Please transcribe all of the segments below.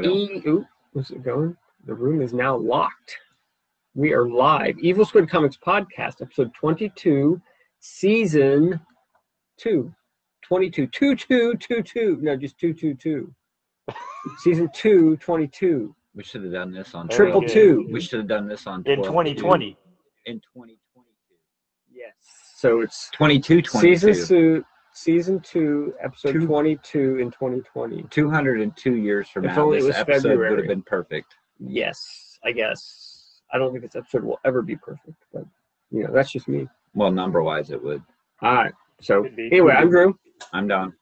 Ooh, where's it going? The room is now locked. We are live. Evil Squid Comics Podcast, episode 22, season 2. 22. 2222. No, just 222. Season 2, 22. We should have done this on Triple two. We should have done this on in 2020. In 2022. Yes. So it's 22. Season 2, episode 22 in 2020. 202 years from now, only it this was episode February. would have been perfect. Yes, I guess. I don't think this episode will ever be perfect, but that's just me. Well, number-wise, it would. All right. So anyway, I'm Drew. I'm Don.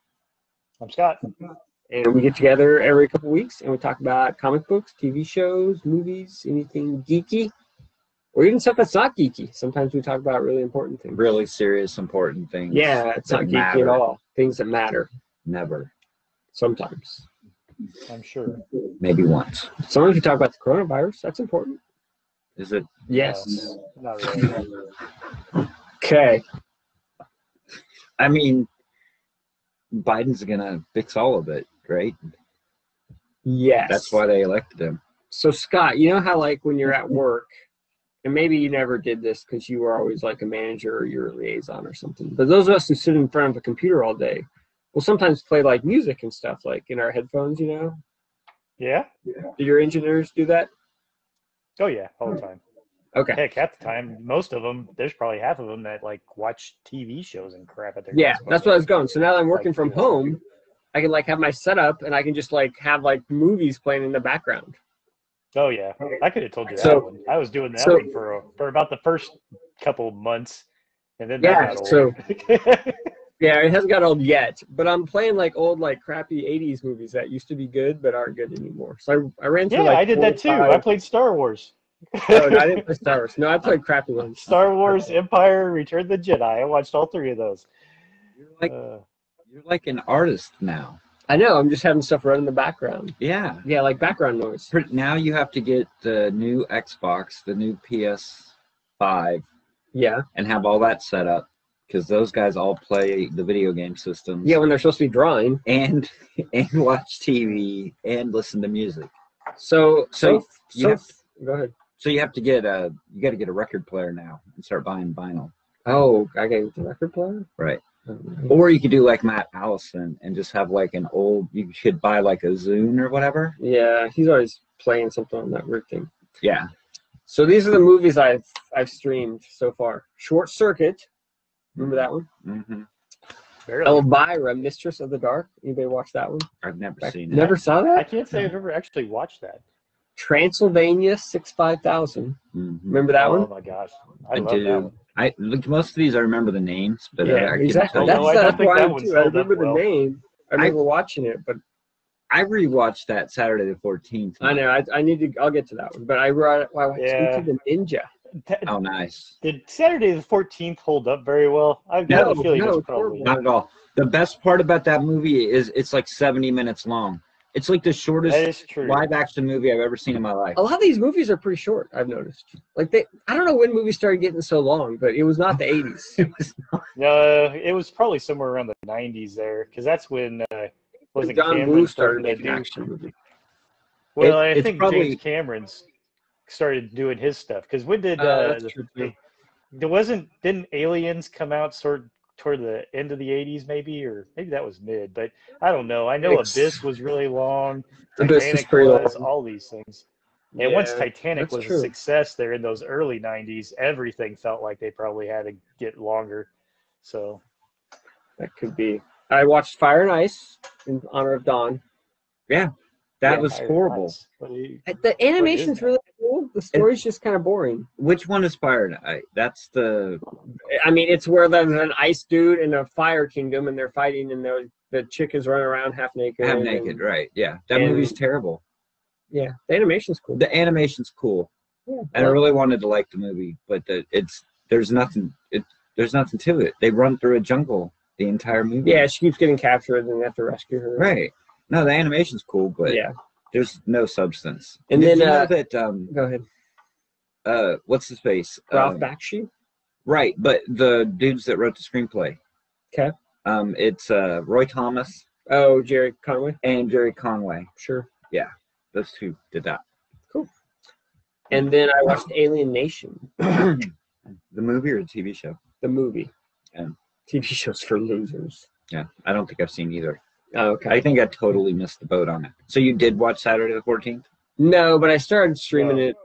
I'm Scott. And we get together every couple weeks and we talk about comic books, TV shows, movies, anything geeky, or even stuff that's not geeky. Sometimes we talk about really important things. Really serious, important things. Yeah, it's not geeky at all. Things that matter. Never. Sometimes. I'm sure. Maybe once. Sometimes we talk about the coronavirus. That's important. Is it? Yes. Not really. Okay. I mean, Biden's going to fix all of it, right? Yes. That's why they elected him. So, Scott, you know how, like, when you're at work, and maybe you never did this because you were always, like, a manager or you're a liaison or something, but those of us who sit in front of a computer all day will sometimes play, like, music and stuff, like, in our headphones, Yeah? Do your engineers do that? Oh, yeah, all the time. Okay. Heck, half the time, most of them, there's probably half of them that, like, watch TV shows and crap at their Yeah, desks. that's what I was going. So now that I'm working from home, I can, like, have my setup and I can just, like, have, like, movies playing in the background. Oh, yeah. I could have told you that So- one. I was doing that so- one for about the first couple months, and then Yeah, that got so- old. Yeah, it hasn't got old yet, but I'm playing, like, old, like, crappy 80s movies that used to be good but aren't good anymore. So I ran through, Yeah, like, I did 4 or that too. 5. I played Star Wars. No, I didn't play Star Wars. No, I played crappy ones. Star Wars, Empire, Return of the Jedi. I watched all 3 of those. You're like an artist now. I know. I'm just having stuff run in the background. Yeah. Yeah, like background noise. Now you have to get the new Xbox, the new PS5, Yeah. and have all that set up because those guys all play the video game systems. Yeah, when they're supposed to be drawing. And watch TV and listen to music. So you have, go ahead. so you have to get you got to get a record player now and start buying vinyl. Oh, I got the record player? Right. Or you could do like Matt Allison and just have like an old. You could buy like a Zune or whatever. Yeah, he's always playing something on that weird thing. Yeah. So these are the movies I've streamed so far. Short Circuit. Remember that one? Mm-hmm. Elvira, Mistress of the Dark. Anybody watch that one? I've never seen it. Never saw I that? can't say I've ever actually watched that. Transylvania 65000. Mm-hmm. Remember that Oh one? my gosh. I love that do. one. I look. Most of these I remember the names, but Yeah, I exactly. can't That's, tell No, you. I don't that's think why that I'm one's too. I held up remember well. the name. I remember watching it, but I rewatched that Saturday the 14th. I know. I need to. I'll get to that one. But I watched Yeah. Into the Ninja. Oh, nice. Did Saturday the 14th hold up very well? I have a feeling no, it's probably. Not at all. The best part about that movie is it's like 70 minutes long. It's like the That shortest is true. live action movie I've ever seen in my life. A lot of these movies are pretty short. I've noticed. Like I don't know when movies started getting so long, but it was not the 80s. No, it was probably somewhere around the 90s there, because that's when wasn't John Cameron Woo started started to making do. action movies. Well, I It's think probably- James Cameron's started doing his stuff. Because when did That's true, too. didn't Aliens come out toward the end of the 80s maybe, or maybe that was mid, but I don't know. I know Abyss was really long. Abyss is Titanic pretty was, long. all these things. And once Yeah, Titanic that's was true. a success there in those early 90s, everything felt like they probably had to get longer. So, That could be. I watched Fire and Ice in honor of Dawn. That yeah, was I- horrible. The animation's really cool. The story's just kind of boring. Which one is Fire Night? That's the. I mean, it's where there's an ice dude in a fire kingdom, and they're fighting, and the chick is running around half naked. Half naked, right? Yeah, that and- movie's terrible. Yeah, the animation's cool. The animation's cool, Yeah, and I really wanted to like the movie, but there's nothing to it. They run through a jungle the entire movie. yeah, she keeps getting captured, and they have to rescue her. Right. No, the animation's cool, but Yeah. there's no substance. And Did then, you know that Go ahead. what's his face? Ralph Bakshi. Right, but the dudes that wrote the screenplay. Okay. It's Roy Thomas Oh, Jerry Conway. and Jerry Conway. Sure. Yeah. Those two did that. Cool. And then I watched Alien Nation, The movie or the TV show? the movie. Yeah. TV shows for losers. Yeah, I don't think I've seen either. Oh, okay. I think I totally missed the boat on it. So you did watch Saturday the 14th? No, but I started streaming No. it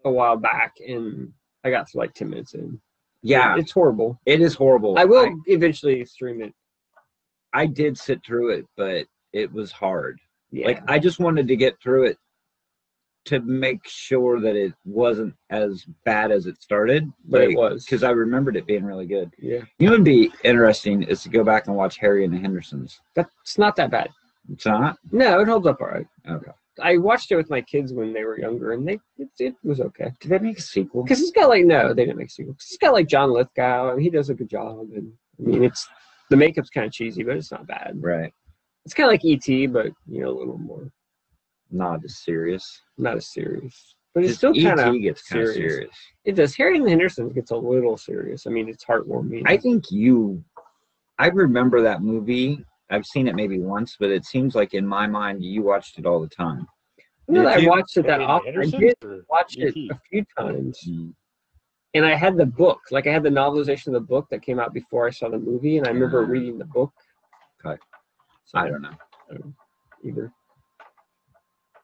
a while back, and I got to like 10 minutes in. Yeah, It's horrible. it is horrible. I will eventually stream it. I did sit through it, but it was hard. Yeah. Like, I just wanted to get through it to make sure that it wasn't as bad as it started. But it was. Because I remembered it being really good. Yeah. You know what would be interesting is to go back and watch Harry and the Hendersons. That's not that bad. It's not? No, it holds up all right. Okay. I watched it with my kids when they were younger, and it was okay. Did they make a sequel? Because it's got like, no, they didn't make a sequel. 'Cause it's got like John Lithgow, and he does a good job. And I mean, the makeup's kind of cheesy, but it's not bad. Right. It's kind of like E.T., but a little more, Not as serious. not as serious. But it's Just still kind of E.T. gets kind of serious. It does. Harry and the Hendersons gets a little serious. I mean, it's heartwarming. I remember that movie. I've seen it maybe once, but it seems like in my mind you watched it all the time. I Did you? watched it that Harry and the often. I Hendersons did or watch it E.T.? a few times. Mm. And I had the book. Like, I had the novelization of the book that came out before I saw the movie, and I remember reading the book. Okay. So, I don't know. either.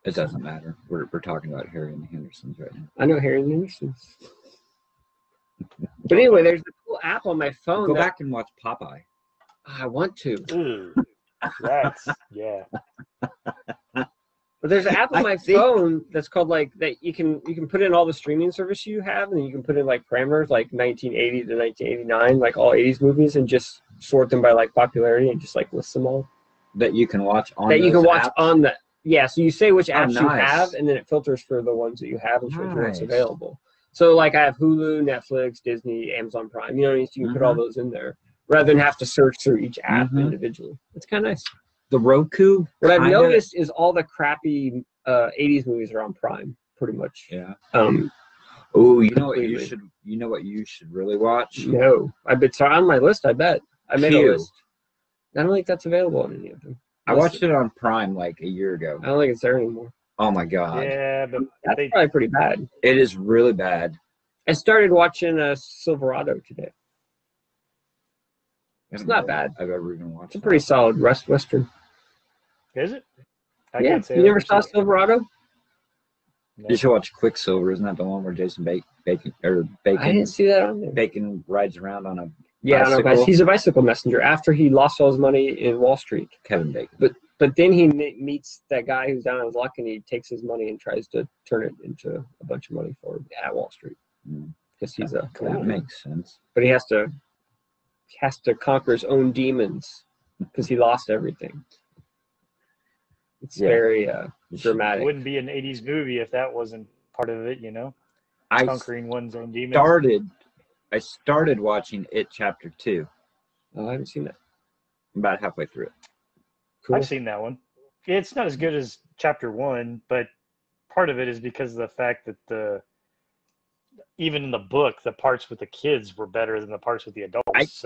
It doesn't matter. We're talking about Harry and the Hendersons right now. I know Harry and the Hendersons. But anyway, there's a cool app on my phone. Go back and watch Popeye. I want to. Ooh, that's yeah. But there's an app on my phone that's called like that. You can put in all the streaming service you have, and you can put in like parameters like 1980 to 1989, like all 80s movies, and just sort them by like popularity and just like list them all. That you can watch on That you can those watch apps? on the So you say which apps you nice. have, and then it filters for the ones that you have and shows you what's Nice. available. So like I have Hulu, Netflix, Disney, Amazon Prime. You know what I mean? So you can put all those in there rather than have to search through each app individually. It's kind of nice. The Roku. What I've kinda- noticed is all the crappy 80s movies are on Prime, pretty much. Yeah. Oh, you know what you completely. should. You know what you should really watch. No, it's on my list. I bet I made a Q. list. I don't think that's available on any of them. I watched it on Prime like a year ago. I don't think it's there anymore. Oh my god, Yeah, but That's they probably pretty bad. it is really bad. I started watching Silverado today. It's not bad. I've ever even watched. It's a pretty solid Western. is it? I Yeah, can't say you I've never ever saw seen it. Silverado? No. You should watch Quicksilver. Isn't that the one where Jason Bacon I didn't see that on there. Bacon rides around on a Yeah, I know, guys. bicycle? He's a bicycle messenger after he lost all his money in Wall Street. Kevin Bacon. But then he meets that guy who's down on his luck, and he takes his money and tries to turn it into a bunch of money for at Wall Street because he's a. That makes sense. But he has to conquer his own demons because he lost everything. It's very dramatic. It wouldn't be an 80s movie if that wasn't part of it, you know? I Conquering one's own demons. I started watching It Chapter 2. Oh, I haven't seen that. I'm about halfway through it. Cool. I've seen that one. It's not as good as Chapter 1, but part of it is because of the fact that even in the book, the parts with the kids were better than the parts with the adults.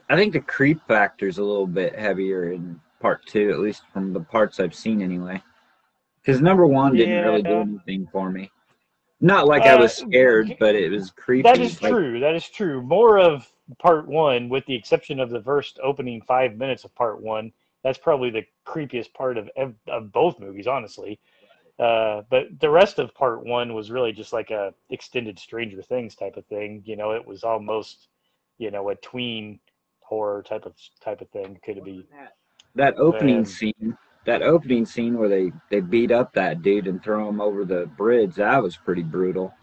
I think the creep factor is a little bit heavier in part 2, at least from the parts I've seen anyway. Because number 1 didn't really do anything for me. Not like I was scared, but it was creepy. That is true. That is true. More of part 1, with the exception of the first opening 5 minutes of part 1. That's probably the creepiest part of both movies, honestly. But the rest of part 1 was really just like a extended Stranger Things type of thing. You know, it was almost, a tween horror type of thing. Could it be? That opening scene where they beat up that dude and throw him over the bridge, that was pretty brutal.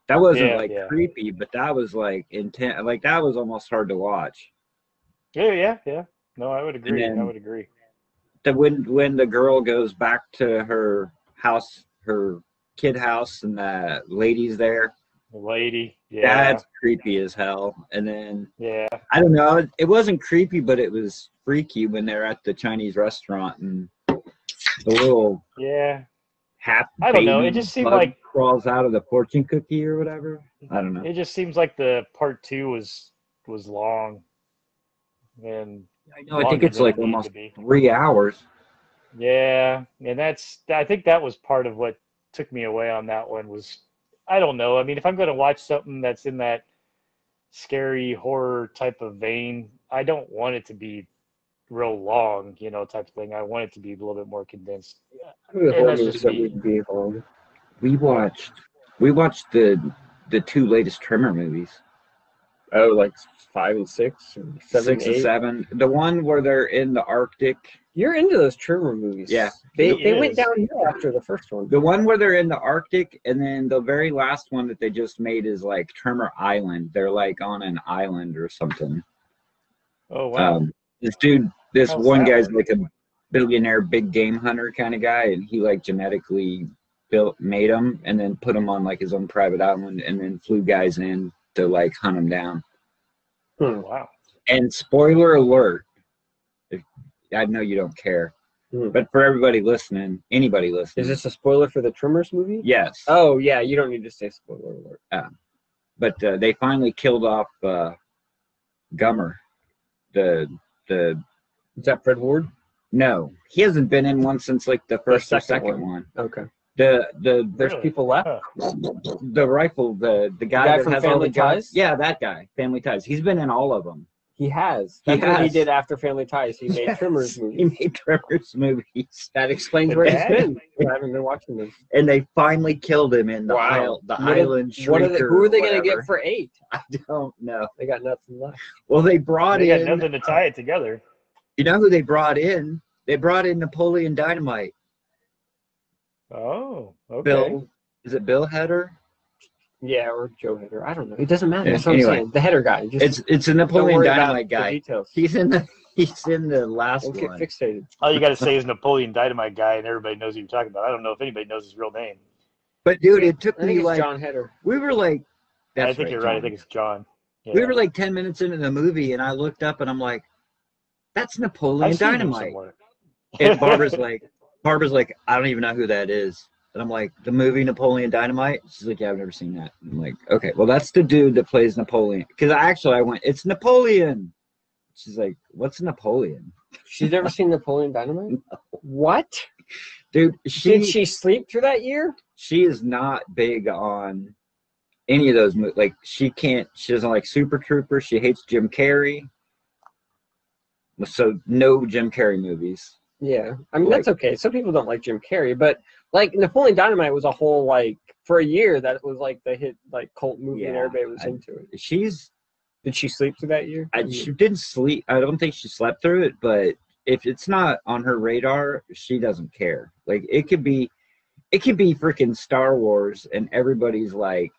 That wasn't creepy, but that was like intense. Like that was almost hard to watch. Yeah. No, I would agree. I would agree. When the girl goes back to her house, her kid house, and the lady's there. The lady, yeah. That's creepy as hell. And then, yeah. I don't know. It wasn't creepy, but it was freaky when they're at the Chinese restaurant and the little I don't know. It just seemed like crawls out of the fortune cookie or whatever. I don't know. It just seems like the part 2 was long, and I know. I think it's like almost 3 hours. Yeah, and I think that was part of what took me away on that one was, I don't know. I mean, if I'm going to watch something that's in that scary horror type of vein, I don't want it to be real long, type of thing. I want it to be a little bit more condensed. And that's just me. We watched the two latest Trimmer movies. Oh, like 5 and 6, or 7, 6 and 7. The one where they're in the Arctic. You're into those Trimmer movies. Yeah. They went downhill after the first one. The one where they're in the Arctic, and then the very last one that they just made is like Trimmer Island. They're like on an island or something. Oh, wow. This one guy's like a billionaire big game hunter kind of guy, and he like genetically made them and then put them on like his own private island and then flew guys in to like hunt them down. Wow. And spoiler alert, I know you don't care, but for anybody listening, is this a spoiler for the Trimmers movie? Yes. Oh yeah, you don't need to say spoiler alert. But they finally killed off Gummer. Is that Fred Ward? No, he hasn't been in one since like the first or second one. Okay. There's people left. The rifle, the guy that from has Family all the Ties? Yeah, that guy, Family Ties. He's been in all of them. He has. That's what he did after Family Ties. He made Trimmers movies. He made Trimmers movies. That explains where he's been. I haven't been watching this. And they finally killed him in the island. Who are they going to get for 8? I don't know. They got nothing left. Well, they got nothing to tie it together. You know who they brought in? They brought in Napoleon Dynamite. Oh, okay. Is it Bill Hader? Yeah, or Joe Hader. I don't know. It doesn't matter. Yeah, That's what I'm saying. The Hader guy. It's a Napoleon Dynamite guy. Details. He's in the last one. Get fixated. All you got to say is Napoleon Dynamite guy, and everybody knows who you're talking about. I don't know if anybody knows his real name. But dude, it took me like John Hader. We were like, I think you're right. I think it's John. Yeah. We were like 10 minutes into the movie, and I looked up, and I'm like, "That's Napoleon Dynamite." And Barbara's like, I don't even know who that is. And I'm like, the movie Napoleon Dynamite? She's like, yeah, I've never seen that. I'm like, okay, well, that's the dude that plays Napoleon. Because I went, it's Napoleon. She's like, what's Napoleon? She's never seen Napoleon Dynamite? No. What? Dude, did she sleep through that year? She is not big on any of those movies. Like, she doesn't like Super Troopers. She hates Jim Carrey. So, no Jim Carrey movies. Yeah, I mean, that's okay. Some people don't like Jim Carrey, but like Napoleon Dynamite was a whole for a year that was like the hit cult movie and everybody was into it. Did she sleep through that year? She didn't sleep. I don't think she slept through it, but if it's not on her radar, she doesn't care. Like it could be freaking Star Wars and everybody's like,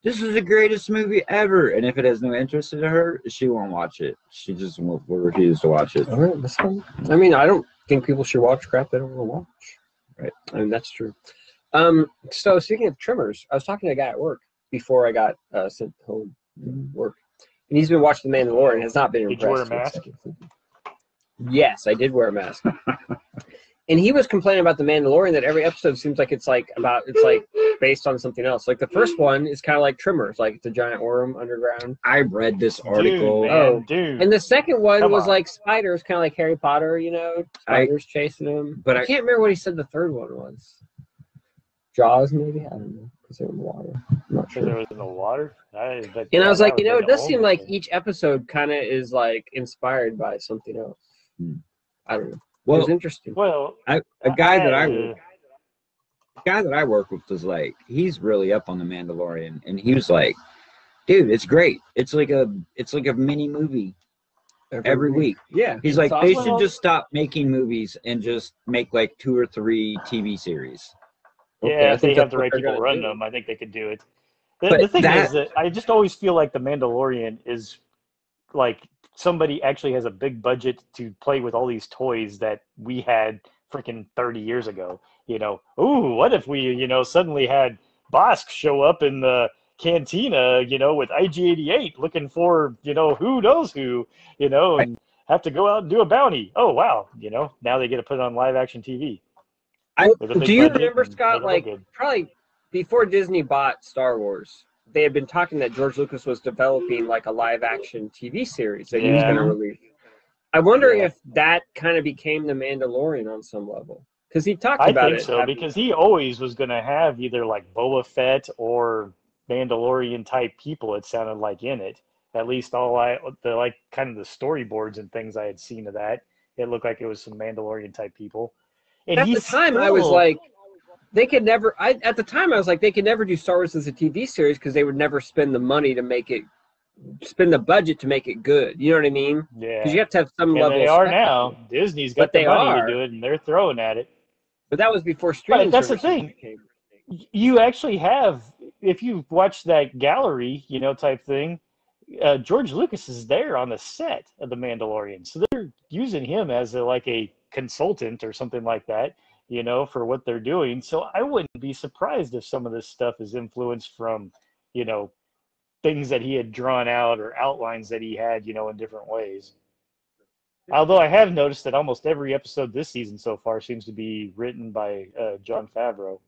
this is the greatest movie ever. And if it has no interest in her, she won't watch it. She just will refuse to watch it. All right, that's fine. I mean, I don't think people should watch crap they don't want to watch. Right. I mean, that's true. So speaking of Trimmers, I was talking to a guy at work before I got sent home from work. And he's been watching The Mandalorian, has not been impressed. Did you wear a mask? Yes, I did wear a mask. And he was complaining about The Mandalorian that every episode seems like it's based on something else. Like the first one is kind of like Trimmers, like it's a giant worm underground. I read this article. Dude. And the second one was like spiders, kind of like Harry Potter, spiders chasing him. But I can't remember what he said the third one was. Jaws, maybe? I don't know. Because they were in the water. I'm not sure. Because it was in the water? And I was like, it does seem like each episode kind of is like inspired by something else. I don't know. Well, it was interesting. Well, a guy that I work with was like, he's really up on The Mandalorian, and he was like, dude, it's great. It's like a mini movie every week. Yeah. He's like, they should just stop making movies and just make like 2 or 3 TV series. Yeah, if they have the right people run them, I think they could do it. The thing is that I just always feel like The Mandalorian is like somebody actually has a big budget to play with all these toys that we had freaking 30 years ago. Ooh, what if we, suddenly had Bosk show up in the cantina, with IG-88 looking for, who knows who, and have to go out and do a bounty. Oh, wow. Now they get to put it on live action TV. Do you remember, Scott, probably before Disney bought Star Wars, they had been talking that George Lucas was developing like a live action TV series that he was going to release. I wonder if that kind of became the Mandalorian on some level. Because he talked about it. I think so, because he always was going to have either like Boba Fett or Mandalorian type people, it sounded like, in it. At least the kind of the storyboards and things I had seen of that, it looked like it was some Mandalorian type people. And at the time, I was like, they could never. At the time, I was like, they could never do Star Wars as a TV series because they would never spend the money to make it, spend the budget to make it good. You know what I mean? Yeah. Because you have to have some level. They are now. Disney's got the money to do it, and they're throwing at it. But that was before streaming. But that's the thing. You actually have, if you watch that gallery, type thing, George Lucas is there on the set of The Mandalorian. So they're using him as a consultant or something like that, for what they're doing. So I wouldn't be surprised if some of this stuff is influenced from, things that he had drawn out or outlines that he had, in different ways. Although I have noticed that almost every episode this season so far seems to be written by Jon Favreau.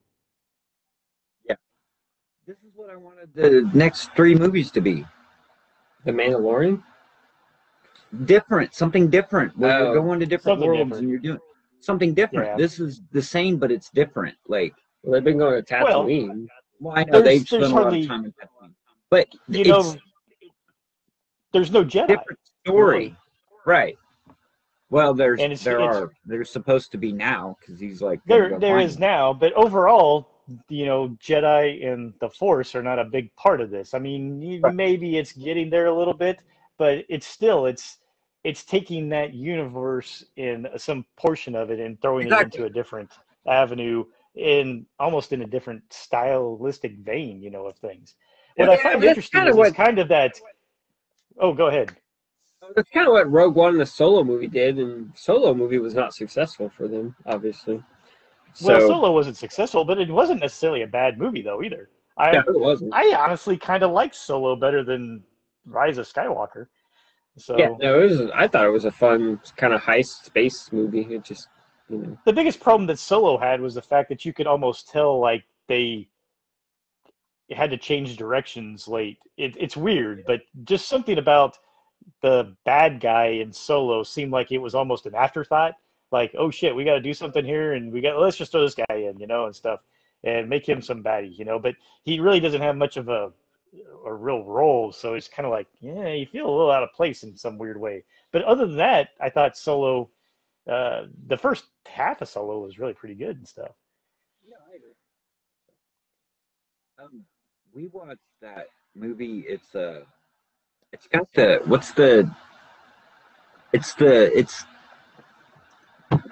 Yeah. This is what I wanted the next 3 movies to be. The Mandalorian? Different, something different. Where you're going to different worlds and you're doing something different. Yeah. This is the same, but it's different. Like, well, they've been going to Tatooine. Well, I know they've spent a lot of time in Tatooine. But, there's no Jedi. Different story. Really. Right. Well, there's supposed to be now because he's like there is now, but overall, Jedi and the Force are not a big part of this. I mean, maybe it's getting there a little bit, but it's taking that universe in some portion of it and throwing it into a different avenue almost in a different stylistic vein, of things. What I find interesting is kind of that. Oh, go ahead. That's kind of what Rogue One and the Solo movie did, and Solo movie was not successful for them, obviously. Well, Solo wasn't successful, but it wasn't necessarily a bad movie, though, either. It wasn't. I honestly kind of liked Solo better than Rise of Skywalker. So yeah, no, I thought it was a fun kind of heist space movie. It just, The biggest problem that Solo had was the fact that you could almost tell, like, they had to change directions late. It's weird, but just something about the bad guy in Solo seemed like it was almost an afterthought. Like, oh shit, we got to do something here, and let's just throw this guy in, and stuff, and make him some baddie, But he really doesn't have much of a real role, so it's kind of like, you feel a little out of place in some weird way. But other than that, I thought Solo, the first half of Solo was really pretty good and stuff. Yeah, I agree. We watched that movie. It's got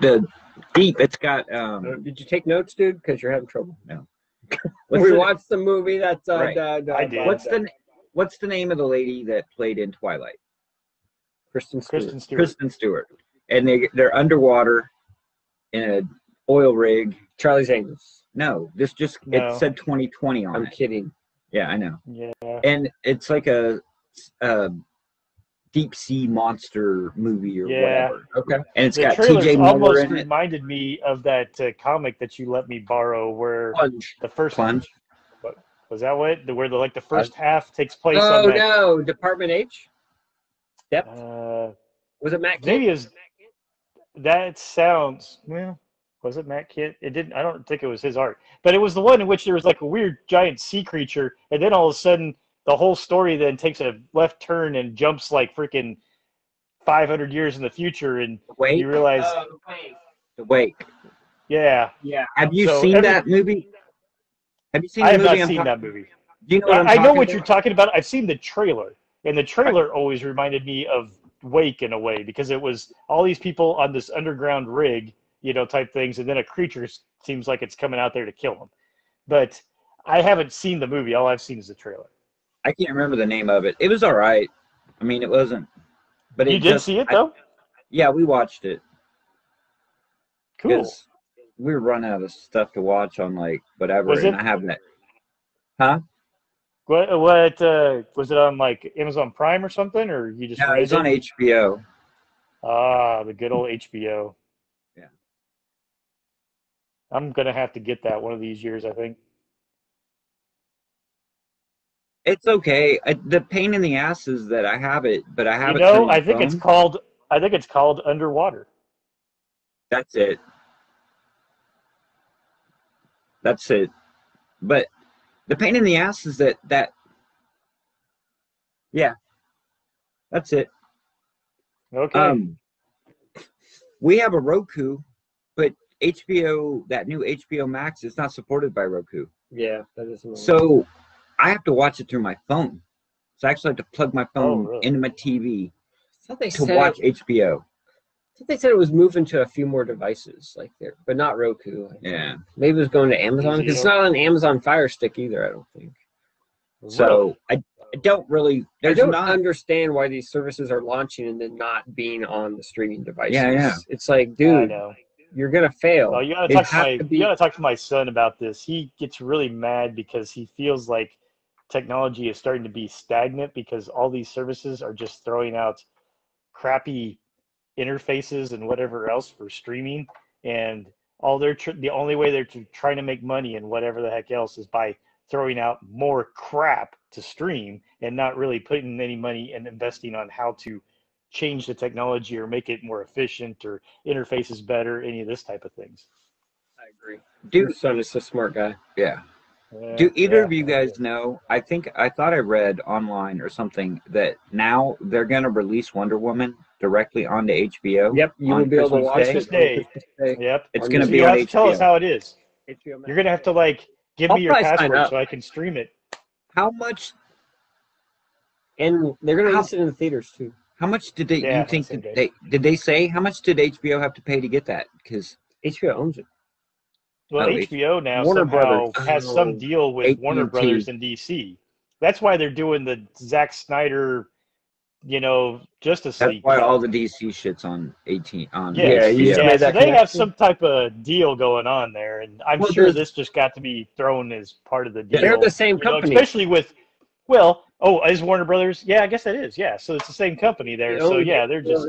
the deep. It's got. Did you take notes, dude? Because you're having trouble. No. We watched the movie. That's right. I did. What's the name of the lady that played in Twilight? Kristen Stewart. Kristen Stewart. And they're underwater in an oil rig. Charlie's Angels. No, it said 2020 on it. I'm kidding. Yeah, I know. Yeah. And it's like a deep sea monster movie or whatever. Okay. And it's got TJ Miller almost in it. Reminded me of that comic that you let me borrow, where the first Plunge. Was that where the first half takes place? Oh no, Department H. Yep. Was it Matt Kitt? Maybe that sounds well. Was it Matt Kitt? It didn't. I don't think it was his art, but it was the one in which there was like a weird giant sea creature, and then all of a sudden the whole story then takes a left turn and jumps like freaking 500 years in the future, and you realize The Wake. Yeah. Have you seen that movie? Have you seen? I have not seen that movie. Do you know what I know what you're talking about. I've seen the trailer, and the trailer always reminded me of Wake in a way, because it was all these people on this underground rig, type things, and then a creature seems like it's coming out there to kill them. But I haven't seen the movie. All I've seen is the trailer. I can't remember the name of it. It was all right. I mean, it wasn't. But you did see it though? Yeah, we watched it. Cool. We were running out of stuff to watch on like whatever, and I haven't. Huh? What was it on, like Amazon Prime or something, or you just? No, it was on HBO. Ah, the good old HBO. Yeah. I'm gonna have to get that one of these years, I think. It's okay. The pain in the ass is that I have it, but I have it. I think it's called I think it's called Underwater. That's it. That's it. But the pain in the ass is that yeah, that's it. Okay. We have a Roku, but HBO, that new HBO Max, is not supported by Roku. Yeah, that is. So I have to watch it through my phone. So I actually have to plug my phone into my TV to watch HBO. I thought they said it was moving to a few more devices, like there, but not Roku. Yeah. Maybe it was going to Amazon, because it's not on Amazon Fire Stick either, I don't think. So I don't really. I don't understand why these services are launching and then not being on the streaming devices. Yeah. It's like, dude, you're gonna fail. Well, you gotta talk to my son about this. He gets really mad because he feels like technology is starting to be stagnant because all these services are just throwing out crappy interfaces and whatever else for streaming, and the only way they're trying to make money and whatever the heck else is by throwing out more crap to stream and not really putting any money and investing on how to change the technology or make it more efficient or interfaces better, any of this type of things. I agree. Your son is a smart guy. Yeah. Do either of you guys know? I thought I read online or something that now they're going to release Wonder Woman directly onto HBO. Yep, you will be able to watch Christmas Day. Yep, it's going to be on HBO. Tell us how it is. You're going to have to give me your password so I can stream it. How much? And they're going to release it in the theaters too. How much did they? You think did they say how much did HBO have to pay to get that? Because HBO owns it. Well, HBO now somehow has some deal with Warner Brothers in DC. That's why they're doing the Zack Snyder, Justice League. That's why all the DC shit's on 18 on. Yeah. So they have some type of deal going on there, and I'm sure this just got to be thrown as part of the deal. They're the same company, especially with. Is Warner Brothers? Yeah, I guess it is. Yeah, so it's the same company there. So they're just.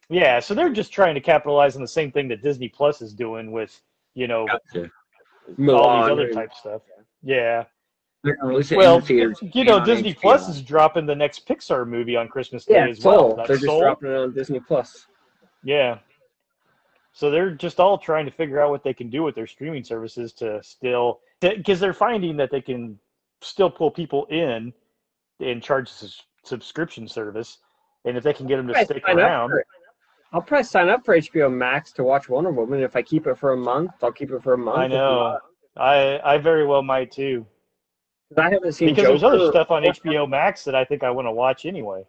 Yeah, so they're just trying to capitalize on the same thing that Disney Plus is doing with. All these other type stuff. Yeah. Disney Plus is dropping the next Pixar movie on Christmas Day as well. They're just dropping it on Disney Plus. Yeah. So they're just all trying to figure out what they can do with their streaming services because they're finding that they can still pull people in and charge a subscription service, and if they can get them to stick around. I'll probably sign up for HBO Max to watch Wonder Woman. If I keep it for a month, I'll keep it for a month. I know. I very well might too. I haven't seen because there's other stuff on HBO Max that I think I want to watch anyway.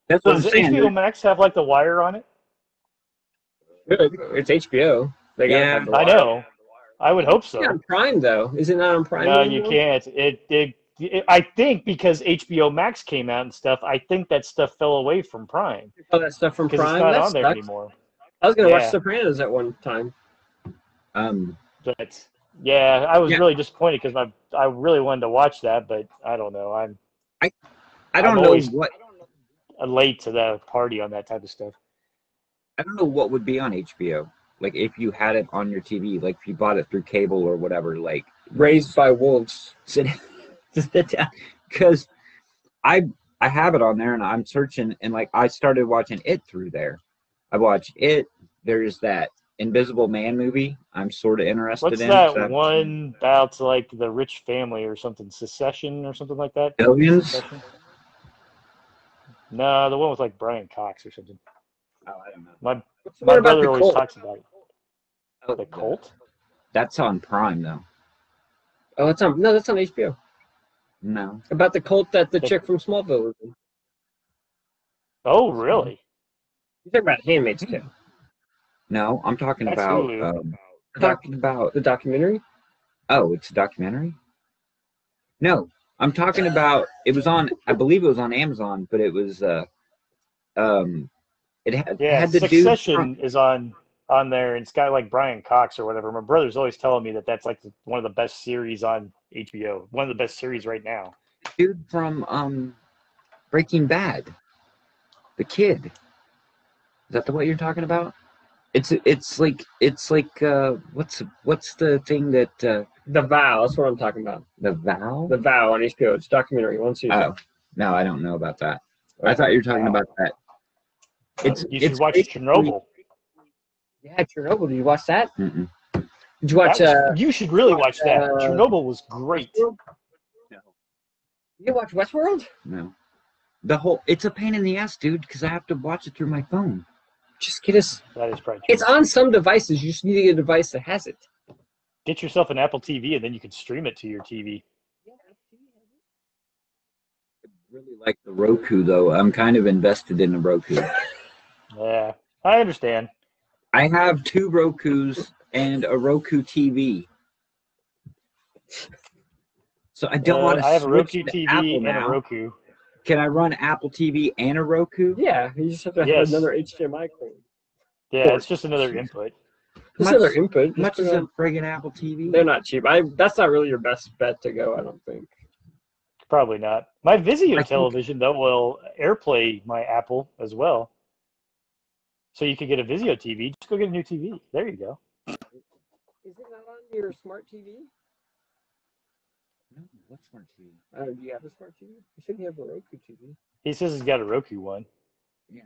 That's what I'm saying. HBO Max have The Wire on it? Good. It's HBO. Yeah, I know. I would hope so. It's not on Prime though. Is it not on Prime? No, you can't. I think because HBO Max came out and stuff, I think that stuff fell away from Prime. Oh, that stuff from Prime? It's not on there anymore. I was going to watch Sopranos at one time. But yeah, I was really disappointed because I really wanted to watch that, but I don't know. I don't know what late to the party on that type of stuff. I don't know what would be on HBO. Like if you had it on your TV, like if you bought it through cable or whatever, like Raised by Wolves. Because I have it on there and I'm searching and I started watching it through there. I watched it. There's that Invisible Man movie I'm sort of interested in. What's that one about the rich family or something? Secession or something like that? Billions? No, the one with Brian Cox or something. Oh, I don't know. My brother always talks about it. Oh, the Cult? That's on Prime though. Oh, that's on HBO. No. About the cult that the chick from Smallville was in. Oh, really? You're talking about Handmaid's Tale. No, I'm talking about the documentary. Oh, it's a documentary? No, I'm talking about I believe it was on Amazon, but it was it had the Succession is on there, and it's got Brian Cox or whatever. My brother's always telling me that's one of the best series on HBO. One of the best series right now. Dude from Breaking Bad. The kid. Is that what you're talking about? It's like what's the thing that The Vow, that's what I'm talking about. The Vow? The Vow on HBO. It's a documentary, one season. Oh. No, I don't know about that. Okay. I thought you were talking about that. You should watch Chernobyl. Yeah, Chernobyl. Did you watch that? Mm-mm. Did you watch? You should really watch that. Chernobyl was great. No. You watch Westworld? No. It's a pain in the ass, dude, because I have to watch it through my phone. Just get us. That is probably true. It's on some devices. You just need to get a device that has it. Get yourself an Apple TV, and then you can stream it to your TV. I really like the Roku, though. I'm kind of invested in the Roku. Yeah, I understand. I have 2 Rokus and a Roku TV. So I don't want to. I have a Roku switch to TV Apple and now. a Roku. Can I run Apple TV and a Roku? Yeah, you just have to have another HDMI cord. Yeah, it's just another input. Just another input. Much as a friggin' Apple TV. They're not cheap. That's not really your best bet to go, I don't think. Probably not. My Vizio television, though, will AirPlay my Apple as well. So you could get a Vizio TV. Just go get a new TV. There you go. Is it not on your smart TV? No, what smart TV? Do you have a smart TV? You said you have a Roku TV. He says he's got a Roku one. Yeah.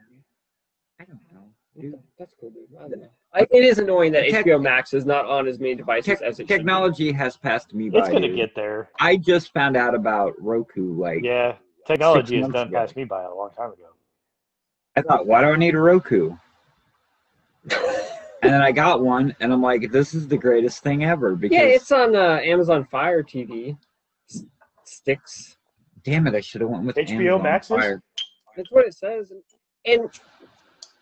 I don't know. Dude, that's cool, dude. I don't know. It is annoying that HBO Max is not on as many devices as it Technology has passed me by. It's going to get there. I just found out about Roku, Yeah, technology has done past me by a long time ago. I thought, why do I need a Roku? And then I got one, and I'm like, this is the greatest thing ever. Because, yeah, it's on Amazon Fire TV. Sticks. Damn it, I should have went with HBO Max. That's what it says. And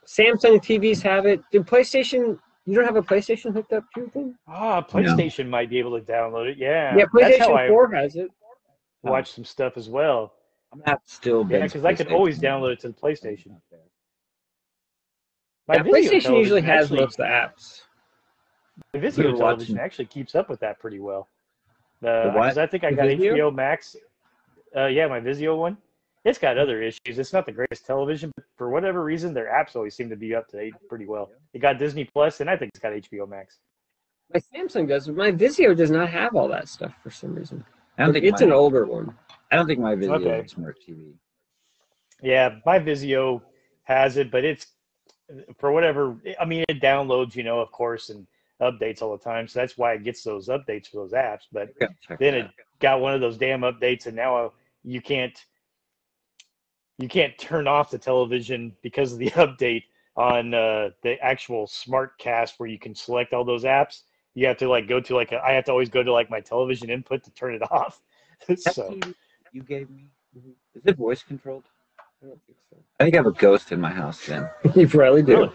Samsung TVs have it. Did PlayStation? You don't have a PlayStation hooked up to your thing? PlayStation might be able to download it. Yeah. Yeah, PlayStation 4 has it. Watch some stuff as well. I'm not still. Yeah, because I could always download it to the PlayStation. My PlayStation usually has most of the apps. The Vizio television actually keeps up with that pretty well. Because I think I got HBO Max. Yeah, my Vizio one. It's got other issues. It's not the greatest television, but for whatever reason, their apps always seem to be up to date pretty well. It got Disney Plus, and I think it's got HBO Max. My Samsung does, but my Vizio does not have all that stuff for some reason. I don't think it's an older one. I don't think my Vizio is smart TV. Yeah, my Vizio has it, but it's for whatever. I mean, it downloads, of course, and updates all the time. So that's why it gets those updates for those apps. But then it got one of those damn updates, and now you can't turn off the television because of the update on the actual smart cast where you can select all those apps. You have to go to I have to always go to my television input to turn it off. So you gave me, is it voice controlled? I don't think so. I think I have a ghost in my house then. You probably do.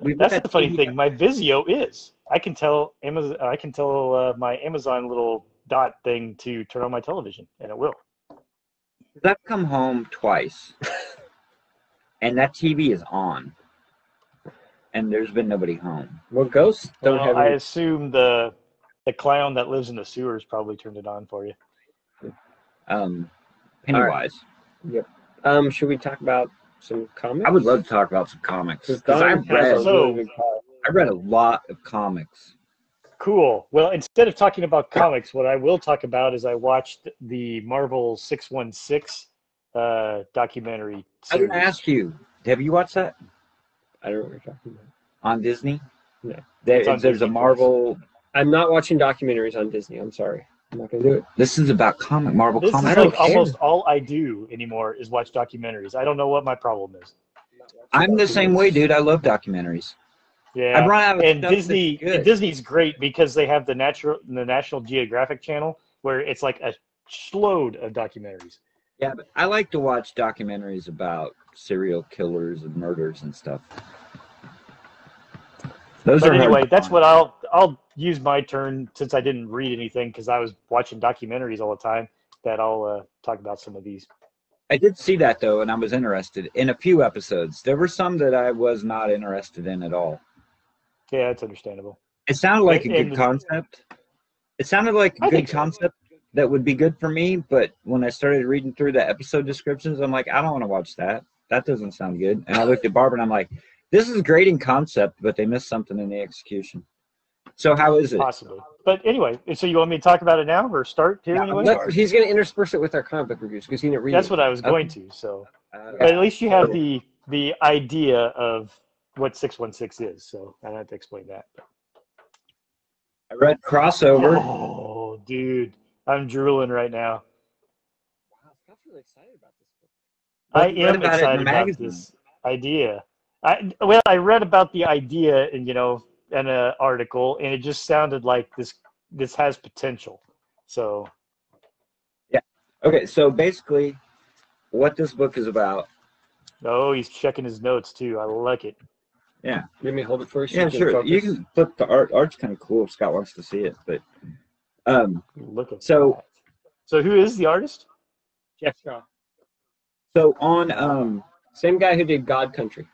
Really? That's the funny thing. My Vizio is. I can tell Amazon. I can tell my Amazon little dot thing to turn on my television, and it will. I've come home twice, and that TV is on, and there's been nobody home. Well, ghosts don't have. I assume the clown that lives in the sewers probably turned it on for you. Pennywise. Right. Yep. Should we talk about some comics? I would love to talk about some comics because I read a lot of comics. Cool. Well, instead of talking about comics, what I will talk about is I watched the Marvel 616 documentary series. I didn't ask you. Have you watched that? I don't know what you're talking about. On Disney? No. There's a Marvel. I'm not watching documentaries on Disney. I'm sorry. I'm not going to do it. This is about Marvel this comics. This is almost all I do anymore is watch documentaries. I don't know what my problem is. I'm the same way, dude. I love documentaries. Yeah, I've run out of and stuff Disney's great because they have the National Geographic channel where it's like a load of documentaries. Yeah, but I like to watch documentaries about serial killers and murders and stuff. But anyway, that's what I'll use my turn since I didn't read anything because I was watching documentaries all the time. That I'll talk about some of these. I did see that though, and I was interested in a few episodes. There were some that I was not interested in at all. Yeah, it's understandable. It sounded like a good concept. It sounded like a good concept that would be good for me, but when I started reading through the episode descriptions, I'm like, I don't want to watch that. That doesn't sound good. And I looked at Barbara and I'm like, this is great in concept, but they missed something in the execution. So how is it? Possibly. But anyway, so you want me to talk about it now or start here anyway? He's going to intersperse it with our comic book reviews because he didn't read That's it. what I was going to. So, but at least you have the the idea of what 616 is. So I don't have to explain that. I read Crossover. Oh, dude, I'm drooling right now. Wow, Scott's really excited about this book. I am excited about this idea. I read about the idea in in an article, and it just sounded like this has potential. So yeah. Okay, so basically, what this book is about. Oh, he's checking his notes too. I like it. Yeah. Let me hold it first. Yeah, sure. Focus. You can flip the art. Art's kind of cool if Scott wants to see it, but look at that. So who is the artist? Jeff Shaw. So on same guy who did God Country.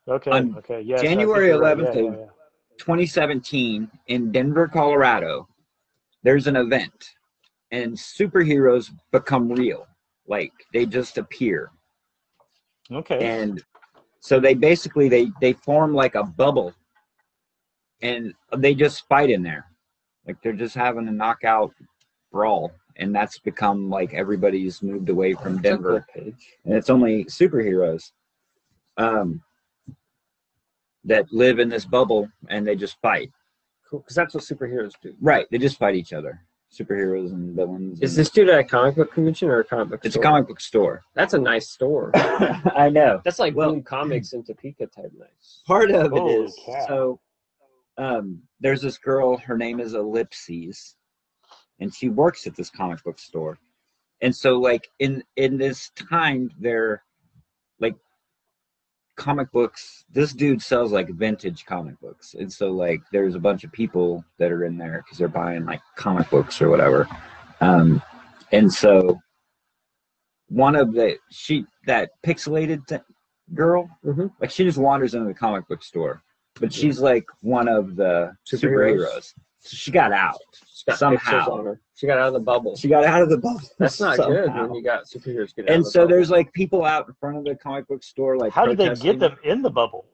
Okay. Okay. Yes. January 11th of 2017 in Denver, Colorado, there's an event, and superheroes become real. Like they just appear. Okay. And so they basically they form like a bubble, and they just fight in there, like they're just having a knockout brawl, and that's become like everybody's moved away from Denver, and it's only superheroes that live in this bubble, and they just fight. Cool, because that's what superheroes do. Right, they just fight each other. Superheroes and villains. Is this dude at a comic book convention or a comic book store? It's a comic book store. That's a nice store. I know. That's like Boom Comics in Topeka type nice. Part of it Holy is, cow. so there's this girl, her name is Ellipses, and she works at this comic book store. And so like in this time, they're like comic books, this dude sells like vintage comic books, and so like there's a bunch of people that are in there because they're buying like comic books or whatever, and so one of that pixelated girl, like she just wanders into the comic book store, but she's like one of the superheroes. So she got out somehow. On her. She got out of the bubble. That's not somehow. good when you got superheroes get out and of the so bubble. there's like people out in front of the comic book store, like how did they protesting. get them in the bubble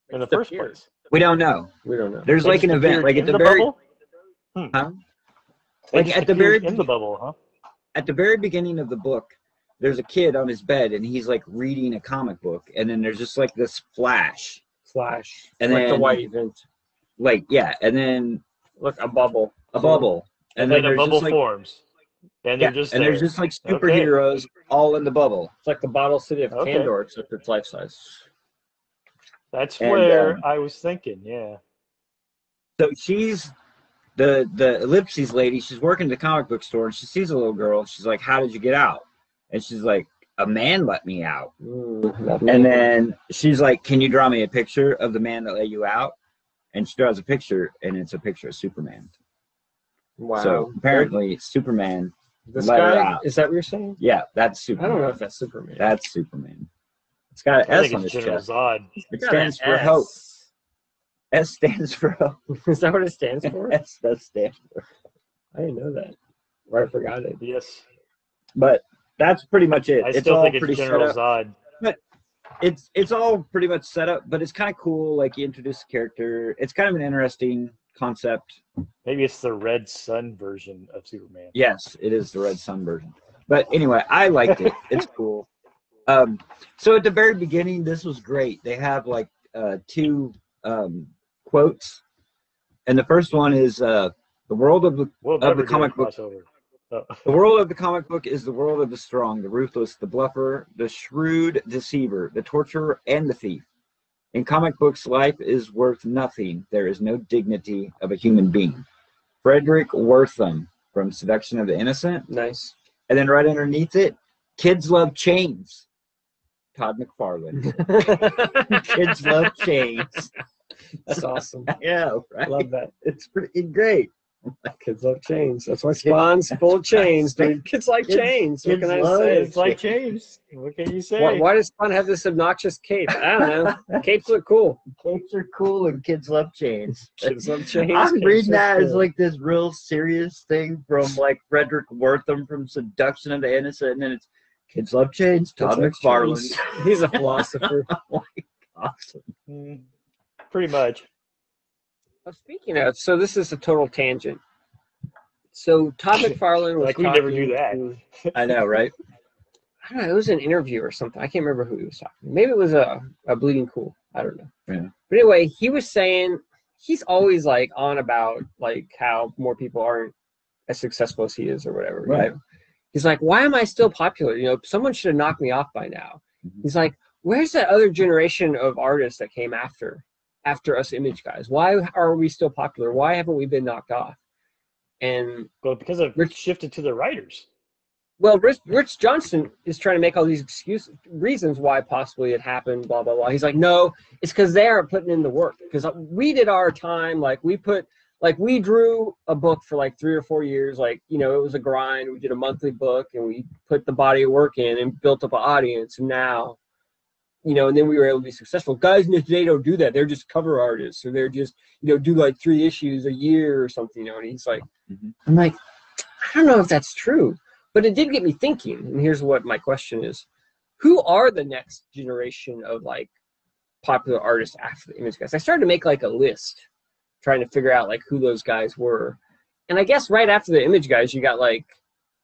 in the first place? We don't know. There's They like an event, like at the very bubble? Huh? Like at the very in the bubble, huh? At the very beginning of the book, there's a kid on his bed, and he's like reading a comic book, and then there's just like this flash, and like then the white event, like and then look a bubble, and then a bubble forms, and they're just and there's just like superheroes all in the bubble. It's like the Bottle City of Kandor, except it's life size. That's where I was thinking, yeah. So she's the Ellipses lady. She's working at the comic book store, and she sees a little girl. She's like, "How did you get out?" And she's like, "A man let me out." And then she's like, "Can you draw me a picture of the man that let you out?" And she draws a picture, and it's a picture of Superman. Wow. So apparently Superman this let her guy, out. is that what you're saying? Yeah, that's Superman. I don't know if that's Superman. That's Superman. It's got an S on his chest. It stands for hope. S stands for hope. Is that what it stands for? S does stand for. I didn't know that. Or I forgot it. Yes. But that's pretty much it. I still think it's General Zod. But it's all pretty much set up, but it's kind of cool. Like you introduce the character. It's kind of an interesting concept. Maybe it's the Red Sun version of Superman. Yes, it is the Red Sun version. But anyway, I liked it. It's cool. So at the very beginning, this was great. They have like two quotes, and the first one is the world of the comic book. The world of the comic book is the world of the strong, the ruthless, the bluffer, the shrewd deceiver, the torturer, and the thief. In comic books, life is worth nothing. There is no dignity of a human being. Frederick Wortham from Seduction of the Innocent. Nice. And then right underneath it, kids love chains. Todd McFarlane. Kids love chains. That's awesome. Yeah, right. Love that. It's pretty great. Kids love chains. That's why Spawn's full of chains, dude. Kids like chains. What can I say? It's like chains. What can you say? Why does Spawn have this obnoxious cape? I don't know. Capes look cool. Capes are cool, and kids love chains. Kids love chains. I'm reading that as like this real serious thing from like Frederick Wortham from Seduction of the Innocent, and then it's kids love chains. Todd McFarlane. He's a philosopher. Like, awesome. Pretty much. Well, speaking of, so this is a total tangent. So Todd McFarlane was like we never do that. I know, right? I don't know, it was an interview or something. I can't remember who he was talking to. Maybe it was a Bleeding Cool. I don't know. Yeah. But anyway, he was saying he's always like on about like how more people aren't as successful as he is or whatever. Right. You know? He's like, why am I still popular? You know, someone should have knocked me off by now. Mm-hmm. He's like, where's that other generation of artists that came after us image guys? Why are we still popular? Why haven't we been knocked off? And well, because of Rich shifted to the writers. Well, Rich Johnson is trying to make all these reasons why possibly it happened, blah, blah, blah. He's like, no, it's because they aren't putting in the work. Because we did our time, like we drew a book for like 3 or 4 years. Like, you know, it was a grind. We did a monthly book and we put the body of work in and built up an audience. And now, you know, and then we were able to be successful. Guys today don't do that. They're just cover artists, or they're just, you know, do like 3 issues a year or something, you know. And he's like, I'm like, I don't know if that's true. But it did get me thinking, and here's what my question is. Who are the next generation of, like, popular artists after the image guys? I started to make, like, a list, trying to figure out, like, who those guys were. And I guess right after the image guys, you got, like,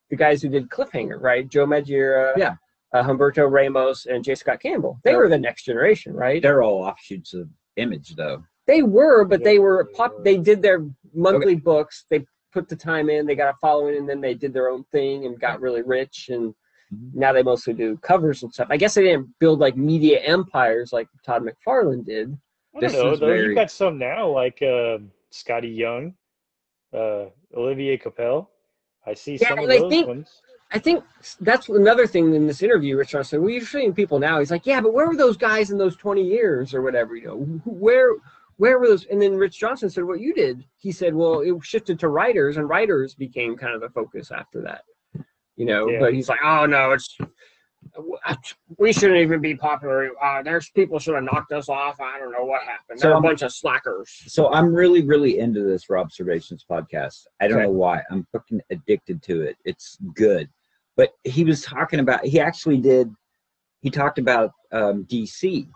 the guys who did Cliffhanger, right? Joe Madureira, yeah, Humberto Ramos, and J. Scott Campbell. They were the next generation, right? They're all offshoots of image, though. They were, but they were they did their monthly books. They put the time in, they got a following, and then they did their own thing and got really rich, and now they mostly do covers and stuff. I guess they didn't build like media empires like Todd McFarlane did. I don't know, though. You've got some now like Scotty Young, Olivier Capel. I see some of those ones. I think that's another thing in this interview. Rich said, well, you're seeing people now. He's like, yeah, but where were those guys in those 20 years or whatever? You know, where were those? And then Rich Johnson said, what you did. He said, well, it shifted to writers, and writers became kind of the focus after that, you know. Yeah. But he's like, oh, no, we shouldn't even be popular. There's people should have knocked us off. I don't know what happened. They're a bunch of slackers. So I'm really, really into this Raw Observations podcast. I don't know why. I'm fucking addicted to it. It's good. But he was talking about, he talked about DC.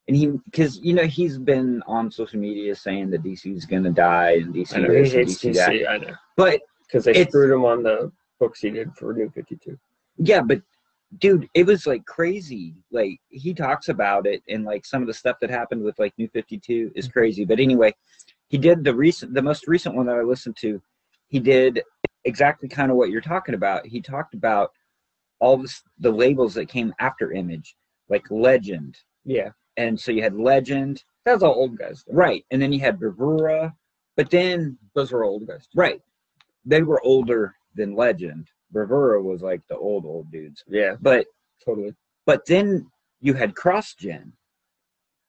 And because, you know, he's been on social media saying that DC is going to die and DC hates DC. I know. But because they screwed him on the books he did for New 52. Yeah, but dude, it was like crazy. Like, he talks about it, and like some of the stuff that happened with like New 52 is crazy. But anyway, he did the most recent one that I listened to. He did exactly kind of what you're talking about. He talked about all the labels that came after Image, like Legend. Yeah. And so you had Legend. That's all old guys. Right. And then you had Bravura. But then... Those were old guys. Right. They were older than Legend. Bravura was like the old dudes. Yeah. But... Totally. But then you had CrossGen.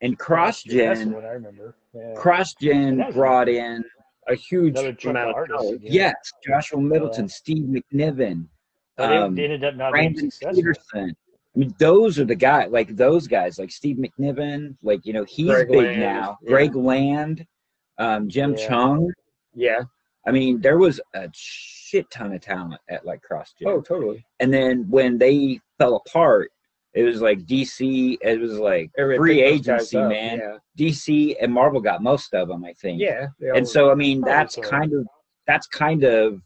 And CrossGen... That's what I remember. Yeah. CrossGen brought in a huge amount of artists. Yes. Joshua Middleton, Steve McNiven. But it ended up not Brandon being successful. Peterson. I mean, those are the guys, like those guys, like Steve McNiven, like, you know, he's Greg big Land, now. Yeah. Greg Land, Jim Chung. Yeah. I mean, there was a shit ton of talent at like CrossGen. Oh, totally. And then when they fell apart, it was like DC, it was like free agency, man. Yeah. DC and Marvel got most of them, I think. Yeah. And so, I mean, that's kind of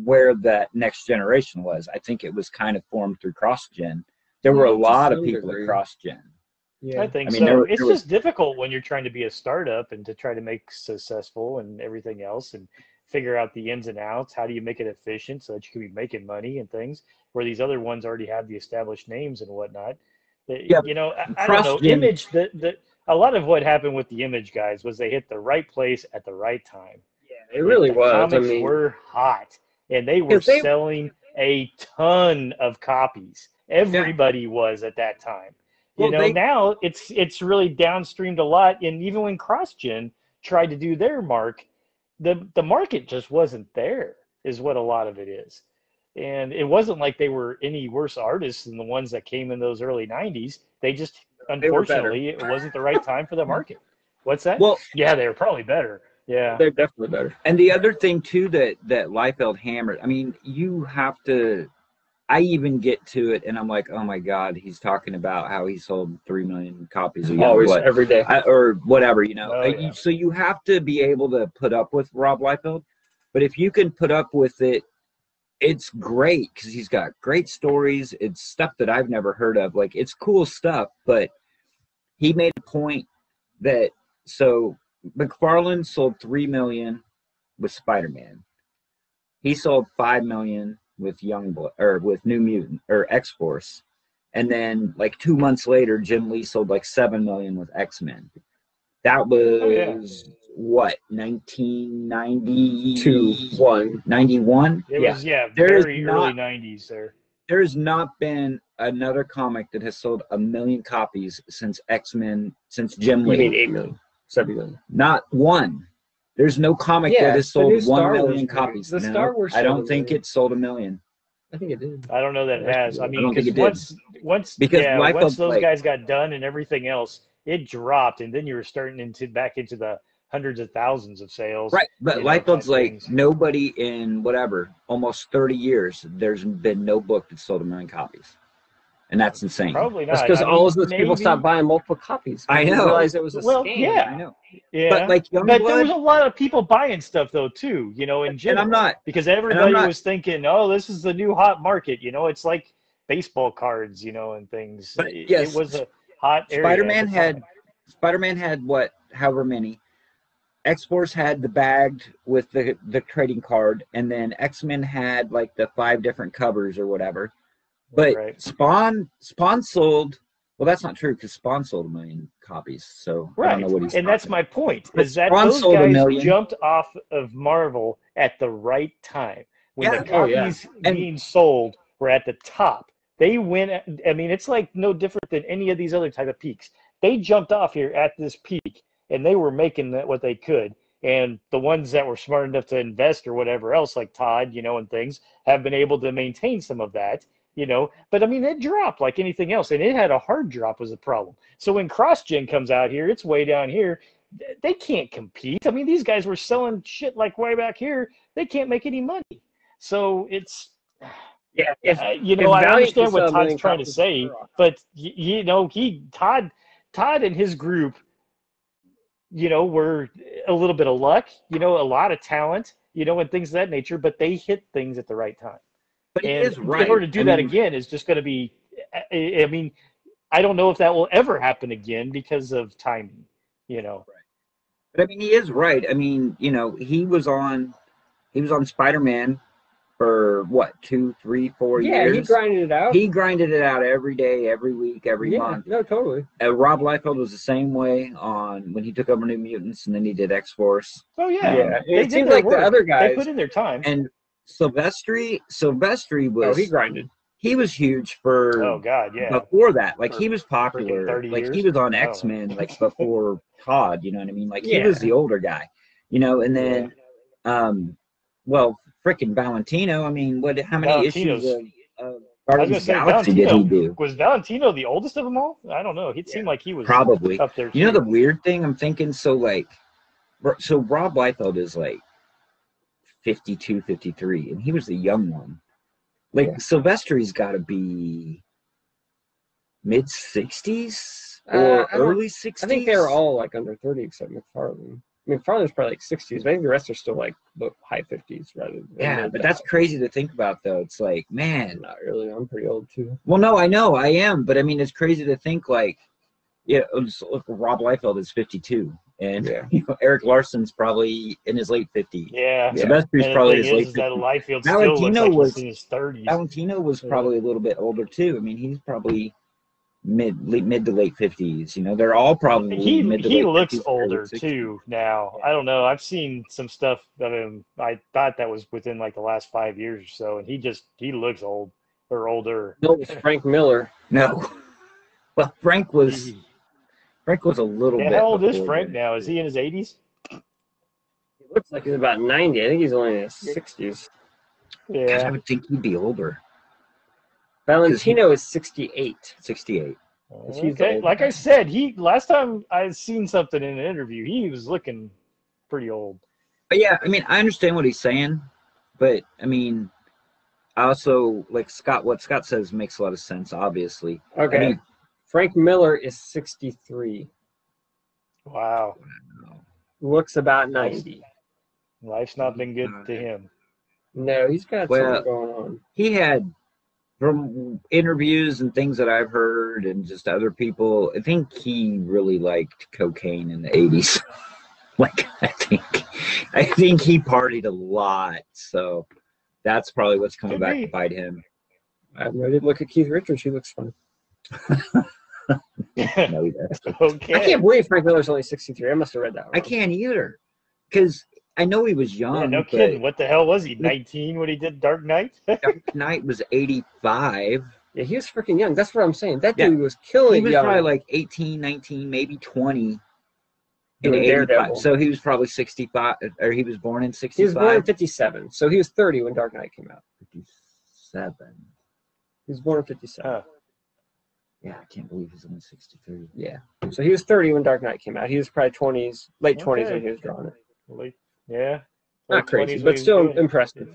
where that next generation was. I think it was kind of formed through CrossGen. There were a lot of people at CrossGen. Yeah, I think so. It's just difficult when you're trying to be a startup and to try to make successful and everything else and figure out the ins and outs. How do you make it efficient so that you can be making money and things where these other ones already have the established names and whatnot? Yeah, you know, I don't know. Image, a lot of what happened with the Image guys was they hit the right place at the right time. Yeah, it really was. Comics were hot, and they were selling a ton of copies. Everybody was at that time. You know, now it's really downstreamed a lot. And even when CrossGen tried to do their mark, the market just wasn't there, is what a lot of it is. And it wasn't like they were any worse artists than the ones that came in those early 90s. They just, unfortunately, it wasn't the right time for the market. What's that? Well, yeah, they were probably better. Yeah, they're definitely better. And the other thing too that Liefeld hammered, I mean, you have to. I even get to it, and I'm like, oh my God, he's talking about how he sold 3 million copies a year, always, every day, or whatever, you know. So you have to be able to put up with Rob Liefeld, but if you can put up with it it's great because he's got great stories. It's stuff that I've never heard of. Like, it's cool stuff, but he made a point that, so McFarlane sold 3 million with Spider-Man. He sold 5 million with with New Mutant or X-Force. And then like 2 months later, Jim Lee sold like 7 million with X-Men. That was what, 1992, 91? It was very early 90s there. There has not been another comic that has sold 1 million copies since X-Men, since Jim Lee. You mean 8 million, 7 million? Not one. There's no comic that has sold 1 million copies. The Star Wars. I don't think it sold 1 million. I think it did. I don't know that it has. I mean, I don't think it once those guys got done and everything else, it dropped, and then you were starting back into the hundreds of thousands of sales. Right, but Liefeld's like nobody in almost 30 years. There's been no book that sold 1 million copies, and that's insane. Probably not. That's because all of those people stopped buying multiple copies. I know. They realized it was a scam. Yeah, I know. Yeah, but like there was a lot of people buying stuff though too. In general. And I'm not, because everybody was thinking, oh, this is the new hot market. It's like baseball cards, and things. But it was a hot area. Spider-Man had however many. X-Force had the bagged with the trading card, and then X-Men had like the 5 different covers or whatever. But Spawn sold. Well, that's not true because Spawn sold 1 million copies. So I don't know what he's. And that's my point. But is that Spawn those guys jumped off of Marvel at the right time when the copies being sold were at the top. They went. I mean, it's like no different than any of these other type of peaks. They jumped off here at this peak, and they were making what they could. And the ones that were smart enough to invest or whatever else, like Todd, and things, have been able to maintain some of that. But I mean, it dropped like anything else, and it had a hard drop was the problem. So when CrossGen comes out here, it's way down here. They can't compete. I mean, these guys were selling shit like way back here. They can't make any money. So it's, I understand what Todd's trying to say, but Todd and his group, were a little bit of luck, a lot of talent, and things of that nature, but they hit things at the right time. But he is right. In order to do that again is just going to be, I mean, I don't know if that will ever happen again because of timing, Right. But I mean, he is right. I mean, he was on Spider-Man for what, 2, 3, 4 years? Yeah, he grinded it out. He grinded it out every day, every week, every month. No, totally. Rob Liefeld was the same way when he took over New Mutants, and then he did X-Force. Oh yeah. It seems like the other guys. They put in their time. And Silvestri was. Oh, he grinded. He was huge for. Oh God, yeah. Before that, like he was popular. Like years. he was on X-Men, like before Todd. You know what I mean? Like he was the older guy. And then, frickin' Valentino. I mean, how many issues of Guardians of the Galaxy did he do? Was Valentino the oldest of them all? I don't know. It seemed like he was probably up there. The weird thing I'm thinking. So Rob Liefeld is like 52, 53, and he was the young one. Like Silvestri's got to be mid 60s or early 60s. I think they're all like under 30 except McFarlane. McFarlane's probably like 60s. I think the rest are still like the high 50s rather than. But that's crazy to think about, though. It's like, man. Not really. I'm pretty old, too. Well, no, I know. I am. But, I mean, it's crazy to think, like, look, Rob Liefeld is 52. And Eric Larson's probably in his late 50s. Yeah. Silvestri's probably his late 50s. Liefeld still looks like he's in his 30s. Valentino was probably a little bit older, too. I mean, he's probably mid to late 50s. They're all probably mid to late 50s. He looks older too now. I don't know. I've seen some stuff of him. I thought that was within like the last 5 years or so, and he looks old or older. No, it's Frank Miller. No. Well, Frank was a little bit. How old is Frank now? Is he in his 80s? He looks like he's about 90. I think he's only in his 60s. Yeah. I would think he'd be older. Valentino is 68. 68. Okay, like I said, last time I seen something in an interview, he was looking pretty old. But yeah, I mean, I understand what he's saying, but I mean, I also like what Scott says makes a lot of sense, obviously. Okay. I mean, Frank Miller is 63. Wow. Looks about 90. Life's not been good to him. No, he's got something going on. He had, from interviews and things that I've heard and just other people, I think he really liked cocaine in the 80s. Like, I think he partied a lot. So that's probably what's coming back to bite him. I'm ready to look at Keith Richards. He looks fun. No, he doesn't. Okay. I can't believe Frank Miller's only 63. I must have read that wrong. I can't either. Because I know he was young. Yeah, no kidding. What the hell was he? 19 when he did Dark Knight? Dark Knight was 85. Yeah, he was freaking young. That's what I'm saying. That dude was killing. He was young. probably like 18, 19, maybe 20. In 85. So he was probably 65, or he was born in 65. He was born in 57. So he was 30 when Dark Knight came out. 57. He was born in 57. Yeah, I can't believe he's only 63. Yeah. So he was 30 when Dark Knight came out. He was probably 20s, late 20s when he was drawing it. Yeah. Not crazy, but still impressive.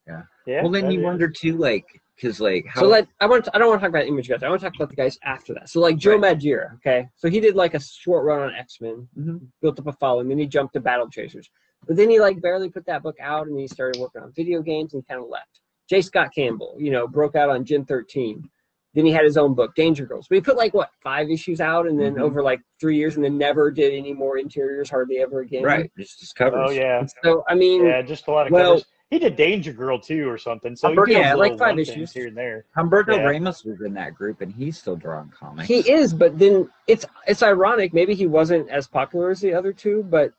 Yeah. Yeah. Well, then you wonder too, like, because like how. So like, I don't want to talk about Image guys. I want to talk about the guys after that. So like Joe Madureira, okay. So he did like a short run on X-Men, built up a following, then he jumped to Battle Chasers, but then he like barely put that book out, and he started working on video games and kind of left. J. Scott Campbell, broke out on Gen 13. Then he had his own book, Danger Girls. But he put like 5 issues out, and then over like 3 years, and then never did any more interiors, hardly ever again. Right, just covers. Oh yeah. And so I mean, just a lot of covers. He did Danger Girl too, or something. So like 5 issues here and there. Humberto Ramos was in that group, and he's still drawing comics. He is, but then it's ironic. Maybe he wasn't as popular as the other two, but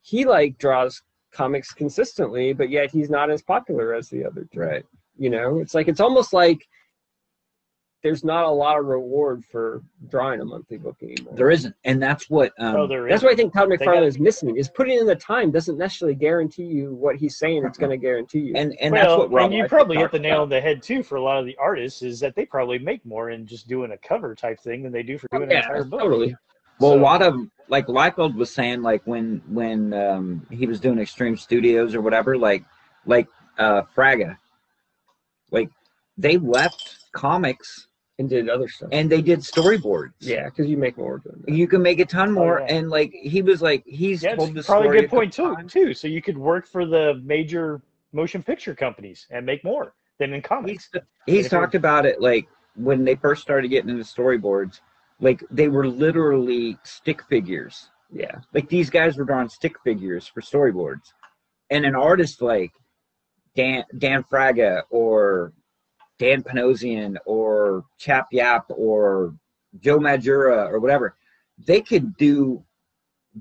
he like draws comics consistently, but yet he's not as popular as the other two. Right. It's almost like there's not a lot of reward for drawing a monthly book anymore. There isn't, and that's what. That's what I think Todd McFarlane is missing. Is putting in the time doesn't necessarily guarantee you what he's saying it's going to guarantee you. And that's what Rob. And you probably hit the nail on the head too for a lot of the artists is that they probably make more in just doing a cover type thing than they do for doing an entire book. Totally. Well, a lot of like Liefeld was saying, like when he was doing X-Treme Studios or whatever, like Fraga, like they left comics. And did other stuff. And they did storyboards. Yeah, because you make more doing that. You can make a ton more. And like he was like, he's told the story. Probably a good point too. So you could work for the major motion picture companies and make more than in comics. He's talked about it like when they first started getting into storyboards, like they were literally stick figures. Yeah. Like these guys were drawing stick figures for storyboards. And an artist like Dan Fraga or Dan Panosian or Chap Yap or Joe Madureira or whatever, they could do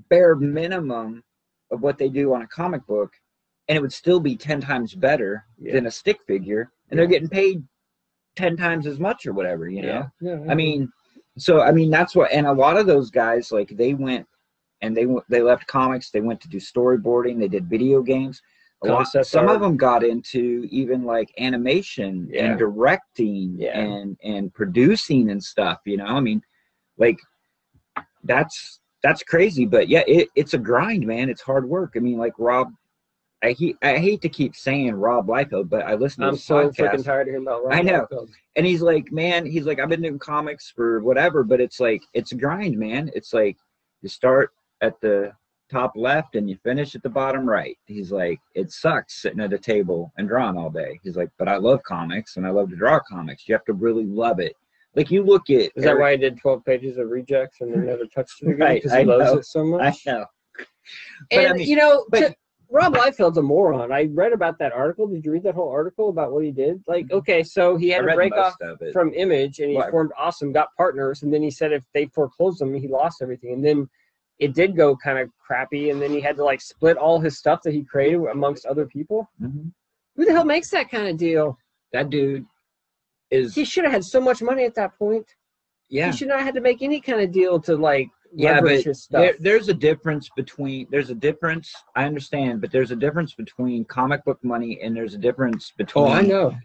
bare minimum of what they do on a comic book, and it would still be 10 times better than a stick figure, and they're getting paid 10 times as much or whatever, Yeah. I mean, that's what, and a lot of those guys, like they went and they left comics, they went to do storyboarding, they did video games. Some of them got into even like animation and directing and producing and stuff, I mean, like that's crazy, but yeah, it's a grind, man. It's hard work. I mean, like Rob, I hate to keep saying Rob Liefeld, but I listen to his podcast. I'm so freaking tired of hearing about Rob. I know. Liefeld. And he's like, man, I've been doing comics for whatever, but it's like, it's a grind, man. It's like you start at the top left and you finish at the bottom right. He's like, it sucks sitting at a table and drawing all day. He's like, but I love comics and I love to draw comics. You have to really love it. Like you look at Is that why I did 12 pages of rejects and then never touched it again? Right, Because he loves it so much. I know. And I mean, Rob Liefeld's a moron. I read about that article. Did you read that whole article about what he did? Like, okay, so he had to break off from Image and he formed Awesome, got partners, and then he said if they foreclosed him, he lost everything. And then it did go kind of crappy, and then he had to like split all his stuff that he created amongst other people. Who the hell makes that kind of deal? That dude he should have had so much money at that point. Yeah. He should not have had to make any kind of deal to like leverage his stuff. There's a difference, I understand, but there's a difference between comic book money and there's a difference between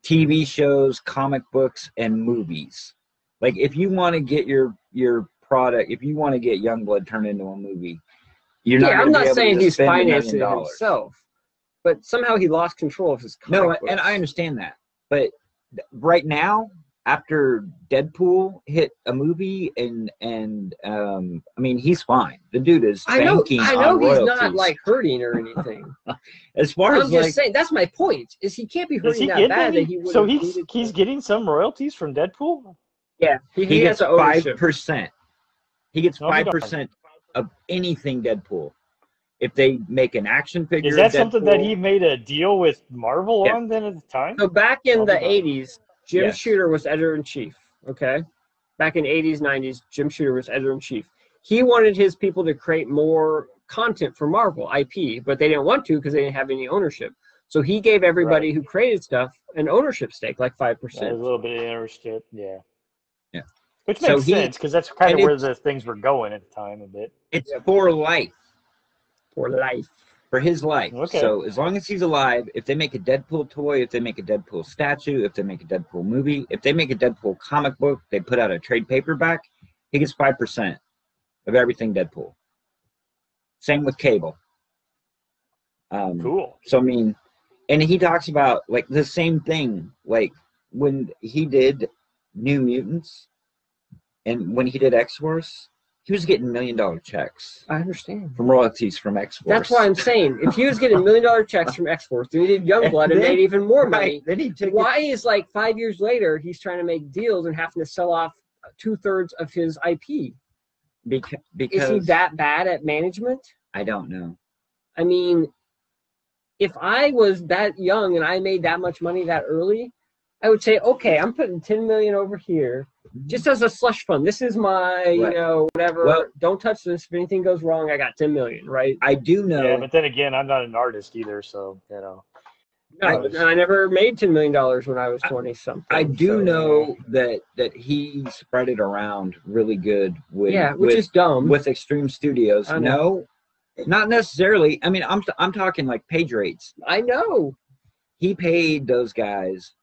TV shows, comic books, and movies. Like if you want to get your product, if you want to get Youngblood turned into a movie, I'm not saying he's financing it himself, but somehow he lost control of his comic books. And I understand that, but right now after Deadpool hit a movie, and I mean, he's fine. The dude is banking on royalties. I know he's not like hurting or anything. As far as I'm just saying, that's my point. Is he can't be hurting that bad that he would. So he's getting some royalties from Deadpool. Yeah, he gets 5%. He gets 5% of anything Deadpool. If they make an action figure, is that something that he made a deal with Marvel on then at the time? So back in the 80s, Jim Shooter was editor-in-chief, okay? Back in 80s, 90s, Jim Shooter was editor-in-chief. He wanted his people to create more content for Marvel IP, but they didn't want to because they didn't have any ownership. So he gave everybody who created stuff an ownership stake, like 5%. A little bit of ownership, yeah. Which So makes sense because that's kind of where the things were going at the time a bit. It's for life. For life. For his life. Okay. So as long as he's alive, if they make a Deadpool toy, if they make a Deadpool statue, if they make a Deadpool movie, if they make a Deadpool comic book, they put out a trade paperback, he gets 5% of everything Deadpool. Same with Cable. Cool. So, I mean, and he talks about, like, the same thing, like, when he did New Mutants and when he did X-Force, he was getting $1 million checks. I understand. From royalties from X-Force. That's why I'm saying, if he was getting $1 million checks from X-Force, then he did Youngblood and made even more money. Then he took why is, like, 5 years later, he's trying to make deals and having to sell off 2/3 of his IP? Because is he that bad at management? I don't know. I mean, if I was that young and I made that much money that early, I would say, okay, I'm putting $10 million over here just as a slush fund. This is my, you know, whatever. Well, don't touch this. If anything goes wrong, I got $10 million, right? I do know. Yeah, but then again, I'm not an artist either, so, you know. No, I never made $10 million when I was 20-something. I do know that he spread it around really good with which is dumb with X-Treme Studios. No, not necessarily. I mean, I'm talking like page rates. I know. He paid those guys.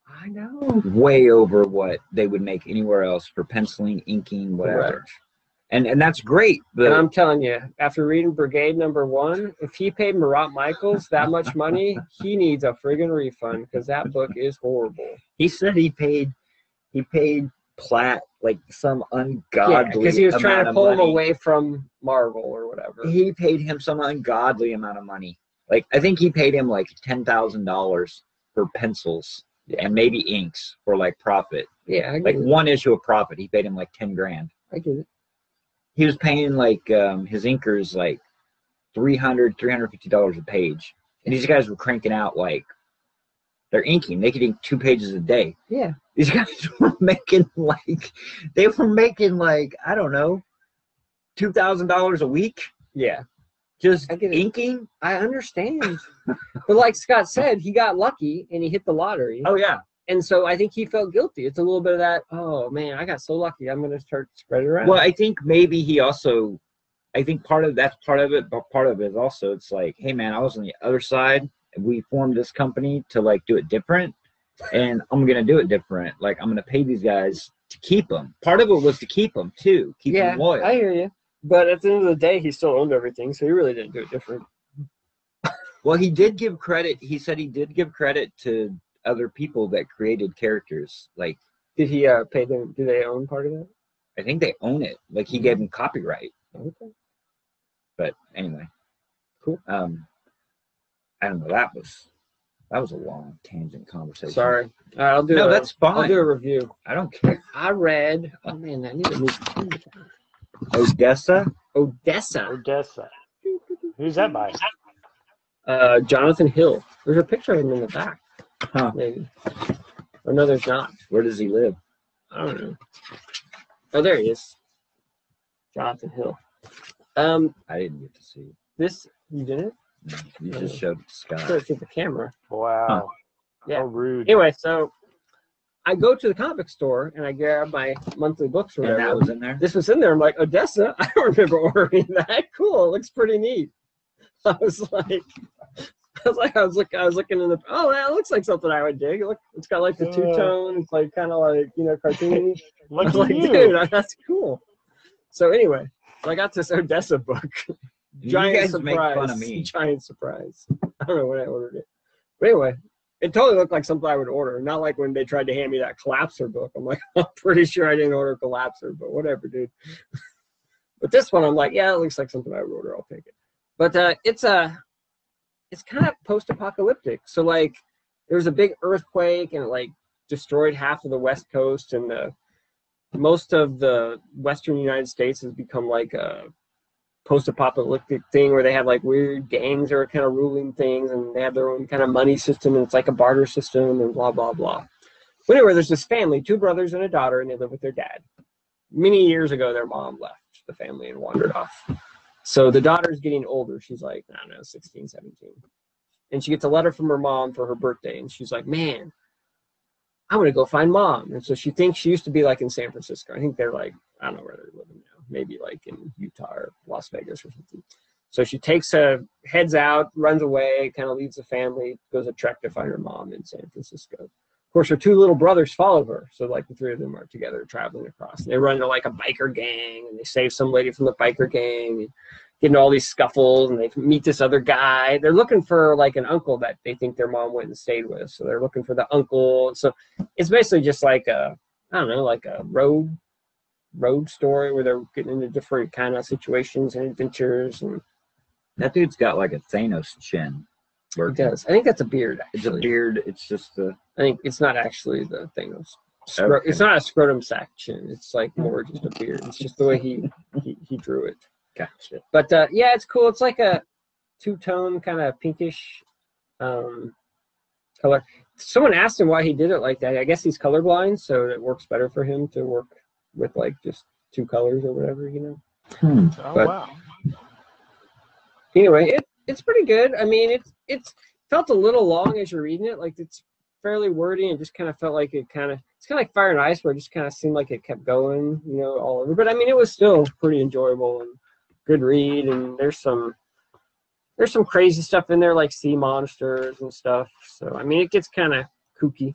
I know. Way over what they would make anywhere else for penciling, inking, whatever. Correct. And that's great. And I'm telling you, after reading Brigade #1, if he paid Marat Michaels that much money, he needs a friggin' refund because that book is horrible. He said he paid Platt like some ungodly because he was trying to pull him money. away from Marvel or whatever. He paid him some ungodly amount of money. Like, I think he paid him like $10,000 for pencils and maybe inks for like profit. Yeah, I get like it. one issue of profit. He paid him like $10,000. I get it. He was paying like his inkers like $350 a page, and these guys were cranking out like they're inking. They could ink 2 pages a day. Yeah, these guys were making like I don't know, $2,000 a week. Yeah, just inking. I understand, but like Scott said, he got lucky and he hit the lottery. Oh yeah. And so I think he felt guilty. It's a little bit of that, oh, man, I got so lucky. I'm going to start spreading around. Well, I think maybe he also, I think that's part of it, but part of it is also, it's like, hey, man, I was on the other side. We formed this company to, like, do it different, and I'm going to do it different. Like, I'm going to pay these guys to keep them. Part of it was to keep them, too, keep them loyal. I hear you. But at the end of the day, he still owned everything, so he really didn't do it different. Well, he did give credit. He said he did give credit to other people that created characters. Like, did he pay them? Do they own part of it? I think they own it. Like, he gave them copyright. Okay. But anyway, cool. I don't know. That was a long tangent conversation. Sorry. I'll do. That's fine. I'll do a review. I don't care. I read. Oh man, I need to move. Odessa. Who's that by? Jonathan Hill. There's a picture of him in the back. Huh. Maybe. Or no, there's not. Where does he live? I don't know. Oh, there he is. Jonathan Hill. I didn't get to see. This, you didn't? No, you just showed Scott. Showed it to the camera. Wow. Huh. Yeah. How rude. Anyway, so I go to the comic store and I grab my monthly books or whatever. And that was in there? This was in there. I'm like, Odessa? I don't remember ordering that. Cool. It looks pretty neat. I was looking in the. Oh, that looks like something I would dig. Look, it's got like the two-tone. It's like kind of like cartoony. I was like, dude, that's cool. So anyway, I got this Odessa book. Giant you guys surprise. make fun of me. Giant surprise. I don't know when I ordered it, but anyway, It totally looked like something I would order. Not like when they tried to hand me that Collapser book. I'm like, I'm pretty sure I didn't order Collapser, but whatever, dude. But this one, I'm like, yeah, it looks like something I would order. I'll take it. But it's kind of post-apocalyptic. So like, there was a big earthquake and it like destroyed half of the West Coast, and most of the Western United States has become like a post-apocalyptic thing where they have like weird gangs that are kind of ruling things, and they have their own kind of money system, and it's like a barter system and blah, blah, blah. But anyway, there's this family, 2 brothers and a daughter, and they live with their dad. Many years ago, their mom left the family and wandered off. So the daughter's getting older. She's like, I don't know, 16, 17. And she gets a letter from her mom for her birthday. And she's like, man, I'm going to go find mom. And so she thinks she used to be like in San Francisco. I think they're like, I don't know where they're living now. Maybe like in Utah or Las Vegas or something. So she heads out, runs away, kind of leaves the family, goes a trek to find her mom in San Francisco. Of course, her 2 little brothers follow her. So like the 3 of them are together traveling across. And they run into like a biker gang, and they save some lady from the biker gang, and get into all these scuffles, and they meet this other guy. They're looking for like an uncle that they think their mom went and stayed with. So they're looking for the uncle. So it's basically just like a road story where they're getting into different kind of situations and adventures. And that dude's got like a Thanos chin. He does. I think that's a beard, actually. It's a beard. It's just the... I think it's not actually the Thanos. Okay. It's not a scrotum sack chin. It's like more just a beard. It's just the way he drew it. Gotcha. But yeah, it's cool. It's like a 2-tone kind of pinkish color. Someone asked him why he did it like that. I guess he's colorblind, so it works better for him to work with like just 2 colors or whatever, you know. Oh, but wow. Anyway, it's pretty good. I mean, it's felt a little long as you're reading it. Like it's fairly wordy, and just kind of felt like it's kind of like Fire and Ice, where it just kind of seemed like it kept going, you know, all over. But I mean, it was still pretty enjoyable and good read. And there's some crazy stuff in there, like sea monsters and stuff. So I mean, it gets kind of kooky.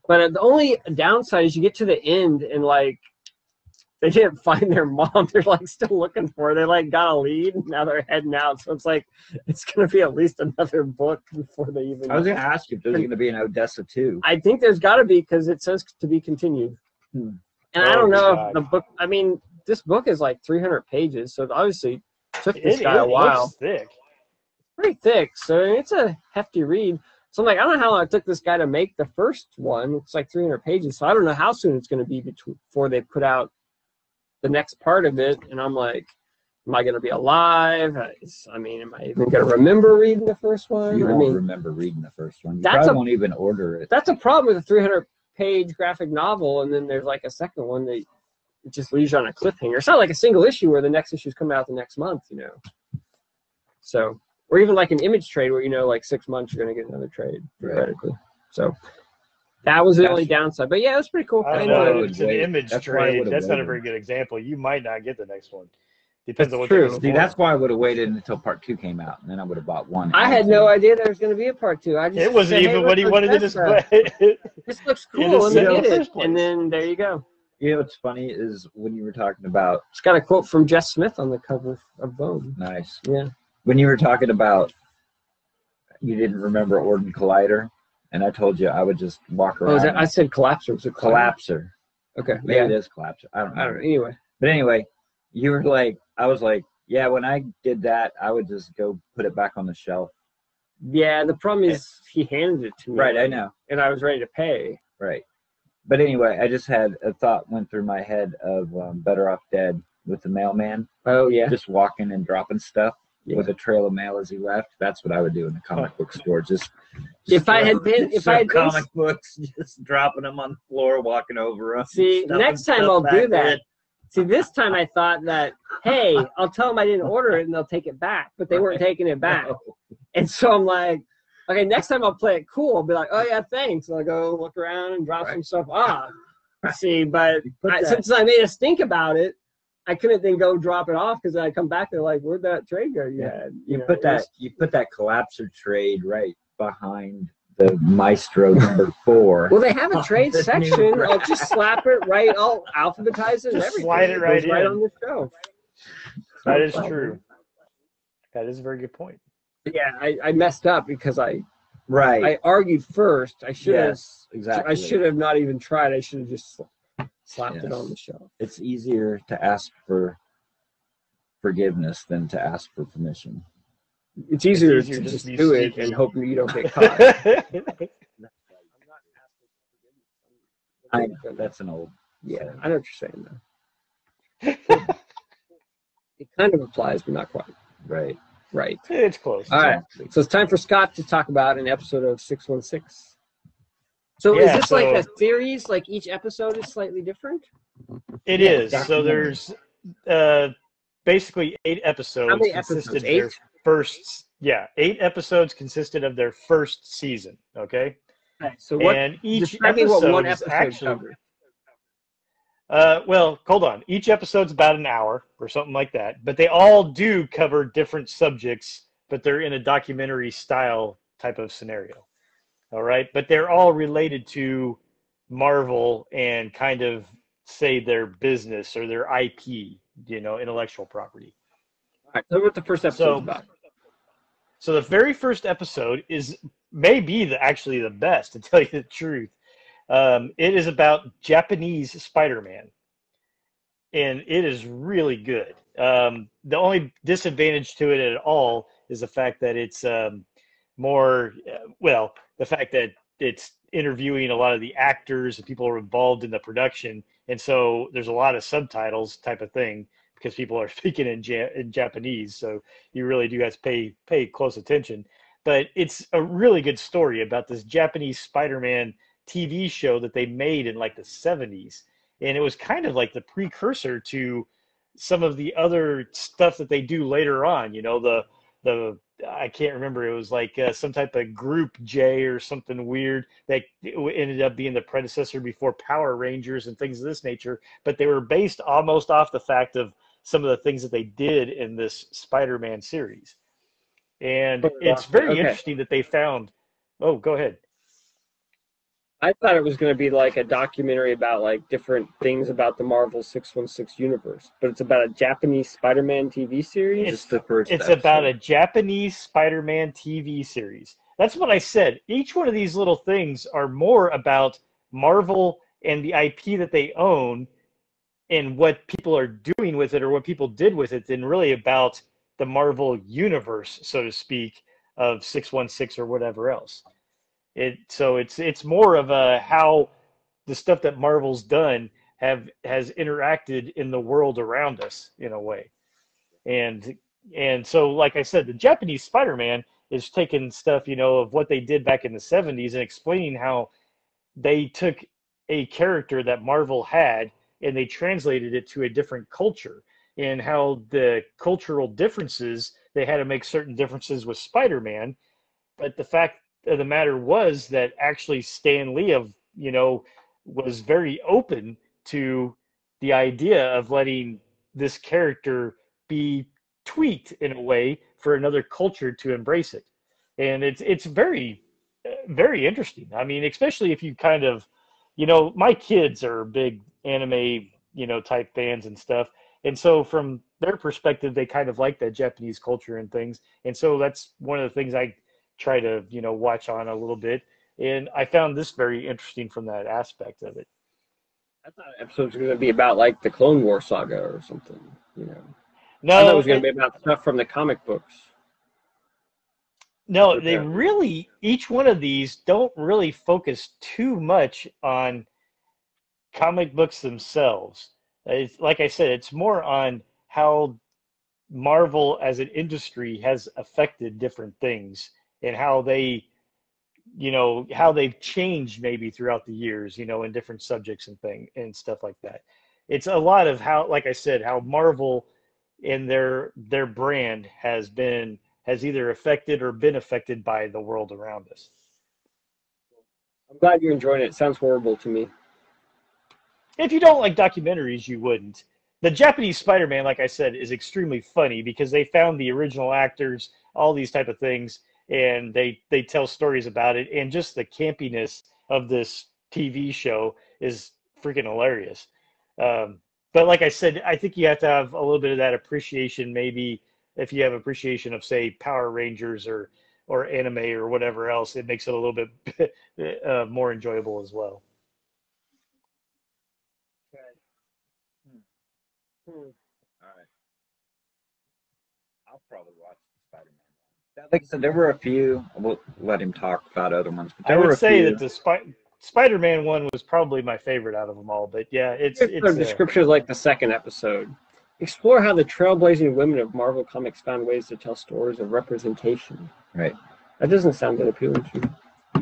But the only downside is you get to the end and like they didn't find their mom. They're like still looking for her. They like got a lead, and now they're heading out. So it's like it's gonna be at least another book before they even. I was gonna ask you if there's gonna be an Odessa 2. I think there's got to be, because it says to be continued. And I don't know if the book. I mean, this book is like 300 pages, so it obviously took this guy a while. It's thick. Pretty thick, so it's a hefty read. So I'm like, I don't know how long it took this guy to make the first one. It's like 300 pages, so I don't know how soon it's going to be before they put out the next part of it. And I'm like, am I going to be alive? I mean, am I even going to remember reading the first one? You won't remember reading the first one. You probably won't even order it. That's a problem with a 300-page graphic novel, and then there's like a second one that it just leaves you on a cliffhanger. It's not like a single issue where the next issue's coming out the next month, you know. So, or even like an Image trade where, you know, like 6 months you're going to get another trade, theoretically. Right. So that was the only downside. But yeah, it was pretty cool. I know it's an Image trade. That's not a very good example. You might not get the next one. Depends on what true. See, that's why I would have waited until part 2 came out, and then I would have bought one. I had no idea there was going to be a part 2. I just it wasn't said, even what he wanted to display. This looks cool. Let me get it. And then there you go. You know what's funny is when you were talking about... It's got a quote from Jess Smith on the cover of Bone. Nice. Yeah. When you were talking about you didn't remember Orden Collider, and I told you I would just walk around. I said Collapser. Was it Collapser? Okay. Maybe it is Collapser. I don't know. Anyway. But anyway, you were like, I was like, yeah, when I did that, I would just go put it back on the shelf. Yeah, the problem is he handed it to me. Right, I know. And I was ready to pay. Right. But anyway, I just had a thought went through my head of Better Off Dead with the mailman. Oh, yeah. Just walking and dropping stuff with a trail of mail as he left. That's what I would do in the comic book store. Just if I had comic books, just dropping them on the floor, walking over them. See, next time I'll do that. See, this time I thought that, hey, I'll tell them I didn't order it and they'll take it back, but they weren't taking it back. And so I'm like, okay, next time I'll play it cool. I'll be like, oh yeah, thanks. So I'll go look around and drop some stuff off. See, but since I made us think about it, I couldn't then go drop it off because I come back there like, where'd that trade go you had? You put that Collapser trade right behind the Maestro #4. Well, they have a trade section. I'll just slap it right. I'll alphabetize it and everything. Slide it right on the shelf. That is true. That is a very good point. Yeah, I messed up because I Right. I argued first. I should have. Yes, exactly. I should have not even tried. I should have just slapped it on the shelf. It's easier to ask for forgiveness than to ask for permission. It's easier to just do it and hope you don't get caught. I know, that's an old. Yeah, I know what you're saying though. It kind of applies, but not quite. Right. Right. It's close. All right. So it's time for Scott to talk about an episode of 616. So is this like a series? Like each episode is slightly different? It is. So there's basically 8 episodes. How many episodes? 8? Yeah, 8 episodes consisted of their first season. Okay. So what? And each describe me what one episode covered. Well, hold on. Each episode's about an hour or something like that, but they all do cover different subjects, but they're in a documentary style type of scenario. All right, but they're all related to Marvel and kind of say their business or their IP, intellectual property. All right, so what the first episode is about. So the very first episode is maybe actually the best, to tell you the truth. It is about Japanese Spider-Man, and it is really good. The only disadvantage to it at all is the fact that it's the fact that it's interviewing a lot of the actors and people are involved in the production, and so there's a lot of subtitles type of thing because people are speaking in Japanese, so you really do have to pay close attention. But it's a really good story about this Japanese Spider-Man TV show that they made in like the 70s, and it was kind of like the precursor to some of the other stuff that they do later on. The I can't remember, it was like some type of Group J or something weird that ended up being the predecessor before Power Rangers and things of this nature, but they were based almost off the fact of some of the things that they did in this Spider-Man series. And it's very interesting that they found. Oh, go ahead. I thought it was going to be like a documentary about like different things about the Marvel 616 universe, but it's about a Japanese Spider-Man TV series. It's about a Japanese Spider-Man TV series. That's what I said. Each one of these little things are more about Marvel and the IP that they own and what people are doing with it or what people did with it than really about the Marvel universe, so to speak, of 616 or whatever else. So it's more of how the stuff that Marvel's done has interacted in the world around us in a way. And so, like I said, the Japanese Spider-Man is taking stuff, of what they did back in the 70s and explaining how they took a character that Marvel had and they translated it to a different culture, and how the cultural differences, they had to make certain differences with Spider-Man. But the fact of the matter was that actually Stan Lee was very open to the idea of letting this character be tweaked in a way for another culture to embrace it. And it's very, very interesting. I mean, especially if you kind of, my kids are big anime, type fans and stuff. And so from their perspective, they kind of like that Japanese culture and things. And so that's one of the things I try to, watch on a little bit. And I found this very interesting from that aspect of it. I thought the episodes were going to be about like the Clone War saga or something, No, I thought it was going to be about stuff from the comic books. No, they really, each one of these don't really focus too much on comic books themselves. It's, like I said, it's more on how Marvel as an industry has affected different things and how they, how they've changed maybe throughout the years, in different subjects and stuff like that. It's a lot of how, like I said, how Marvel and their brand has either affected or been affected by the world around us. I'm glad you're enjoying it. It sounds horrible to me. If you don't like documentaries, you wouldn't. The Japanese Spider-Man, like I said, is extremely funny because they found the original actors, all these type of things, and they tell stories about it. And just the campiness of this TV show is freaking hilarious. But like I said, I think you have to have a little bit of that appreciation, maybe if you have appreciation of, say, Power Rangers or or anime or whatever else, it makes it a little bit more enjoyable as well. All right. I'll probably watch the Spider-Man. Like I said, there were a few. We'll let him talk about other ones. But I would say that the Spider-Man one was probably my favorite out of them all. But yeah, it's the description is like the second episode. Explore how the trailblazing women of Marvel Comics found ways to tell stories of representation. Right. That doesn't sound that appealing to me.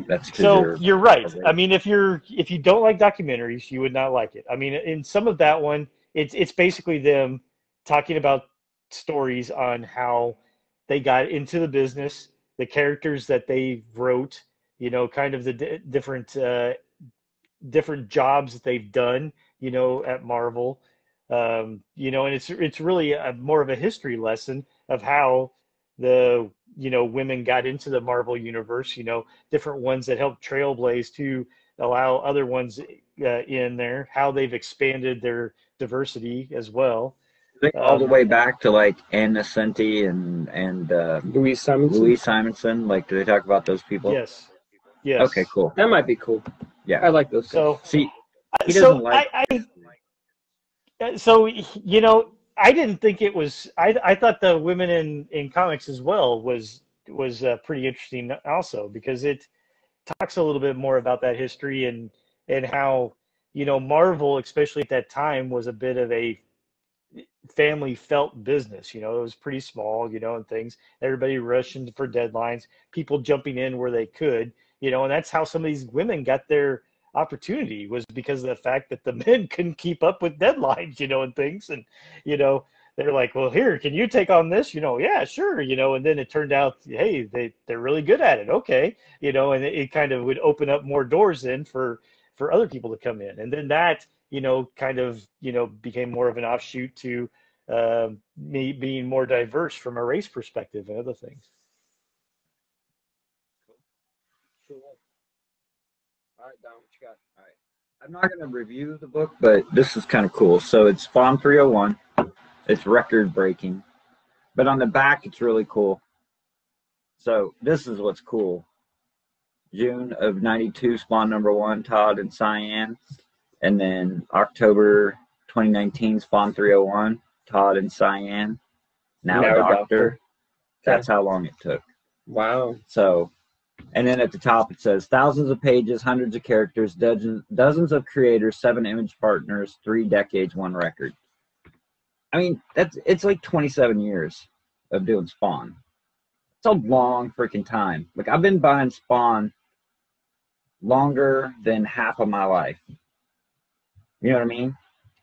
That's so you're right. I mean, if you don't like documentaries, you would not like it. I mean, in some of that one, it's basically them talking about stories on how they got into the business, the characters that they wrote, you know, kind of the different jobs that they've done, you know, at Marvel, you know, and it's really more of a history lesson of how the, you know, women got into the Marvel universe, you know, different ones that helped trailblaze to allow other ones in there, how they've expanded their diversity as well. All the way back to like Ann Nesenti and Louise Simonson. Like, do they talk about those people? Yes. Okay, cool. That might be cool. Yeah, I like those. So see, he doesn't like. So you know, I didn't think it was. I thought the women in comics as well was pretty interesting also, because it talks a little bit more about that history and how, you know, Marvel, especially at that time, was a bit of a family felt business. You know, it was pretty small, you know, and things, everybody rushing for deadlines, people jumping in where they could, you know, and that's how some of these women got their opportunity, was because of the fact that the men couldn't keep up with deadlines, you know, and things. And, you know, they're like, well, here, can you take on this? You know, yeah, sure. You know, and then it turned out, hey, they're really good at it. Okay. You know, and it kind of would open up more doors then for other people to come in. And then that, you know, kind of, you know, became more of an offshoot to me being more diverse from a race perspective and other things. Cool. All right, Don, what you got? All right. I'm not going to review the book, but this is kind of cool. So it's Spawn 301. It's record breaking. But on the back, it's really cool. So this is what's cool. June of 92, Spawn #1, Todd and Cyan. And then October 2019, Spawn 301, Todd and Cyan. Now a doctor. That's how long it took. Wow. So, and then at the top it says thousands of pages, hundreds of characters, dozens of creators, 7 image partners, 3 decades, 1 record. I mean, it's like 27 years of doing Spawn. It's a long freaking time. Like, I've been buying Spawn longer than half of my life. You know what I mean?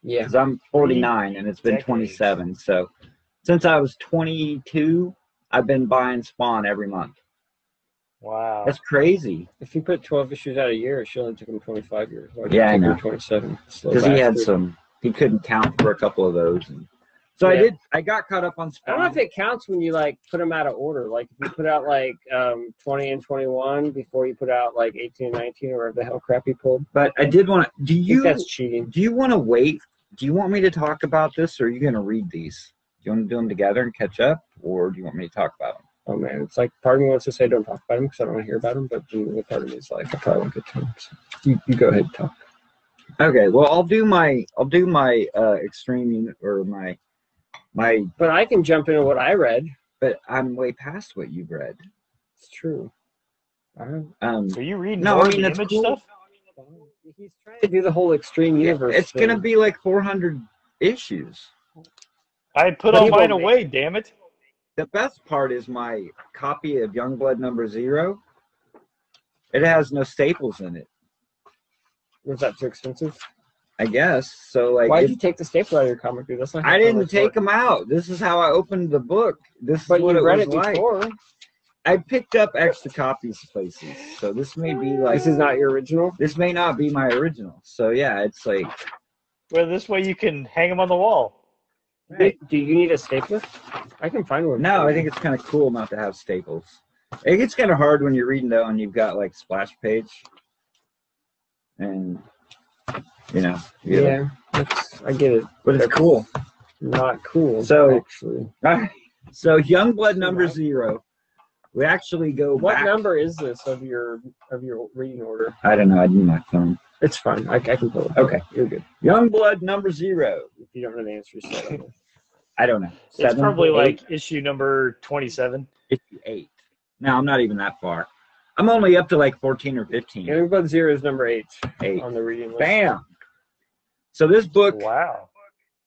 Yeah. Because I'm 49 and it's been 27. So since I was 22, I've been buying Spawn every month. Wow. That's crazy. If you put 12 issues out a year, it should only took him 25 years. Yeah, I know. 27. Because he had he couldn't count for a couple of those. And so yeah. I got caught up on Spawn. I don't know if it counts when you like put them out of order. Like if you put out like 20 and 21 before you put out like 18 and 19 or whatever the hell crap you pulled. But I did want to. I think that's cheating. Do you want to wait? Do you want me to talk about this, or are you going to read these? Do you want to do them together and catch up, or do you want me to talk about them? Oh man, it's like part of me wants to say don't talk about them because I don't want to hear about them, but the other part of me is like I probably won't get to them. So you go ahead and talk. Okay, well I'll do my extreme unit or my. But I can jump into what I read. But I'm way past what you've read. It's true. So you read more of the image cool stuff? He's trying to do the whole extreme universe. It's going to be like 400 issues. I put all mine away, damn it. The best part is my copy of Youngblood #0. It has no staples in it. Was that too expensive? I guess. So like, why did you take the staple out of your comic, dude? That's not. I didn't take them out. This is how I opened the book. This is what it was like. Before. I picked up extra copies of places, so this may be like. This is not your original. This may not be my original. So yeah, it's like. Well, this way you can hang them on the wall. Right. Do you need a stapler? I can find one. No, I think it's kind of cool not to have staples. It gets kind of hard when you're reading though, and you've got like splash page, and. You know. Yeah, I get it. But it's cool. Not cool. So, actually. So Youngblood #0 We actually go What back. number is this of your reading order? I don't know. I need my phone. It's fine. I can pull it. Okay. You're good. Youngblood number 0. If you don't know the answer, you say it. I don't know. It's 7, probably 8, like issue number 27. issue 8. No, I'm not even that far. I'm only up to like 14 or 15. Youngblood 0 is number 8 8. on the reading list. Bam. So this book Wow.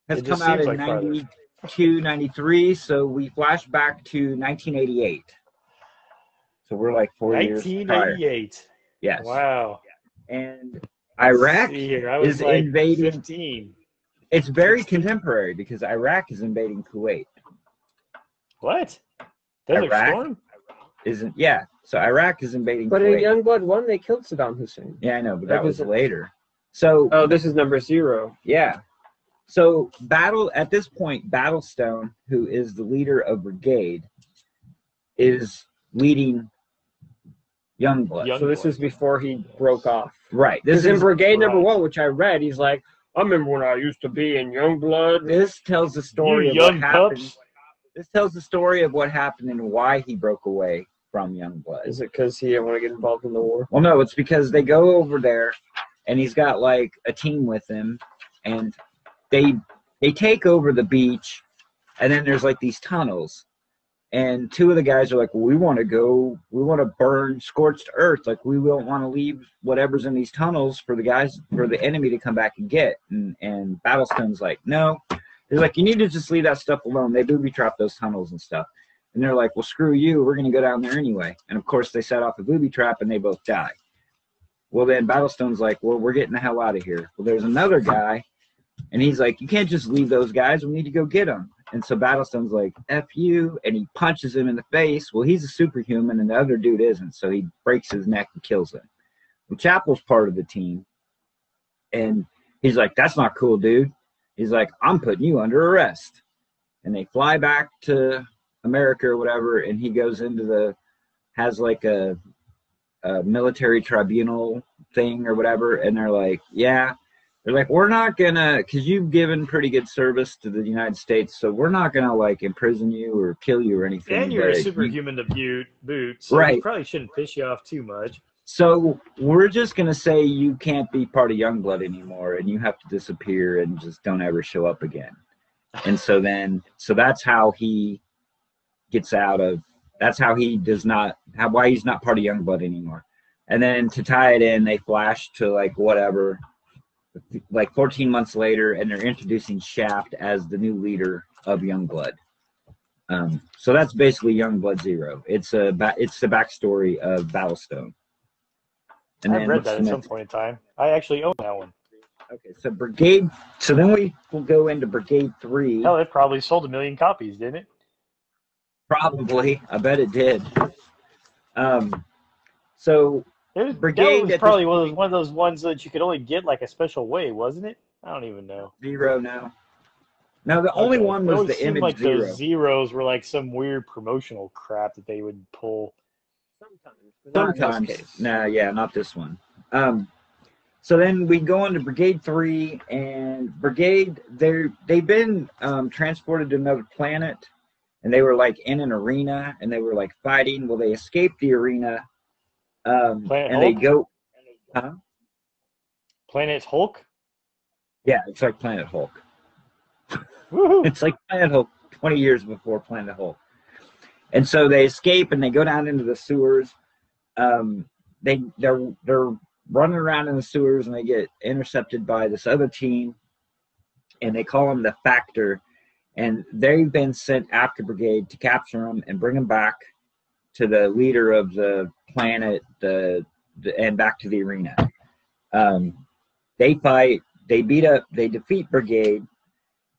has It come just out seems in like farther. 92, 93. So we flash back to 1988. So we're like 4 years prior. 1988. Yes. Wow. And Iraq See here, I was is like invading. 15. It's very contemporary because Iraq is invading Kuwait. What? Desert Iraq? Storm? Isn't So Iraq is invading But in Kuwait. Youngblood 1, they killed Saddam Hussein. Yeah, I know, but That that was was- later. So Oh, this is number 0. yeah. So at this point, Battlestone, who is the leader of Brigade, is leading Youngblood. So this is before he broke off. Right. This is in Brigade number right. 1, which I read. He's like, I remember when I used to be in Youngblood. This tells the story You of what young happened. pups. This tells the story of what happened and why he broke away from Youngblood. Is it because he didn't want to get involved in the war? Well, no, it's because they go over there, and he's got like a team with him, and they take over the beach, and then there's like these tunnels, and 2 of the guys are like, well, we want to burn scorched earth, like we don't want to leave whatever's in these tunnels for the enemy to come back and get, and Battlestone's like, no. He's like, you need to just leave that stuff alone. They booby trap those tunnels and stuff. And they're like, well, screw you. We're going to go down there anyway. And, of course, they set off a booby trap, and they both die. Well, then Battlestone's like, well, we're getting the hell out of here. Well, there's another guy, and he's like, you can't just leave those guys. We need to go get them. And so Battlestone's like, F you, and he punches him in the face. Well, he's a superhuman, and the other dude isn't, so he breaks his neck and kills him. Well, Chapel's part of the team, and he's like, that's not cool, dude. He's like, I'm putting you under arrest. And they fly back to America or whatever, and he goes has like a military tribunal thing or whatever, and they're like, we're not gonna, because you've given pretty good service to the United States, so we're not gonna like imprison you or kill you or anything. And you're a superhuman to boot, so right. It probably shouldn't piss you off too much. So we're just going to say you can't be part of Youngblood anymore, and you have to disappear and just don't ever show up again. And so that's how he gets out of, that's how he does not, why he's not part of Youngblood anymore. And then to tie it in, they flash to like whatever, like 14 months later, and they're introducing Shaft as the new leader of Youngblood. So that's basically Youngblood 0. It's the backstory of Battlestone. And I've read that at some point in time. I actually own that one. Okay, so Brigade. So then we will go into Brigade 3. Hell, it probably sold 1 million copies, didn't it? Probably, I bet it did. So Brigade that was probably one of those ones that you could only get like a special way, wasn't it? I don't even know. 0 now. No, the only one was the image like 0. Those zeros were like some weird promotional crap that they would pull. Sometimes. No, not this one. So then we go into Brigade 3, and Brigade, they've been transported to another planet, and they were like in an arena, and they were like fighting. Well, they escaped the arena, and Hulk? they go. Huh? Planet Hulk? Yeah, it's like Planet Hulk. Woohoo! It's like Planet Hulk 20 years before Planet Hulk. And so they escape, and they go down into the sewers. They're running around in the sewers, and they get intercepted by this other team, and they call them the Factor, and they've been sent after Brigade to capture them and bring them back to the leader of the planet, and back to the arena. They fight, they defeat Brigade,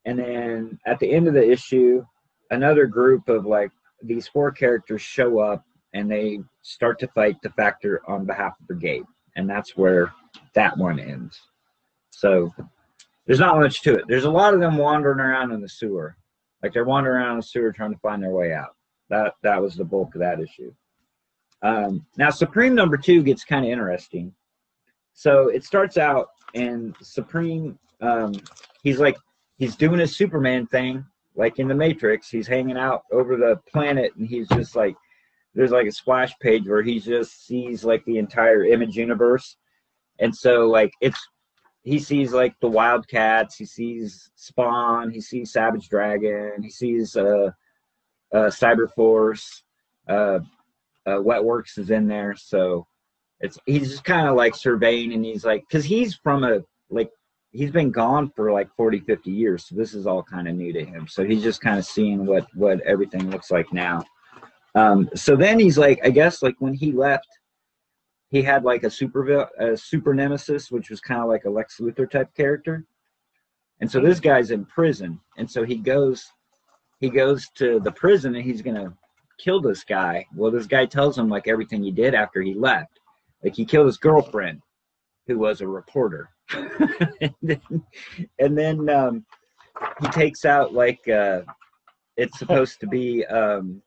and then at the end of the issue, another group of like these 4 characters show up, and they start to fight the Factor on behalf of Brigade. And that's where that one ends. So there's not much to it. There's a lot of them wandering around in the sewer. Like they're wandering around in the sewer trying to find their way out. That was the bulk of that issue. Now Supreme number 2 gets kind of interesting. So it starts out, and Supreme, he's doing his Superman thing, like in the Matrix. He's hanging out over the planet, and he's just like there's like a splash page where he just sees like the entire Image universe. And so like he sees like the Wildcats, he sees Spawn, he sees Savage Dragon, he sees Cyberforce, Wetworks is in there. So he's just kind of like surveying, and he's like, because he's from he's been gone for like 40, 50 years. So this is all kind of new to him. So he's just kind of seeing what everything looks like now. So then he's like, I guess like when he left, he had like a super nemesis, which was kind of like a Lex Luthor type character. And so this guy's in prison. And so he goes to the prison and he's going to kill this guy. Well, this guy tells him like everything he did after he left. Like he killed his girlfriend, who was a reporter. and then he takes out like it's supposed to be the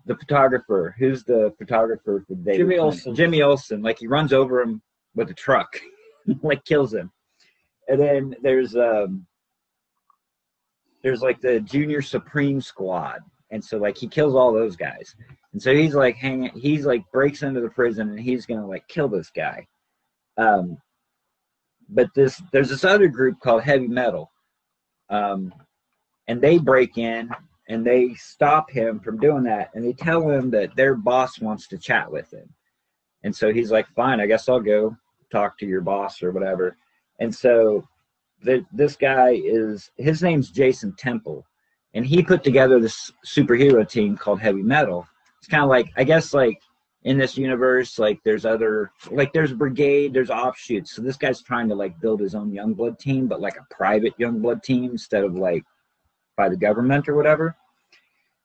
photographer. Who's the photographer for David? Jimmy Olsen. Jimmy Olsen. Like he runs over him with a truck, like kills him. And then there's like the Junior Supreme Squad, and so like he kills all those guys. And so he's like breaks into the prison and he's gonna like kill this guy. But there's this other group called Heavy Metal, and they break in and they stop him from doing that, and they tell him that their boss wants to chat with him. And so he's like, fine, I guess I'll go talk to your boss or whatever. And so this guy his name's Jason Temple, and he put together this superhero team called Heavy Metal. It's kind of like, I guess like in this universe, like there's Brigade, there's offshoots. So this guy's trying to like build his own Youngblood team, but like a private Youngblood team instead of like by the government or whatever.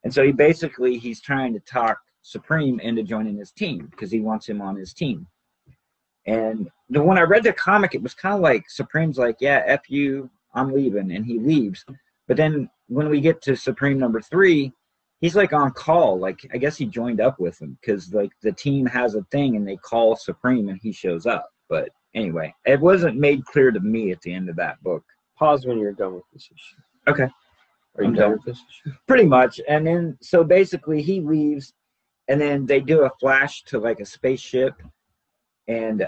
And so he's trying to talk Supreme into joining his team because he wants him on his team. And when I read the comic, it was kind of like Supreme's like, yeah, F you, I'm leaving, and he leaves. But then when we get to Supreme number 3, he's like on call. Like I guess he joined up with him because like the team has a thing and they call Supreme and he shows up. But anyway, it wasn't made clear to me at the end of that book. Pause when you're done with this issue. Okay. Are you done with this issue? Pretty much. And then so basically he leaves, and then they do a flash to like a spaceship, and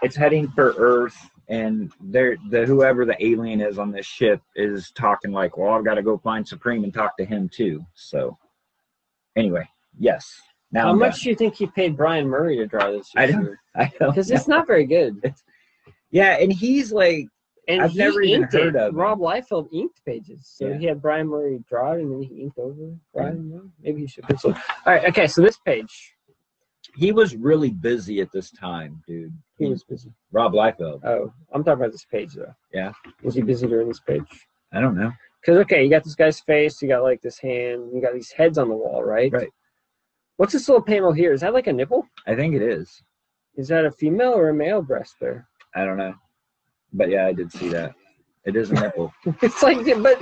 it's heading for Earth. And whoever the alien is on this ship is talking like, well, I've got to go find Supreme and talk to him too. So anyway, yes. Now how much do you think he paid Brian Murray to draw this issue? I don't know. Because it's not very good. Yeah, and he's like, and I've never even heard of Rob Liefeld inked pages. So yeah. He had Brian Murray draw it, and then he inked over Brian Murray. Maybe he should put some. All right, okay, so this page. He was really busy at this time, dude. He was busy. Rob Liefeld. Oh, I'm talking about this page, though. Yeah. Was he busy during this page? I don't know. Because, okay, you got this guy's face, you got, like, this hand, you got these heads on the wall, right? Right. What's this little panel here? Is that, like, a nipple? I think it is. Is that a female or a male breast there? I don't know. But, yeah, I did see that. It is a nipple. It's like, but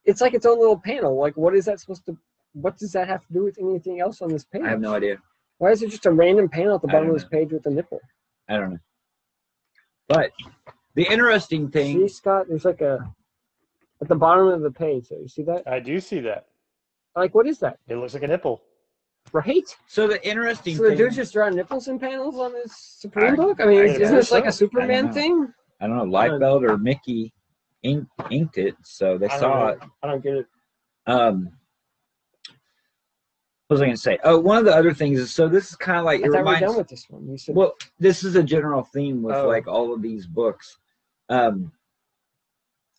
it's like its own little panel. Like, what is that supposed to, what does that have to do with anything else on this page? I have no idea. Why is it just a random panel at the bottom of this page with a nipple? I don't know. But the interesting thing... See, Scott, there's like a... At the bottom of the page there. You see that? I do see that. Like, what is that? It looks like a nipple. Right? So the interesting thing... So the dude's just drawing nipples and panels on this Supreme book? I mean, isn't this like a Superman thing? I don't know. Liefeld or Mickey inked it, so they saw it. I don't get it. What was I going to say? Oh, one of the other things is, so this is kind of like, I thought we're done with this one. You said, well, this is a general theme with like all of these books. And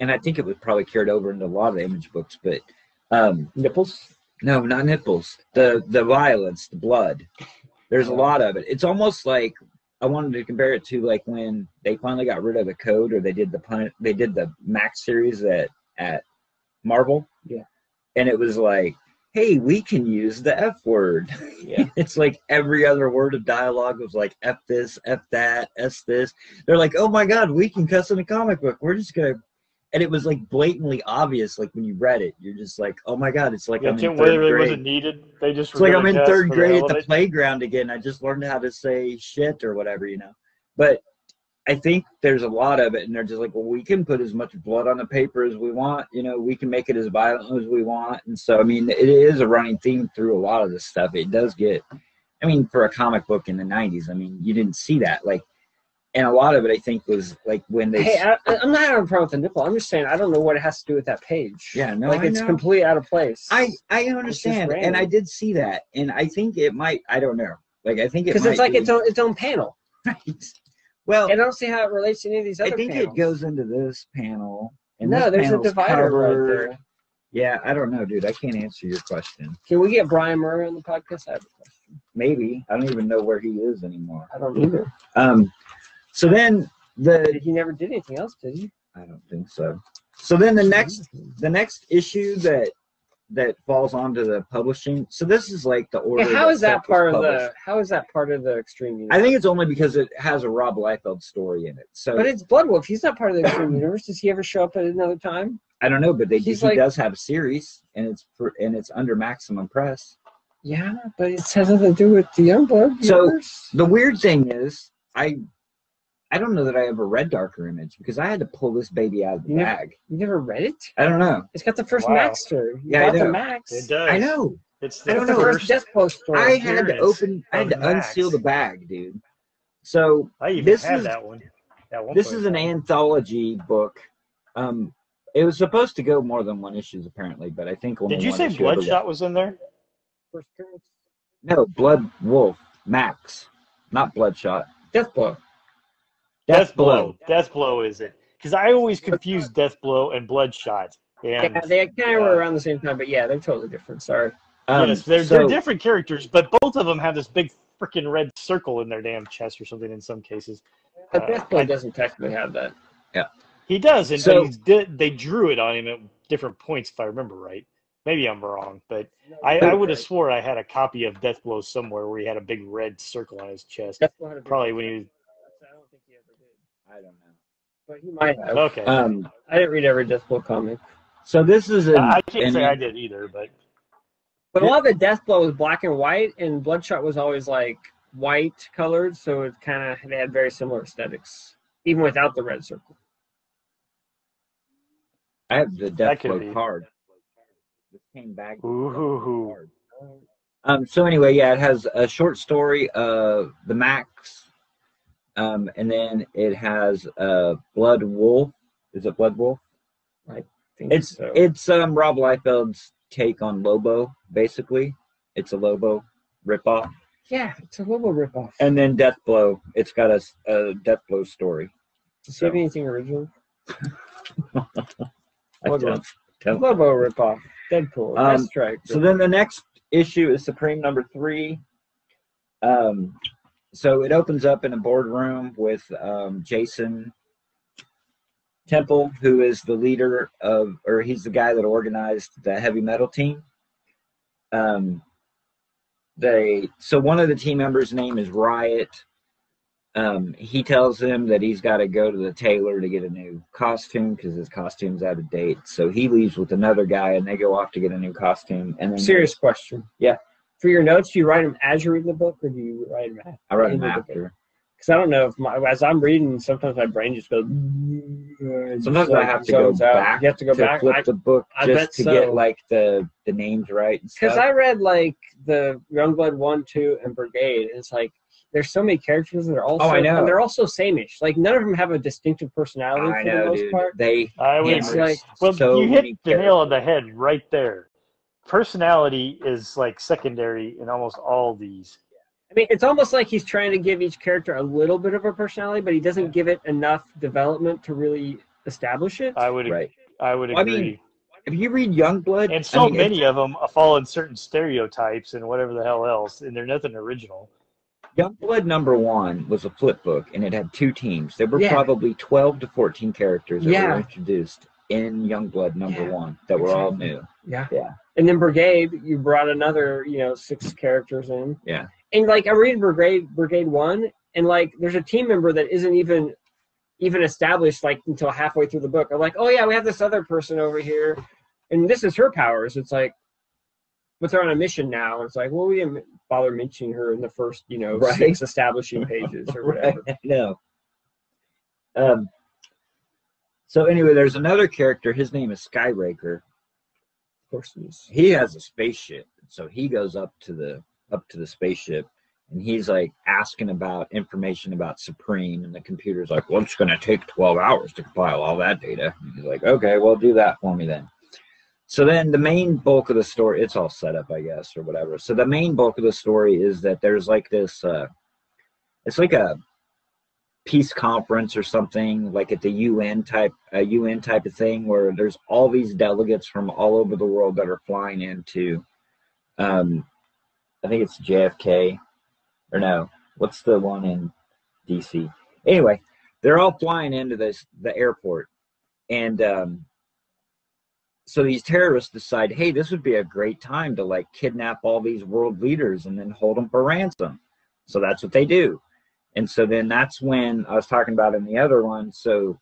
I think it was probably carried over into a lot of the Image books, but nipples? No, not nipples. The violence, the blood. There's a lot of it. It's almost like, I wanted to compare it to like when they finally got rid of the code, or they did the Max series at Marvel. Yeah. And it was like, hey, we can use the F word. Yeah. It's like every other word of dialogue was like F this, F that, S this. They're like, oh my God, we can cuss in a comic book. We're just going to. And it was like blatantly obvious. Like when you read it, you're just like, oh my God, it's like I'm in third grade. Whether it wasn't needed, they just. It's like I'm in third grade at the playground again. I just learned how to say shit or whatever, you know. But I think there's a lot of it, and they're just like, well, we can put as much blood on the paper as we want. You know, we can make it as violent as we want. And so, I mean, it is a running theme through a lot of this stuff. It does get, I mean, for a comic book in the 90s, I mean, you didn't see that. Like, and a lot of it, I think, was like when they. Hey, I'm not having a problem with the nipple. I'm just saying I don't know what it has to do with that page. Yeah, no, like it's completely out of place. I understand, and I did see that, and I think it might. I don't know. Like I think it because it's like its own panel. Right. Well, I don't see how it relates to any of these other. I think panels. it goes into this panel. And no, there's a divider right there. Yeah, I don't know, dude. I can't answer your question. Can we get Brian Murray on the podcast? I have a question. Maybe. I don't even know where he is anymore. I don't either. So then he never did anything else, did he? I don't think so. So then the next issue that falls onto the publishing. So this is like the order. Yeah, how is that part of the X-Treme universe? I think it's only because it has a Rob Liefeld story in it. So, but it's Bloodwolf. He's not part of the X-Treme universe. Does he ever show up at another time? I don't know, but he does have a series, and it's under Maximum Press. Yeah, but it has nothing to do with the Youngblood universe. So the weird thing is, I don't know that I ever read Darker Image because I had to pull this baby out of the bag. You never read it? I don't know. It's got the first Max story. Yeah, I know. The Max. It does. I know. It's the first Deathblow story. I had to unseal the bag, dude. So I even had that one. This is an anthology book. It was supposed to go more than one issues apparently, but I think only. Did you say Bloodshot was in there? No, Blood Wolf Max, not Bloodshot. Deathblow. Deathblow is it? Because I always confuse Deathblow and Bloodshot. And, yeah, they kind of were around the same time, but yeah, they're totally different. Sorry. Yes, they're different characters, but both of them have this big freaking red circle in their damn chest or something in some cases. But Deathblow doesn't technically have that. Yeah. He does, and they drew it on him at different points, if I remember right. Maybe I'm wrong, but I would have swore I had a copy of Deathblow somewhere where he had a big red circle on his chest. Probably when he was. I don't think he ever did. I don't know. But he might have. Okay. I didn't read every Deathblow comic. So this is I can't say I did either, but a lot of the Deathblow was black and white, and Bloodshot was always like white colored, so it they had very similar aesthetics, even without the red circle. I have the Deathblow card. This came back. Ooh. So anyway, yeah, it has a short story of the Max, and then it has Blood Wolf. Is it Blood Wolf? I think it's Rob Liefeld's take on Lobo. Basically, it's a Lobo ripoff. Yeah, it's a Lobo ripoff. And then Deathblow. It's got a Deathblow story. Does he have anything original? Lobo ripoff. Deadpool. That's right. So then the next issue is Supreme number 3. So it opens up in a boardroom with Jason Temple, who is the leader he's the guy that organized the heavy metal team. So one of the team members' name is Riot. He tells him that he's got to go to the tailor to get a new costume because his costume's out of date. So he leaves with another guy, and they go off to get a new costume. And then serious question. Yeah. For your notes, do you write them as you're reading the book, or do you write them after? I write them after. Because I don't know if as I'm reading, sometimes my brain just goes. Sometimes I have to go back. You have to go back. Flip the book just to get like the names right. Because I read like the Youngblood 1, 2, and Brigade, and it's like. There's so many characters that are also, I know. And they're also same-ish. Like none of them have a distinctive personality for the most part. You hit the nail on the head right there. Personality is like secondary in almost all these. I mean, it's almost like he's trying to give each character a little bit of a personality, but he doesn't give it enough development to really establish it. I would agree. I mean, if you read Youngblood, and many of them fall in certain stereotypes and whatever the hell else, and they're nothing original. Youngblood number 1 was a flip book, and it had 2 teams. There were probably 12 to 14 characters that were introduced in Youngblood number 1 that were all new. Yeah. And then Brigade, you brought another, 6 characters in. Yeah. And like I'm reading Brigade 1, and like there's a team member that isn't even established like until halfway through the book. I'm like, oh yeah, we have this other person over here, and this is her powers. It's like, but they're on a mission now. It's like, well, we didn't bother mentioning her in the first, 6 establishing pages or whatever. No. So anyway, there's another character. His name is Skyraker. Of course, he has a spaceship. So he goes up to the spaceship, and he's like asking about information about Supreme, and the computer's like, well, it's going to take 12 hours to compile all that data. And he's like, okay, well, do that for me then. So then the main bulk of the story, it's all set up, I guess, or whatever. So the main bulk of the story is that there's like this, it's like a peace conference or something, like at the UN type of thing, where there's all these delegates from all over the world that are flying into, I think it's JFK, or no, what's the one in DC? Anyway, they're all flying into the airport, and so these terrorists decide, hey, this would be a great time to like kidnap all these world leaders and then hold them for ransom. So that's what they do. And so then that's when I was talking about in the other one. So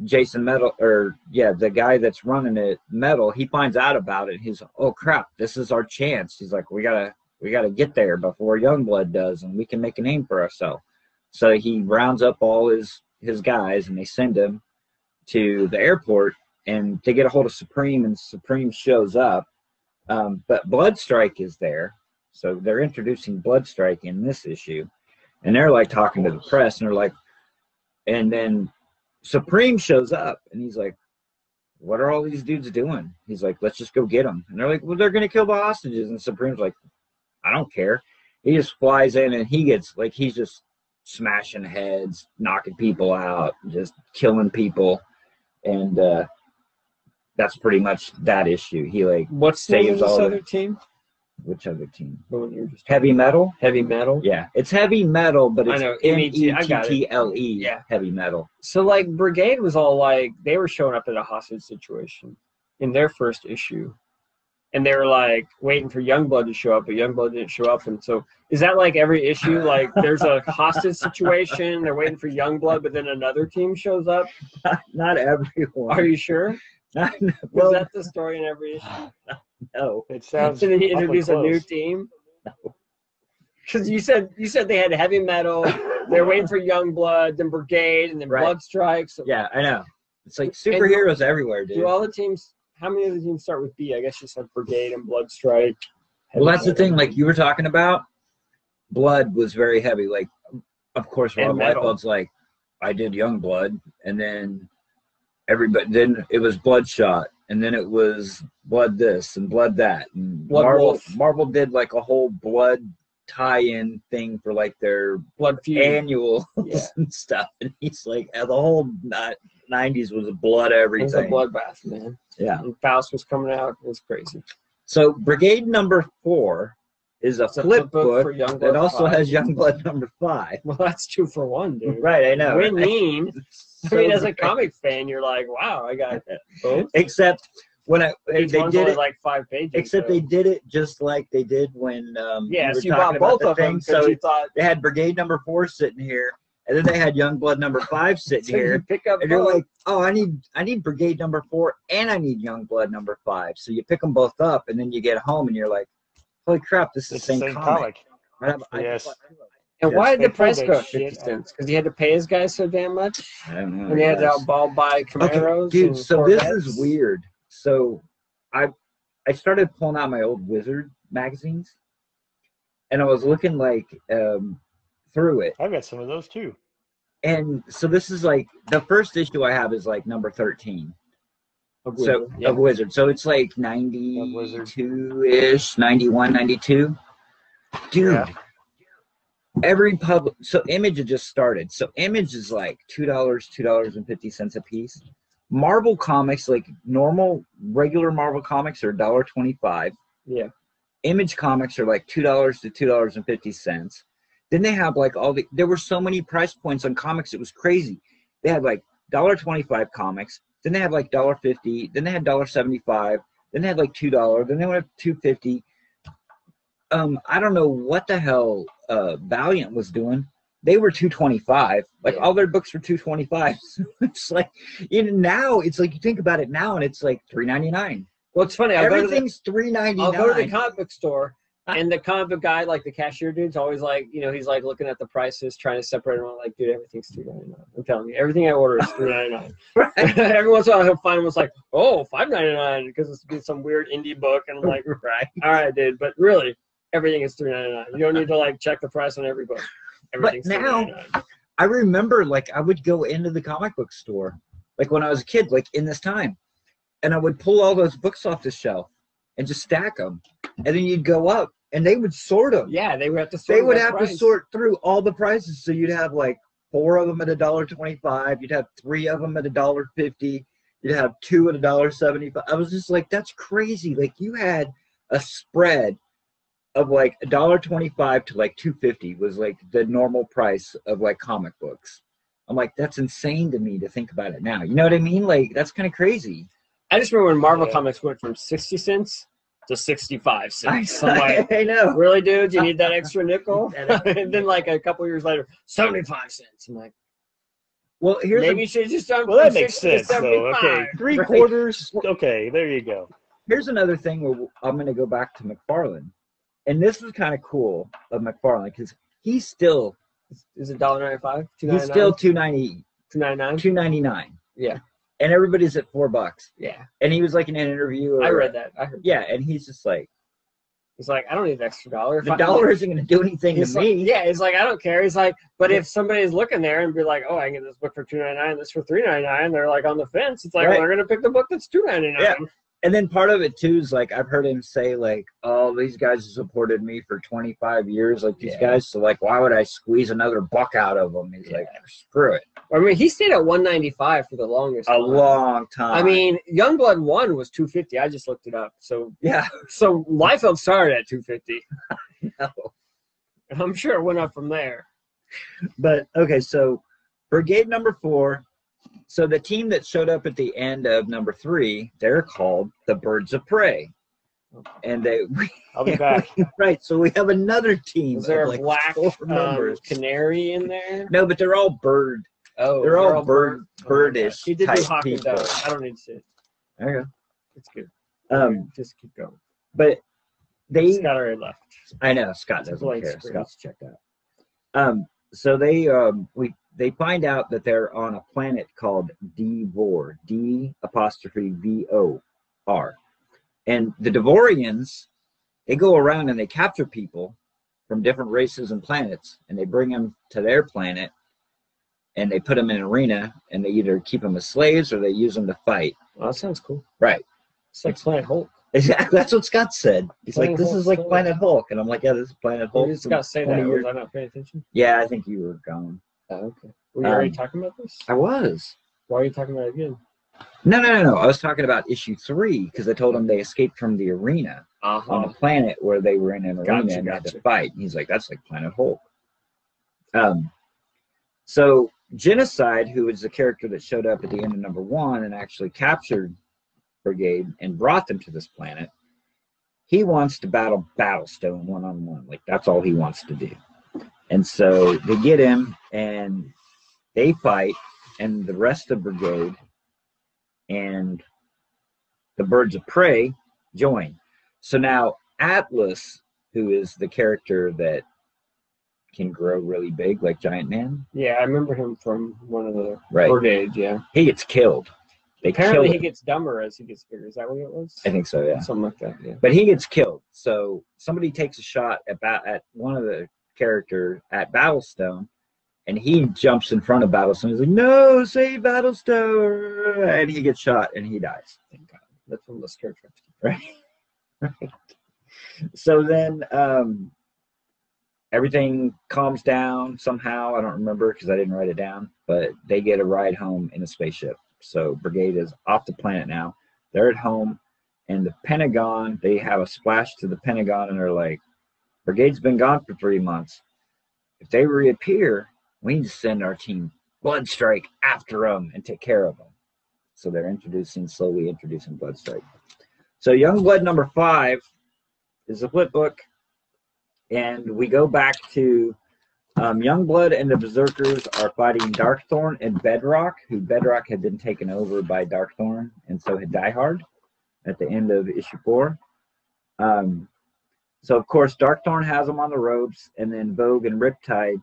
Jason Metal, the guy that's running it, Metal, he finds out about it. He's, oh crap, this is our chance. He's like, we gotta get there before Youngblood does, and we can make a name for ourselves. So he rounds up all his guys, and they send him to the airport, and they get a hold of Supreme, and Supreme shows up. But Bloodstrike is there. So they're introducing Bloodstrike in this issue. And they're like talking to the press, and they're like, and then Supreme shows up, and he's like, what are all these dudes doing? He's like, let's just go get them. And they're like, well, they're going to kill the hostages. And Supreme's like, I don't care. He just flies in, and he gets like, he's just smashing heads, knocking people out, just killing people. And that's pretty much that issue. He like, what's the name of this other team? Which other team? The one you're just Heavy Metal? Heavy Metal? Yeah. It's Heavy Metal, but it's METTLE. Yeah. Heavy Metal. So, like, Brigade was all like, they were showing up at a hostage situation in their first issue. And they were, like, waiting for Youngblood to show up, but Youngblood didn't show up. And so, is that, like, every issue? Like, there's a hostage situation, they're waiting for Youngblood, but then another team shows up? Not everyone. Are you sure? Well, is that the story in every issue? No. It sounds. Did he introduce close. a new team? No. Because you said they had Heavy Metal, they're waiting for Youngblood, then Brigade, and then Bloodstrike. So yeah, I know. It's like superheroes everywhere, dude. Do all the teams? How many of the teams start with B? I guess you said Brigade and Bloodstrike. Well, that's the thing. Like you were talking about, Blood was very heavy. Like, of course, Rob Lightblood's like, I did Youngblood, and then everybody. Then it was Bloodshot. And then it was Blood this and Blood that. And Marvel did like a whole Blood tie-in thing for like their Blood Feud annuals and stuff. And he's like, the whole 90s was Blood everything. It was a bloodbath, man. Yeah. And Faust was coming out. It was crazy. So Brigade number 4 is a flip book for Youngblood that also 5. has Youngblood number 5. Well, that's 2 for 1, dude. Right, I know. Right? I mean, as a great. comic fan, you're like, wow, I got both. Except when they did it like 5 pages. Except they did it just like they did when so you bought both of them. So you thought they had Brigade number 4 sitting here, and then they had Youngblood number 5 sitting here. You pick up and you're like, oh, I need Brigade number 4 and I need Youngblood number 5. So you pick them both up, and then you get home and you're like, holy crap, this is the same comic. Yes. And why did the price go up 50 cents? Because he had to pay his guys so damn much? I don't know. And he had to all buy Camaros. Okay, dude, so this Corvettes? is weird. So I started pulling out my old Wizard magazines, and I was looking like through it. I've got some of those too. And so this is like the first issue I have is like number 13 of Wizard. Of Wizard. So it's like 92-ish, 91, 92. Dude. Yeah. So Image had just started. So Image is like $2, $2.50 a piece. Marvel comics, like regular Marvel comics, are $1.25. Yeah. Image comics are like $2 to $2.50. Then they have like there were so many price points on comics, it was crazy. They had like $1.25 comics. Then they had like $1.50. Then they had $1.75. Then they had like $2. Then they went up to $2.50. I don't know what the hell Valiant was doing. They were $2.25. Like all their books were $2.25. So it's like, now it's like you think about it now, and it's like $3.99. Well, it's funny. Everything's $3.99. I'll go to the comic book store, And the comic book guy, like the cashier dude's always like, you know, he's like looking at the prices, trying to separate them. Like, dude, everything's $3.99. I'm telling you, everything I order is $3.99. Right. Every once in a while, he'll find one's like, oh, $5.99 because it's some weird indie book, and I'm like, right, all right, dude, but really, everything is $3.99. You don't need to like check the price on every book. Everything's but now, $3.99. I remember like I would go into the comic book store, like when I was a kid, like in this time, and I would pull all those books off the shelf and just stack them, and then you'd go up. And they would sort them. Yeah, they would have to sort. They would have to sort through all the prices. So you'd have like 4 of them at $1.25. You'd have 3 of them at $1.50. You'd have 2 at $1.75. I was just like, that's crazy. Like you had a spread of like $1.25 to like $2.50 was like the normal price of like comic books. I'm like, that's insane to me to think about it now. You know what I mean? Like that's kind of crazy. I just remember when Marvel Comics went from 60 cents to 65 cents. I'm like, I know. Really, dude? You need that extra nickel? And then like a couple years later, 75 cents. I'm like, well, maybe you should just done. Well, that makes sense, though. Okay, 3/4. Okay, there you go. Here's another thing where I'm going to go back to McFarlane. And this is kind of cool of McFarlane because he's still. Is it $1.95? He's still $2.90. $2.99? $2.99. Yeah. And everybody's at $4. Yeah. And he was like in an interview. I read that. I heard. Yeah, and he's just like. He's like, I don't need an extra dollar. The dollar isn't going to do anything to me. Yeah, he's like, I don't care. He's like, but if somebody's looking there and be like, oh, I can get this book for $2.99, this for $3.99, they're like on the fence. It's like, well, they're going to pick the book that's $2.99. Yeah. And then part of it too is like I've heard him say like, "Oh, these guys have supported me for 25 years, like these guys. So like, why would I squeeze another buck out of them?" He's like, "Screw it." I mean, he stayed at $1.95 for the longest. Long time. I mean, Youngblood 1 was $2.50. I just looked it up. So yeah. So Liefeld started at $2.50. No. And I'm sure it went up from there. But okay, so Brigade number 4. So the team that showed up at the end of number 3, they're called the Birds of Prey, and I'll be back. Right. So we have another team. Is there a like black canary in there? No, but they're all bird. Oh, they're all birdish. He did do type Hawk and people. Dove. I don't need to see it. There you go. It's good. Just keep going. But Scott already left. I know Scott doesn't care. Scott's checked out. So they find out that they're on a planet called Devor, D''VOR. And the Devorians, they go around and they capture people from different races and planets, and they bring them to their planet, and they put them in an arena, and they either keep them as slaves or they use them to fight. Oh, that sounds cool. Right. It's like Planet Hulk. Exactly. That's what Scott said. He's like, this is like Planet Hulk. And I'm like, yeah, this is Planet Hulk. You just got to say that. Was I not paying attention? Yeah, I think you were gone. Oh, okay. Were you already talking about this? I was. Why are you talking about it again? No. I was talking about issue 3 because I told him they escaped from the arena on a planet where they were in an arena and had to fight. And he's like, that's like Planet Hulk. So Genocide, who is the character that showed up at the end of number 1 and actually captured Brigade and brought them to this planet, he wants to battle Battlestone one-on-one. Like, that's all he wants to do. And so they get him, and they fight, and the rest of Brigade and the Birds of Prey join. So now Atlas, who is the character that can grow really big like Giant Man. Yeah, I remember him from one of the Brigade, yeah. He gets killed. Apparently he gets dumber as he gets bigger. Is that what it was? I think so, yeah. Something like that, yeah. But he gets killed. So somebody takes a shot at one of the character at Battlestone, and he jumps in front of Battlestone. He's like, no, save Battlestone! And he gets shot, and he dies. Thank God. That's from the Star Trek. Right. So then everything calms down somehow. I don't remember because I didn't write it down, but they get a ride home in a spaceship. So Brigade is off the planet now. They're at home, and the Pentagon, they have a splash to the Pentagon, and they're like, Brigade's been gone for 3 months. If they reappear, we need to send our team Bloodstrike after them and take care of them. So they're slowly introducing Bloodstrike. So Youngblood number 5 is a flip book, and we go back to Youngblood and the Berserkers are fighting Darkthorn and Bedrock, who Bedrock had been taken over by Darkthorn, and so had Die Hard at the end of issue 4. So of course, Darkthorn has him on the ropes, and then Vogue and Riptide.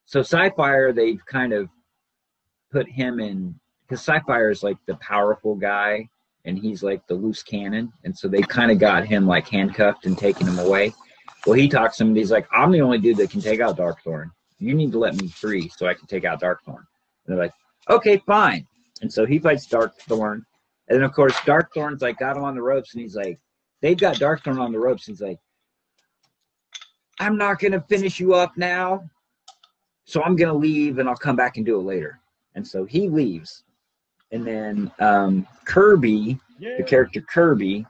So Sci-Fire, they've kind of put him in, because Sci-Fire is like the powerful guy, and he's like the loose cannon, and so they kind of got him like handcuffed and taking him away. Well, he talks to him, and he's like, I'm the only dude that can take out Darkthorn. You need to let me free so I can take out Darkthorn. And they're like, okay, fine. And so he fights Darkthorn. And then, of course, Darkthorn's like got him on the ropes, and he's like, they've got Darkthorn on the ropes. And he's like, I'm not going to finish you up now. So I'm going to leave, and I'll come back and do it later. And so he leaves. And then Kirby, the character Kirby,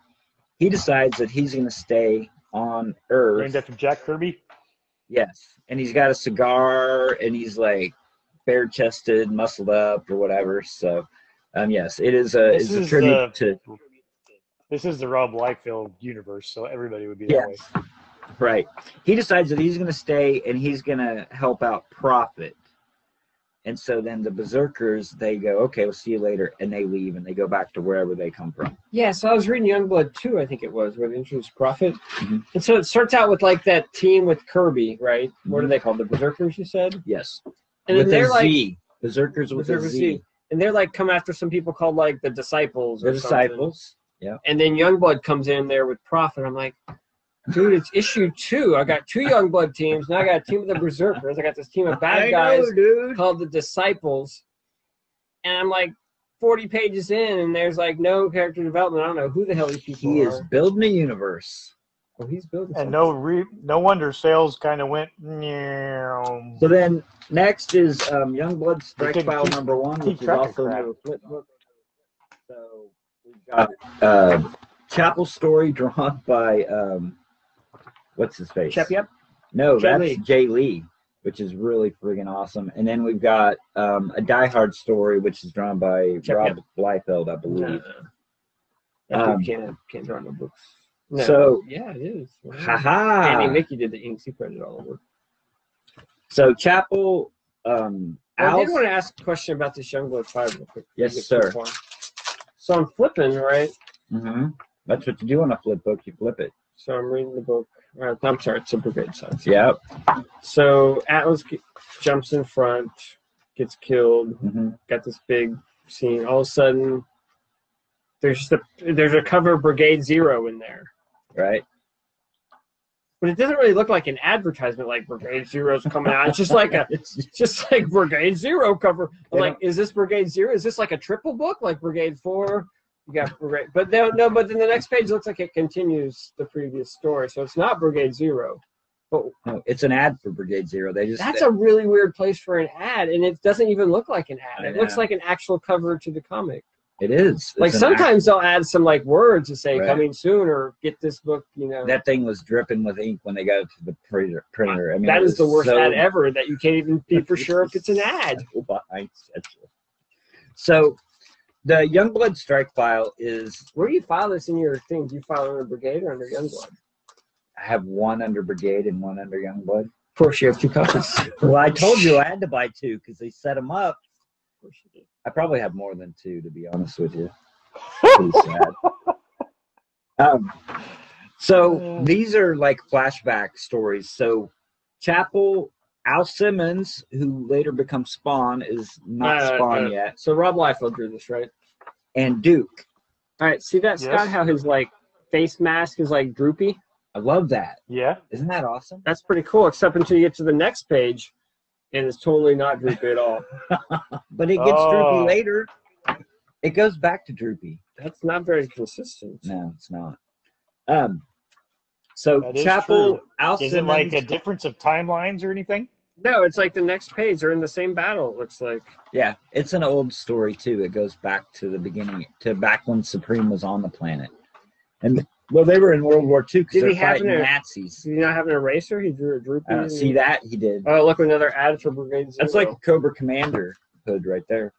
he decides that he's going to stay on Earth. Named after Jack Kirby? Yes. And he's got a cigar, and he's like bare-chested, muscled up, or whatever. So, yes, it is a tribute to... This is the Rob Liefeld universe, so everybody would be that way. Right. He decides that he's going to stay, and he's going to help out Prophet. And so then the Berserkers, they go, okay, we'll see you later, and they leave, and they go back to wherever they come from. Yeah, so I was reading Youngblood 2, I think it was, where they introduced Prophet. And so it starts out with, like, that team with Kirby, right? What are they called? The Berserkers, you said? Yes. And then they're like... Berserkers with a Z. And they're, like, come after some people called, like, the Disciples. The Disciples, yeah. And then Youngblood comes in there with Prophet. I'm like... Dude, it's issue 2. I got 2 Youngblood teams. Now I got a team of the Berserkers. I got this team of bad guys called the Disciples. And I'm like 40 pages in, and there's like no character development. I don't know who the hell these people are. He is building a universe. Oh, he's building and something. no wonder sales kind of went. So then next is Youngblood Strike File number 1, which is also a flip book. So we've got Chapel story drawn by what's his face? Shep Yep? No, Jay that's Lee. Jay Lee, which is really friggin' awesome. And then we've got a Die Hard story, which is drawn by Rob Liefeld, I believe. Can't draw no books. No. So yeah, it is. Wow. Haha. Andy Mickey did the inks. He printed all over. So Chapel. I did want to ask a question about this Youngblood 5 real quick. Yes, sir. So I'm flipping, right? Mm-hmm. That's what you do on a flip book. You flip it. So I'm reading the book. I'm sorry, it's a brigade side. Yep. So Atlas jumps in front, gets killed. Mm-hmm. Got this big scene. All of a sudden, there's a cover of Brigade Zero in there. Right. But it doesn't really look like an advertisement, like Brigade Zero's coming out. It's just like Brigade Zero cover. I'm like, is this Brigade Zero? Is this like a triple book, like Brigade 4? You got Brigade, but then the next page looks like it continues the previous story, so it's not Brigade Zero. But no, it's an ad for Brigade Zero. That's a really weird place for an ad, and it doesn't even look like an ad. It looks like an actual cover to the comic. It is. Like sometimes they'll add some like words to say coming soon or get this book, you know. That thing was dripping with ink when they got it to the printer. I mean, that is the worst ad ever, that you can't even be for sure if it's an ad. So the Youngblood Strike File is... Where do you file this in your thing? Do you file it under Brigade or under Youngblood? I have one under Brigade and one under Youngblood. Of course, you have 2 copies. Well, I told you I had to buy 2 because they set them up. Of course you did. I probably have more than 2, to be honest with you. Pretty sad. So these are like flashback stories. So Chapel, Al Simmons, who later becomes Spawn, is not Spawn yet. So Rob Liefeld drew this, right? And Duke. All right, see that, Scott, how his like face mask is like droopy? I love that. Yeah. Isn't that awesome? That's pretty cool, except until you get to the next page, and it's totally not droopy at all. But it gets droopy later. It goes back to droopy. That's not very consistent. No, it's not. So Chapel, Al Simmons. Is it like a difference of timelines or anything? No, it's like the next page. They're in the same battle, it looks like. Yeah, it's an old story, too. It goes back to the beginning, to back when Supreme was on the planet. And, well, they were in World War II because they're fighting Nazis. Did he not have an eraser? He drew a droopy. See that? He did. Oh, look, another ad for Brigade Zero. That's like a Cobra Commander hood right there.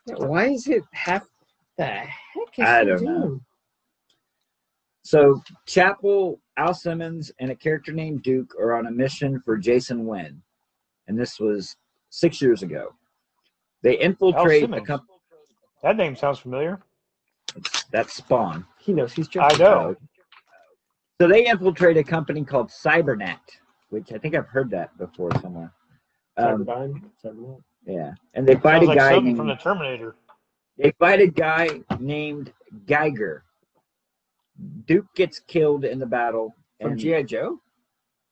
Yeah, why is it half the heck? I don't know. So Chapel, Al Simmons, and a character named Duke are on a mission for Jason Wynn. And this was 6 years ago. They infiltrate a company. That name sounds familiar. That's Spawn. He knows. He's just. I know. So they infiltrate a company called Cybernet, which I think I've heard that before somewhere. Cybernet. Yeah, and they fight Sounds a like guy something named, from the Terminator. They fight a guy named Geiger. Duke gets killed in the battle. From G.I. Joe?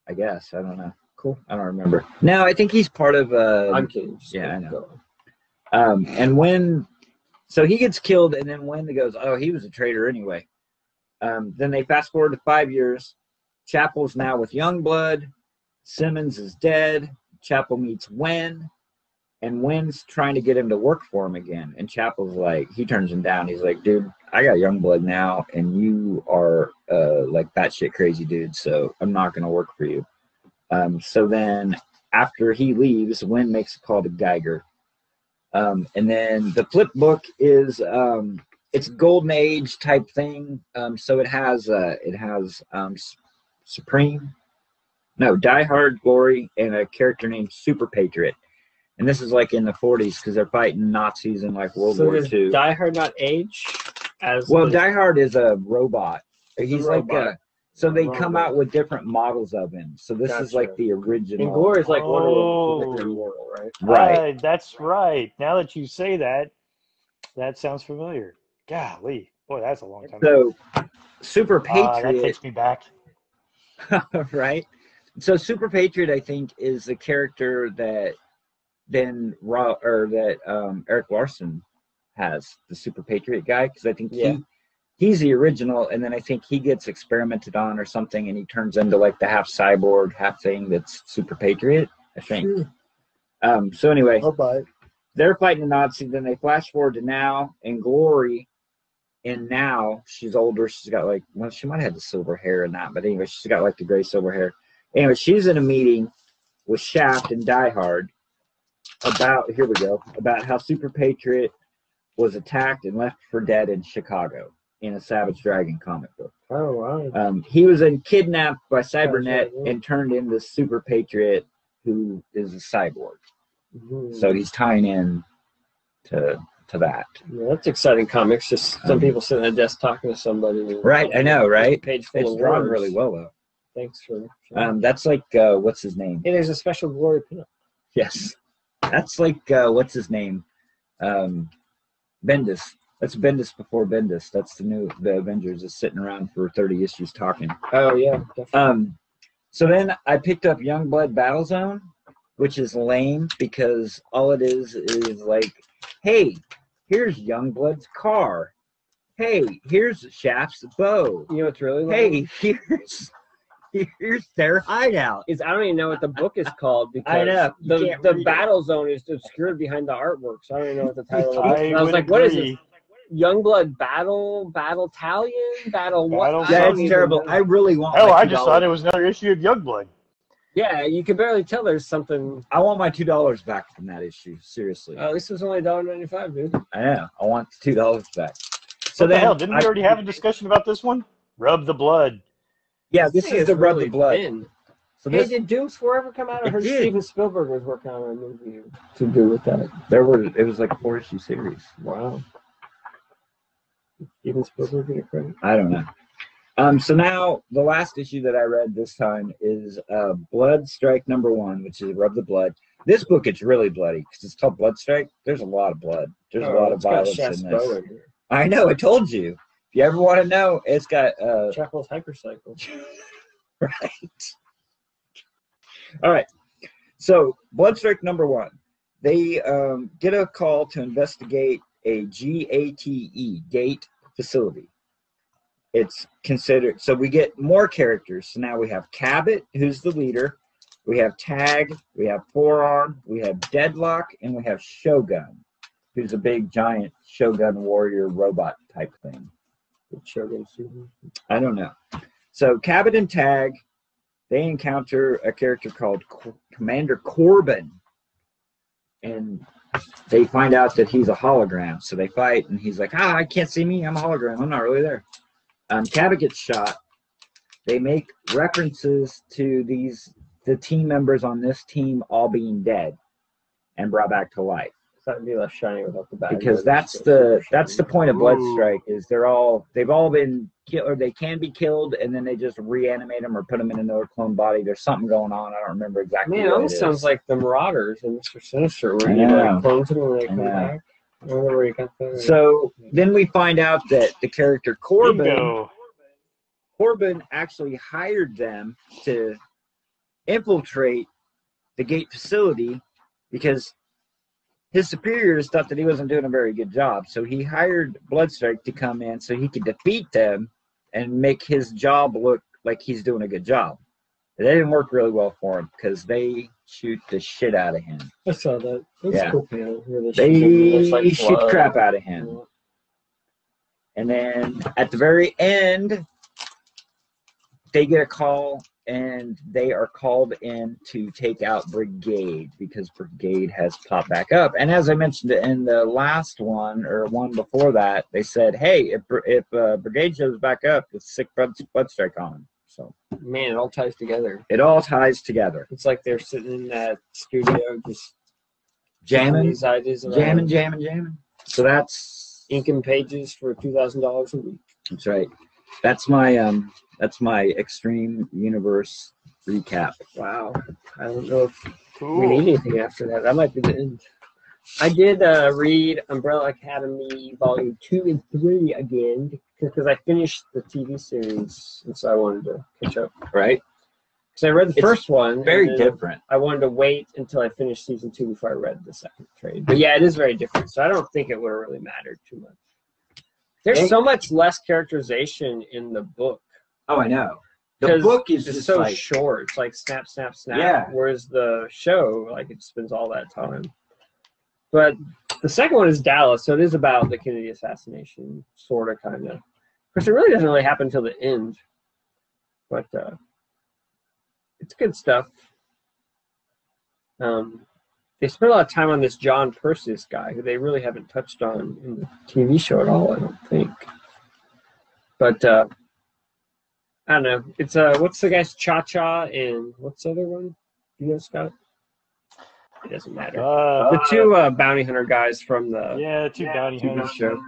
I guess. I don't know. Cool. I don't remember. No, I think he's part of. I'm kidding. Yeah, I know. And when, so he gets killed, and then when goes, oh, he was a traitor anyway. Then they fast forward to 5 years. Chapel's now with Youngblood. Simmons is dead. Chapel meets Wen, and Wen's trying to get him to work for him again. And Chapel's like, he turns him down. He's like, dude, I got Youngblood now, and you are like batshit crazy dude, so I'm not going to work for you. So then after he leaves, Wen makes a call to Geiger. And then the flip book is it's Golden Age type thing. So it has Supreme, no, Die Hard, Glory, and a character named Super Patriot. And this is like in the 40s because they're fighting Nazis in like World War II. Die Hard not age? Die Hard is a robot. He's like so they come out with different models of him. So this is like the original. And Glory is like Wonder Woman, immortal, right? Right. That's right. Now that you say that, that sounds familiar. Golly, boy, that's a long time ago. So Super Patriot. That takes me back. Right. So Super Patriot, I think, is the character that Eric Larson has, the Super Patriot guy, because I think he's the original, and then I think he gets experimented on or something, and he turns into like the half cyborg, half thing that's Super Patriot, I think. So anyway, they're fighting the Nazis. Then they flash forward to now, and Glory, and now she's older. She's got like, well, she might have had the silver hair and that, but anyway, she's got like the gray silver hair. Anyway, she's in a meeting with Shaft and Die Hard about how Super Patriot was attacked and left for dead in Chicago in a Savage Dragon comic book. Oh, wow. He was kidnapped by Cybernet and turned into Super Patriot, who is a cyborg. So he's tying in to that. Yeah, that's exciting comics. Just some people sitting at a desk talking to somebody. Right, I know, right? Page full it's of drawn words. really well, though. Thanks for. That's like what's his name? Hey, there's a special Glory pinup. Yes, that's like what's his name? Bendis. That's Bendis before Bendis. That's the Avengers is sitting around for 30 issues talking. Oh yeah. Definitely. So then I picked up Youngblood Battlezone, which is lame because all it is like, hey, here's Youngblood's car. Hey, here's Shaft's bow. You know what's really lame? Hey, here's their hideout. I don't even know what the book is called because I know. the battle zone is obscured behind the artwork, so I don't even know what the title is. I was like, agree. what is this? Youngblood Battalion, Battle what? Yeah, it's terrible. I really want. Oh, I just thought it was another issue of Youngblood. Yeah, you can barely tell there's something. I want my $2 back from that issue. Seriously. At least it was only $1.95, dude. I know. I want the $2 back. So what the hell? Didn't we already have a discussion about this one? Rub the Blood. Yeah, this is the Rub the Blood. Thin. So hey, did Dooms Forever come out? I heard Steven Spielberg was working on a movie to do with that. It was like a 4-issue series. Wow. Steven Spielberg get a credit? I don't know. So now the last issue that I read this time is Blood Strike #1, which is Rub the Blood. This book it's really bloody because it's called Blood Strike. There's a lot of blood. There's a lot of violence in this. I know. I told you. If you ever want to know, it's got Chapel's Hypercycle. Right. All right. So Blood Strike #1. They get a call to investigate a GATE facility. It's considered, so we get more characters. So now we have Cabot, who's the leader. We have Tag, we have Forearm, we have Deadlock, and we have Shogun, who's a big giant Shogun warrior robot type thing. Shogun. I don't know. So Cabot and Tag, they encounter a character called Commander Corbin, and they find out that he's a hologram. So they fight, and he's like, I can't see me. I'm a hologram. I'm not really there. Cabot gets shot. They make references to the team members on this team all being dead and brought back to life. That'd be less shiny without the bad. Because that's the point of Bloodstrike is they've all been killed, or they can be killed, and then they just reanimate them or put them in another clone body. There's something going on. I don't remember exactly. Man, it almost sounds like the Marauders and Mr. Sinister, where you like clones them and they come back. I don't know where you got that. So then we find out that the character Corbin actually hired them to infiltrate the gate facility because his superiors thought that he wasn't doing a very good job. So he hired Bloodstrike to come in so he could defeat them and make his job look like he's doing a good job. But that didn't work really well for him because they shoot the shit out of him. I saw that. That's cool. Yeah, they shoot the crap out of him. Yeah. And then at the very end, they get a call, and they are called in to take out Brigade because Brigade has popped back up. And as I mentioned in the last one, or one before that, they said, hey, if Brigade shows back up, it's sick Bloodstrike on him. So, man, it all ties together. It all ties together. It's like they're sitting in that studio just jamming these ideas jamming. So that's inking pages for $2,000 a week. That's right. That's my X-Treme universe recap. Wow. I don't know if we need anything after that. That might be the end. I did read Umbrella Academy Volume 2 and 3 again because I finished the TV series, and so I wanted to catch up. Right. Because I read the first one. Very different. I wanted to wait until I finished Season 2 before I read the second trade. But yeah, it is very different, so I don't think it would have really mattered too much. There's so much less characterization in the book. Oh, I know. The book is just so like, short. It's like snap, snap, snap. Yeah. Whereas the show, like, it spends all that time. But the second one is Dallas, so it is about the Kennedy assassination, sort of, kind of. Of course, it really doesn't really happen until the end. But it's good stuff. They spent a lot of time on this John Persis guy, who they really haven't touched on in the TV show at all, I don't think. But I don't know. It's what's the guy's Cha-Cha and what's the other one? You know, Scott? It doesn't matter. The two bounty hunter guys from the two bounty hunters show.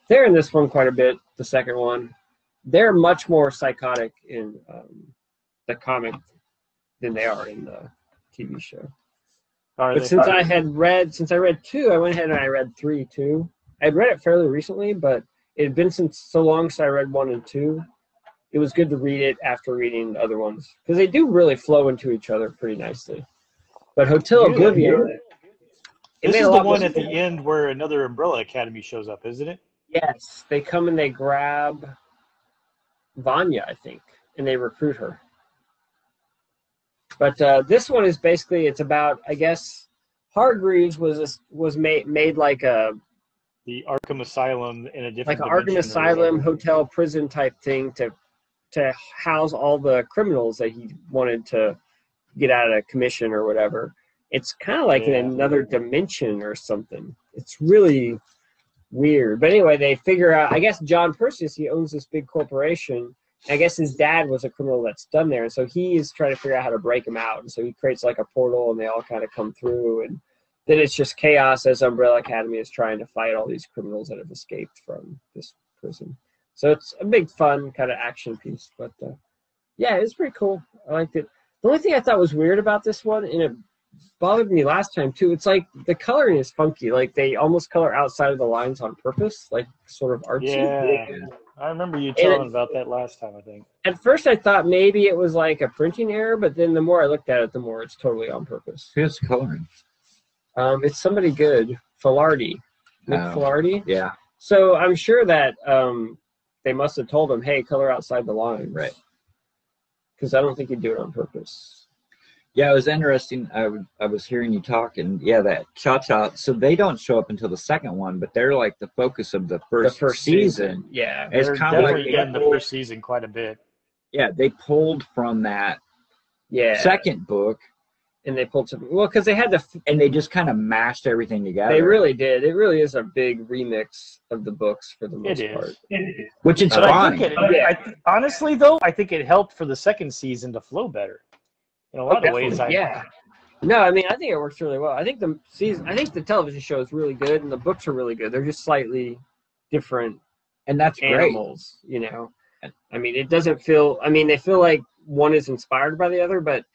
They're in this one quite a bit. The second one, they're much more psychotic in the comic than they are in the TV show. But since I read 2, I went ahead and I read 3 too. I'd read it fairly recently, but it had been so long since I read 1 and 2. It was good to read it after reading the other ones because they do really flow into each other pretty nicely. But Hotel Oblivion. This is the one at the end where another Umbrella Academy shows up, isn't it? Yes, they come and they grab Vanya, I think, and they recruit her. But this one is basically, it's about, I guess, Hargreaves was made like the Arkham Asylum in a different like an Arkham Asylum hotel prison type thing to house all the criminals that he wanted to get out of commission or whatever. It's kind of like in another dimension or something. It's really weird. But anyway, they figure out, I guess John Persis, he owns this big corporation. I guess his dad was a criminal that's done there. And so he is trying to figure out how to break him out. And so he creates like a portal and they all kind of come through. And then it's just chaos as Umbrella Academy is trying to fight all these criminals that have escaped from this prison. So it's a big fun kind of action piece. But yeah, it's pretty cool. I liked it. The only thing I thought was weird about this one, and it bothered me last time too, it's like the coloring is funky. Like they almost color outside of the lines on purpose, like sort of artsy. Yeah, I remember you telling about that last time, I think. At first I thought maybe it was like a printing error, but then the more I looked at it, the more it's totally on purpose. Who's coloring? It's somebody good. Filardi. Nick Filardi? Yeah. So I'm sure that they must have told him, hey, color outside the line. Right. Because I don't think he'd do it on purpose. Yeah, it was interesting. I was hearing you talk, and that Cha-Cha. So they don't show up until the second one, but they're like the focus of the first season. Yeah, it's kind of like in the first season quite a bit. Yeah, they pulled from that second book, and they pulled some. Well, because they had to, and they just kind of mashed everything together. They really did. It really is a big remix of the books for the most part. It is. Which is fine. Honestly, though, I think it helped for the second season to flow better. In a lot of ways, No, I mean, I think it works really well. I think the television show is really good, and the books are really good. They're just slightly different, and that's animals. Great. I mean, it doesn't feel. I mean, they feel like one is inspired by the other, but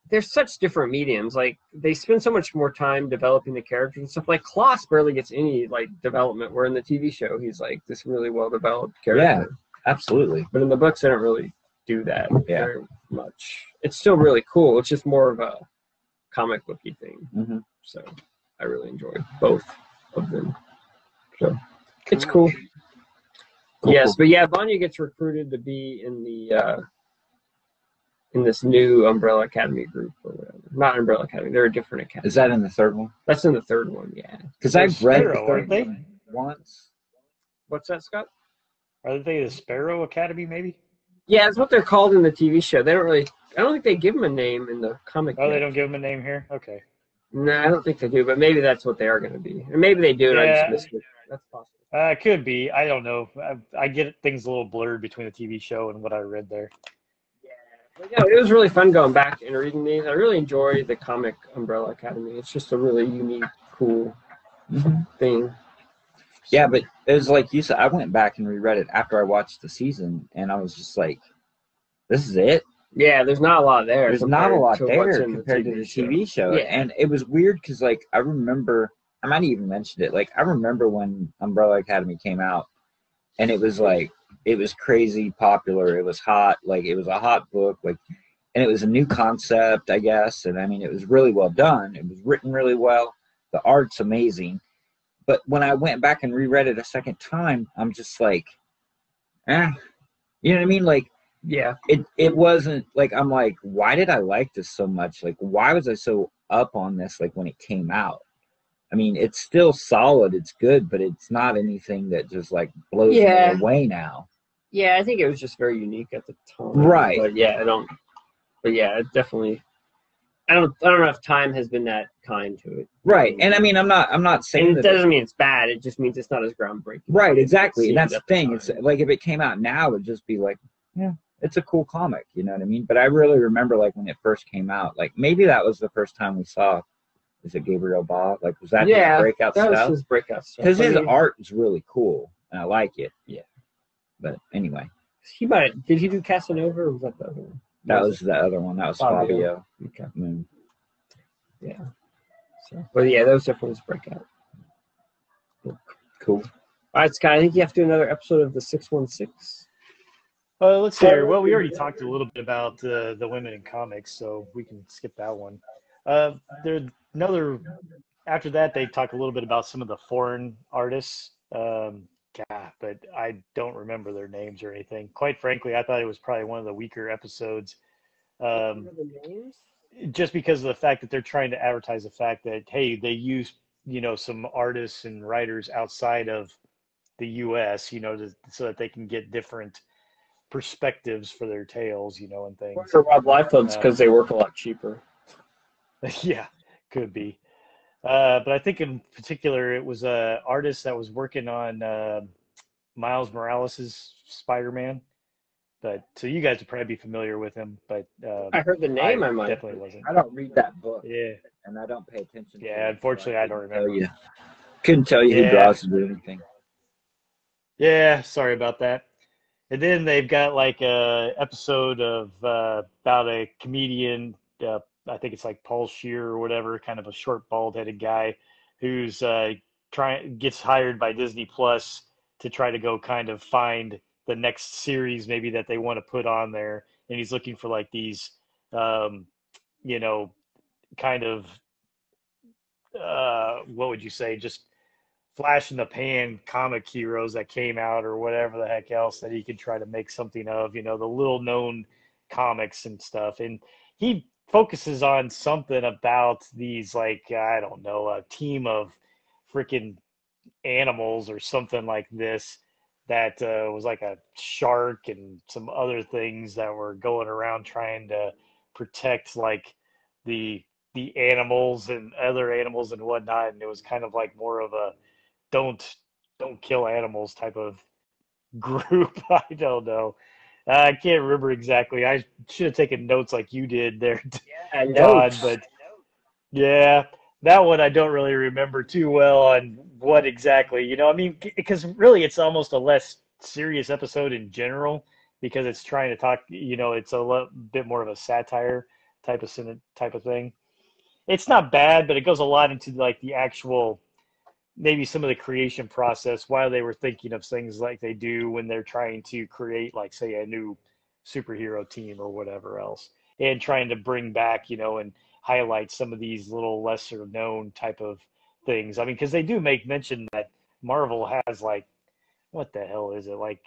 they're such different mediums. Like they spend so much more time developing the characters and stuff. Like Klaus barely gets any like development. Where in the TV show, he's like this really well developed character. Yeah, absolutely. But in the books, they don't really do that very much. It's still really cool. It's just more of a comic booky thing. Mm-hmm. So I really enjoy both of them. So it's cool. Yes, but yeah, Vanya gets recruited to be in the in this new Umbrella Academy group or whatever. Not Umbrella Academy, they're a different academy. Is that in the third one? That's in the third one, yeah. Because I've read Sparrow, aren't they? Once. What's that, Scott? Are they the Sparrow Academy, maybe? Yeah, it's what they're called in the TV show. They don't really. I don't think they give them a name in the comic. Oh, they don't give them a name here. Okay. No, I don't think they do. But maybe that's what they are going to be, and maybe they do, and I just missed it. That's possible. Could be. I don't know. I get things a little blurred between the TV show and what I read there. Yeah, but yeah, it was really fun going back and reading these. I really enjoy the comic Umbrella Academy. It's just a really unique, cool thing. Yeah, but it was like you said, I went back and reread it after I watched the season, and I was just like, this is it? Yeah, there's not a lot there. There's not a lot there compared to the TV show. Yeah. And it was weird because, like, I remember, I might have even mentioned it, like, I remember when Umbrella Academy came out, and it was like, it was crazy popular. It was hot. Like, it was a hot book. Like, and it was a new concept, I guess. And, I mean, it was really well done. It was written really well. The art's amazing. But when I went back and reread it a second time, I'm just like, you know what I mean? Like, yeah, it wasn't like, I'm like, why did I like this so much? Like, why was I so up on this? Like when it came out, I mean, it's still solid. It's good, but it's not anything that just like blows me away now. Yeah, I think it was just very unique at the time. Right. But yeah, it definitely. I don't know if time has been that kind to it. Right. And I mean, I'm not saying it doesn't mean it's bad. It just means it's not as groundbreaking. Right, exactly. And that's the thing. It's like if it came out now, it'd just be like, yeah, it's a cool comic, you know what I mean? But I really remember like when it first came out, like maybe that was the first time we saw, is it Gabriel Ba? Like was that his breakout stuff? That was his breakout stuff. Because his art is really cool and I like it. Yeah. But anyway. Did he do Casanova or was that the other one? That was the other one. That was Fabio. Okay. Yeah. So, but yeah, that was definitely his breakout. Cool. All right, Scott, I think you have to do another episode of the 616. Let's see here. Well, we already talked a little bit about the women in comics, so we can skip that one. After that, they talk a little bit about some of the foreign artists. But I don't remember their names or anything. Quite frankly, I thought it was probably one of the weaker episodes. Just because of the fact that they're trying to advertise the fact that, hey, they use, some artists and writers outside of the U.S., so that they can get different perspectives for their tales, and things. For Rob Liefeld's because they work a lot cheaper. Yeah, could be. But I think in particular, it was an artist that was working on Miles Morales' Spider-Man. But so you guys would probably be familiar with him. But I heard the name. I might definitely wasn't. I don't read that book. Yeah, and I don't pay attention. Yeah, unfortunately, I don't remember. Couldn't tell you who draws it or anything. Yeah, sorry about that. And then they've got like a episode of about a comedian. I think it's like Paul Scheer or whatever, kind of a short, bald-headed guy who's gets hired by Disney Plus to try to go kind of find the next series maybe that they want to put on there, and he's looking for like these, kind of, what would you say, just flash in the pan comic heroes that came out or whatever the heck else that he could try to make something of, the little known comics and stuff, and he focuses on something about these, like, I don't know, a team of freaking animals or something like this that was like a shark and some other things that were going around trying to protect like the animals and other animals and whatnot. And it was kind of like more of a don't kill animals type of group. I don't know. I can't remember exactly. I should have taken notes like you did there, Yeah, Don. notes. But yeah, that one I don't really remember too well on what exactly. I mean, because really it's almost a less serious episode in general because it's trying to talk. It's a bit more of a satire type of thing. It's not bad, but it goes a lot into like the actual maybe some of the creation process, why they were thinking of things like they do when they're trying to create, like, say, a new superhero team or whatever else, and trying to bring back, and highlight some of these little lesser known type of things. I mean, because they do make mention that Marvel has like, what the hell is it, like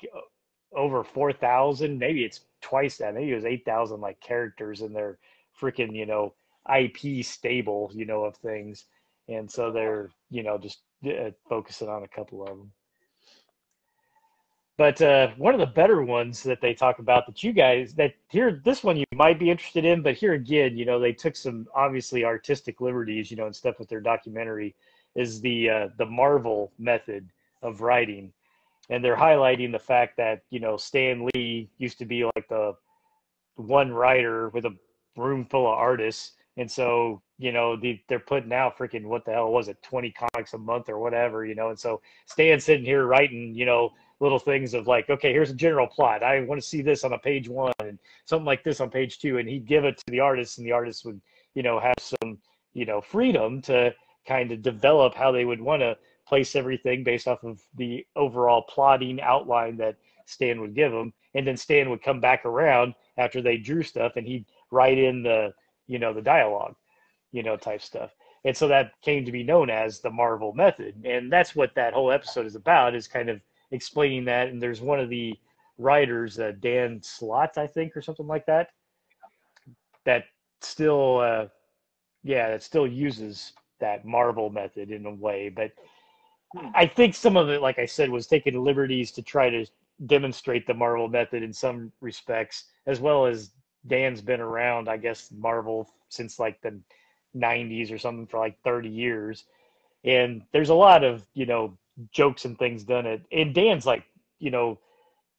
over 4,000, maybe it's twice that, maybe it was 8,000 like characters in their freaking, IP stable, of things. And so they're, just focusing on a couple of them. But one of the better ones that they talk about that you guys that here, this one you might be interested in, but here again, they took some obviously artistic liberties, and stuff with their documentary, is the Marvel method of writing, and they're highlighting the fact that Stan Lee used to be like the one writer with a room full of artists. And so, they're putting out freaking, what the hell was it, 20 comics a month or whatever, and so Stan's sitting here writing, little things of like, okay, here's a general plot. I want to see this on a page 1 and something like this on page 2. And he'd give it to the artist, and the artist would, have some, freedom to kind of develop how they would want to place everything based off of the overall plotting outline that Stan would give them. And then Stan would come back around after they drew stuff, and he'd write in the dialogue, type stuff. And so that came to be known as the Marvel method. And that's what that whole episode is about, is kind of explaining that. And there's one of the writers, Dan Slott, I think, or something like that, that still, that still uses that Marvel method in a way. But I think some of it, like I said, was taking liberties to try to demonstrate the Marvel method in some respects, as well as Dan's been around, I guess, Marvel since like the 90s or something, for like 30 years. And there's a lot of, jokes and things done it. And Dan's like,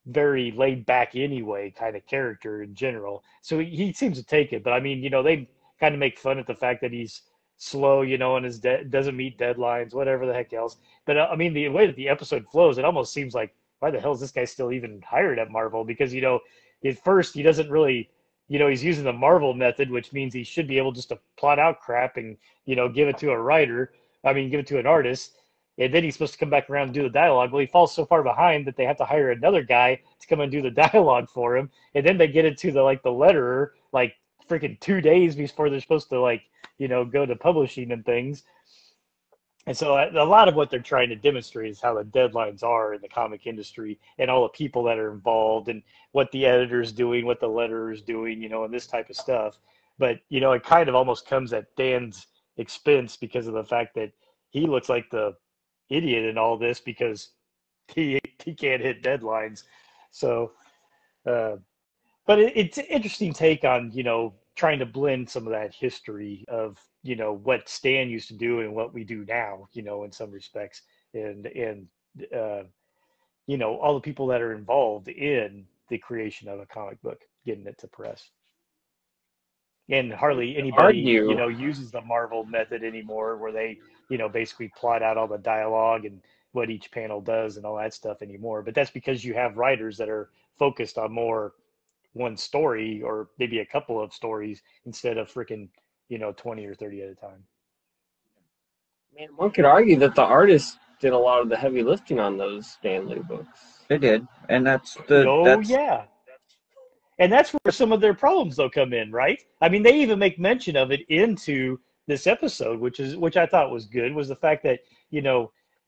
very laid back anyway, kind of character in general. So he seems to take it. But I mean, they kind of make fun at the fact that he's slow, and doesn't meet deadlines, whatever the heck else. But I mean, the way that the episode flows, it almost seems like, why the hell is this guy still even hired at Marvel? Because, at first he doesn't really, he's using the Marvel method, which means he should be able just to plot out crap and, give it to a writer. I mean, give it to an artist. And then he's supposed to come back around and do the dialogue. Well, he falls so far behind that they have to hire another guy to come and do the dialogue for him. And then they get it to the letterer, like freaking 2 days before they're supposed to go to publishing and things. And so a lot of what they're trying to demonstrate is how the deadlines are in the comic industry, and all the people that are involved, and what the editor's doing, what the letterer's doing, and this type of stuff. But, it kind of almost comes at Dan's expense because of the fact that he looks like the idiot in all this because he can't hit deadlines. So, but it's an interesting take on, trying to blend some of that history of, what Stan used to do and what we do now, in some respects, and all the people that are involved in the creation of a comic book, getting it to press. And hardly anybody, uses the Marvel method anymore, where they, basically plot out all the dialogue and what each panel does and all that stuff anymore. But that's because you have writers that are focused on more one story, or maybe a couple of stories, instead of freaking 20 or 30 at a time. Man, one could argue that the artists did a lot of the heavy lifting on those Stan Lee books. They did, and yeah. And that's where some of their problems though come in, right? I mean, they even make mention of it into this episode, which I thought was good, was the fact that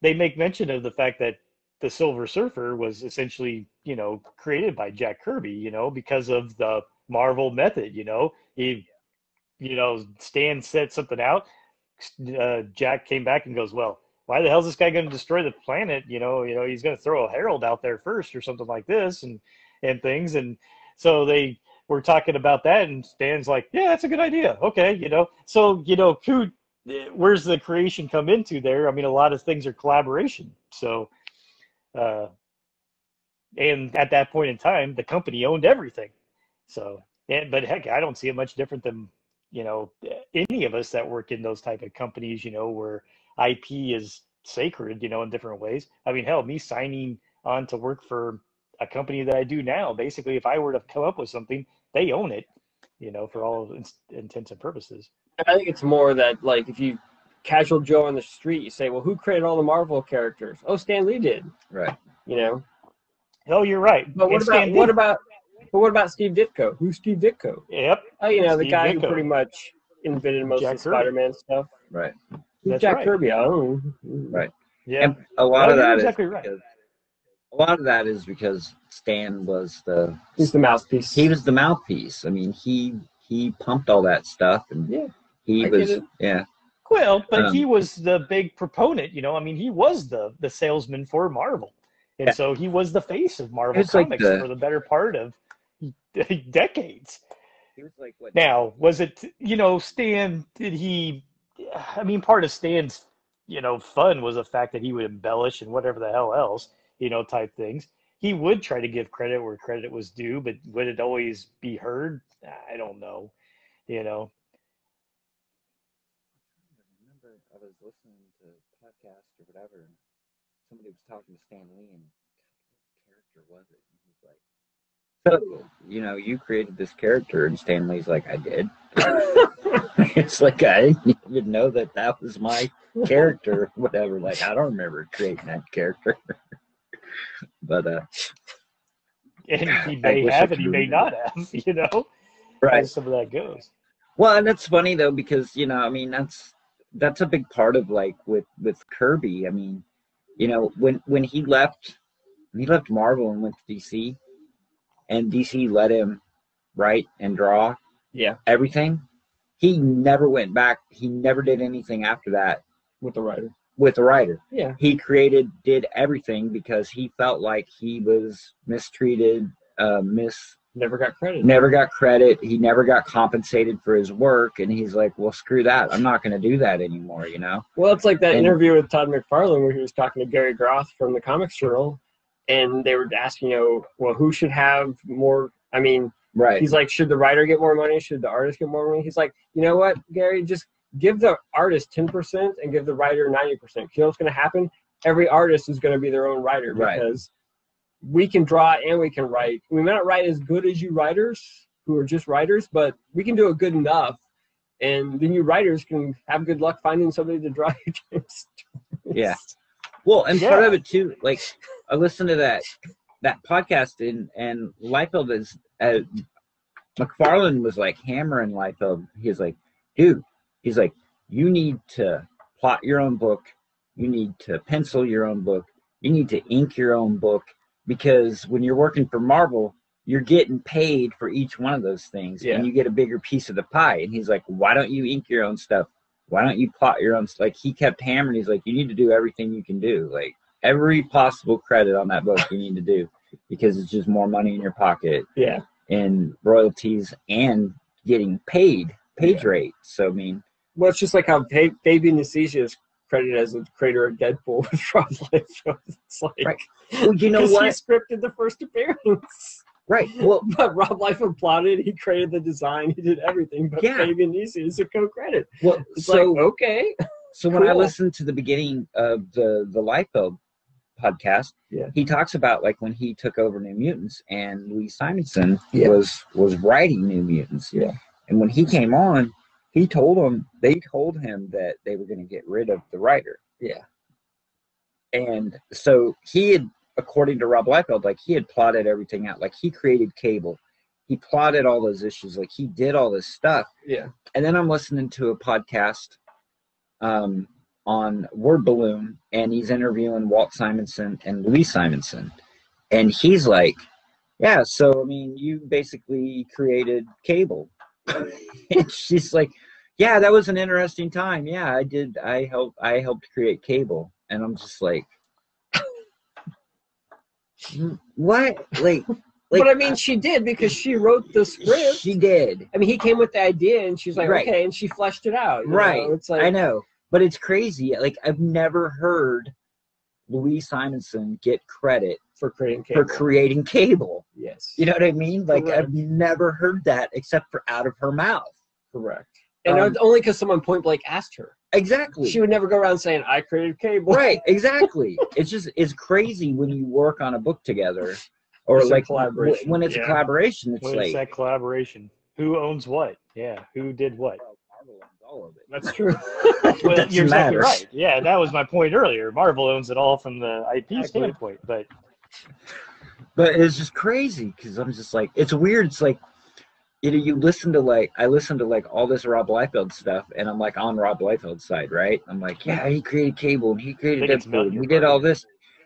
they make mention of the fact that the Silver Surfer was essentially, created by Jack Kirby, because of the Marvel method. Stan said something out. Jack came back and goes, well, why the hell is this guy going to destroy the planet? He's going to throw a herald out there first or something like this, and things. And so they were talking about that, and Stan's like, yeah, that's a good idea. Okay. So, where's the creation come into there? I mean, a lot of things are collaboration. So, And at that point in time, the company owned everything. So, but heck, I don't see it much different than, any of us that work in those type of companies, where IP is sacred, in different ways. I mean, hell, me signing on to work for a company that I do now, basically, if I were to come up with something, they own it, for all intents and purposes. I think it's more that, like, if you casual Joe on the street, you say, well, who created all the Marvel characters? Oh, Stan Lee did. Right. Oh, you're right. But what about Steve Ditko? Who's Steve Ditko? Yep. Oh, the Steve guy Ditko. who pretty much invented most of the Spider-Man stuff. Right. Who's Jack right. Kirby? I don't know. Right. Yeah. And a lot of that exactly is right. because, a lot of that is because Stan was he's the mouthpiece. He was the mouthpiece. I mean, he pumped all that stuff, and yeah. Well, but he was the big proponent, I mean, he was the salesman for Marvel. And so he was the face of Marvel Comics for the better part of decades. He was like, what? Now, was it, Stan, part of Stan's, fun was the fact that he would embellish and whatever the hell else, type things. He would try to give credit where credit was due, but would it always be heard? I don't know, I was listening to a podcast or whatever, and somebody was talking to Stan Lee, and what character was it? And he's like, so, you created this character, and Stan Lee's like, I did. It's like, I didn't even know that was my character, whatever. Like, I don't remember creating that character. But, and he may have, and he may not have, Right. As some of that goes. Well, and that's funny, though, because, that's a big part of, like, with Kirby. I mean, when he left Marvel and went to DC, and DC let him write and draw everything, he never went back. He never did anything after that with the writer. Yeah. He did everything because he felt like he was mistreated, Never got credit. He never got compensated for his work, and he's like, well, screw that. I'm not going to do that anymore, Well, it's like that interview with Todd McFarlane where he was talking to Gary Groth from the Comics Journal, and they were asking, well, who should have more? I mean, right. He's like, should the writer get more money? Should the artist get more money? He's like, you know what, Gary, just give the artist 10% and give the writer 90%. You know what's going to happen? Every artist is going to be their own writer because we can draw and we can write. We may not write as good as you writers who are just writers, but we can do it good enough. And then you writers can have good luck finding somebody to draw your games. Yeah. Well, and part of it too, like I listened to that podcast and Liefeld is McFarlane was like hammering Liefeld. He's like, dude, you need to plot your own book. You need to pencil your own book. You need to ink your own book. Because when you're working for Marvel, you're getting paid for each one of those things, and you get a bigger piece of the pie. And he's like, why don't you ink your own stuff? Why don't you plot your own stuff? Like, he kept hammering. He's like, you need to do everything you can do. Like, every possible credit on that book you need to do, because it's just more money in your pocket. Yeah. And royalties and getting page rate. So, I mean. Well, it's just like how Fabian Nicieza is credited as the creator of Deadpool with Rob Liefeld. It's like, well, you know what? He scripted the first appearance. Right. Well, but Rob Liefeld plotted. He created the design. He did everything. But Fabian Nicieza is a co-credit. Well, it's like, okay. So when I listened to the beginning of the Liefeld podcast, he talks about like when he took over New Mutants and Louise Simonson was writing New Mutants. Yeah. And when he came on, they told him that they were going to get rid of the writer. Yeah. And so he had, according to Rob Liefeld, like he had plotted everything out. Like he created Cable. He plotted all those issues. Like he did all this stuff. Yeah. And then I'm listening to a podcast on Word Balloon, and he's interviewing Walt Simonson and Louise Simonson. And he's like, yeah, so, I mean, you basically created Cable. And she's like, yeah, that was an interesting time. Yeah, I did. I helped create Cable. And I'm just like, what? Like, but I mean, she did because she wrote the script. She did. I mean, he came with the idea, and she's like, okay, and she fleshed it out. You know? It's like, I know, but it's crazy. Like, I've never heard Louise Simonson get credit for creating Cable. Yes. You know what I mean? Like, correct. I've never heard that except for out of her mouth. Correct. And only because someone point blank asked her. Exactly. She would never go around saying, I created Cable. Right, exactly. It's crazy when you work on a book together. Or it's like collaboration. When it's a collaboration, it's when like... it's that collaboration. Who owns what? Yeah, who did what? Marvel owns all of it. That's true. Well, you're exactly right. Yeah, that was my point earlier. Marvel owns it all from the IP standpoint. But it's just crazy because I'm just like... It's weird. It's like... You listen to like I listen to like all this Rob Liefeld stuff, and I'm like on Rob Liefeld's side, right? I'm like, yeah, he created Cable, and he created Deadpool, and he did all this,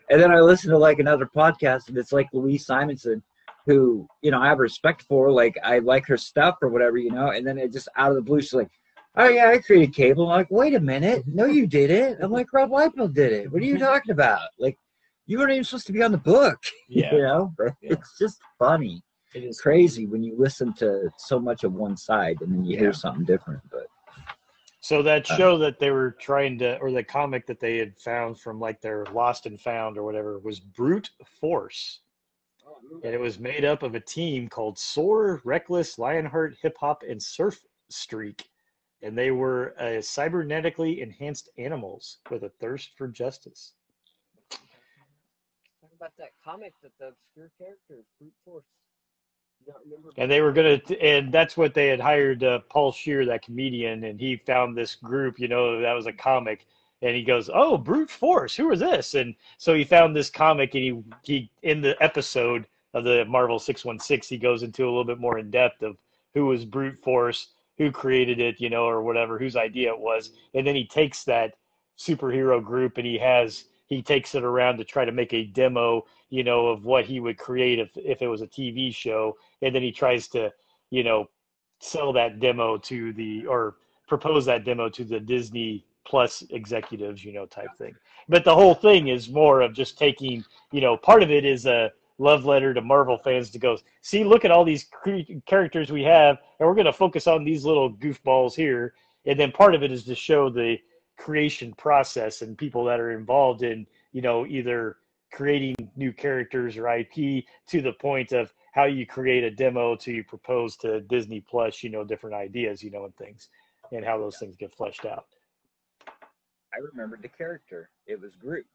and then I listen to like another podcast, and it's like Louise Simonson, who I have respect for, like I like her stuff or whatever, and then it just out of the blue, she's like, oh yeah, I created Cable. I'm like, wait a minute, no, you didn't. I'm like, Rob Liefeld did it. What are you talking about? Like, you weren't even supposed to be on the book. Yeah, It's just funny. It is crazy when you listen to so much of one side and then you hear something different. But so that show that they were trying to, or the comic that they had found from like their Lost and Found or whatever, was Brute Force, and it was made up of a team called Soar, Reckless, Lionheart, Hip Hop, and Surf Streak, and they were cybernetically enhanced animals with a thirst for justice. Talk about that comic that the obscure character Brute Force. And they were and that's what they had hired Paul Scheer, that comedian, and he found this group, that was a comic, and he goes, oh, Brute Force, who is this? And so he found this comic, and he in the episode of the Marvel 616, he goes into a little bit more in depth of who was Brute Force, who created it, or whatever, whose idea it was, and then he takes that superhero group and he takes it around to try to make a demo, of what he would create if it was a TV show. And then he tries to, sell that demo or propose that demo to the Disney Plus executives, type thing. But the whole thing is more of just taking, part of it is a love letter to Marvel fans to go, see, look at all these characters we have, and we're going to focus on these little goofballs here. And then part of it is to show the creation process and people that are involved in, either creating new characters or IP, to the point of how you create a demo to propose to Disney Plus, different ideas, and things, and how those things get fleshed out. I remembered the character. It was Groot.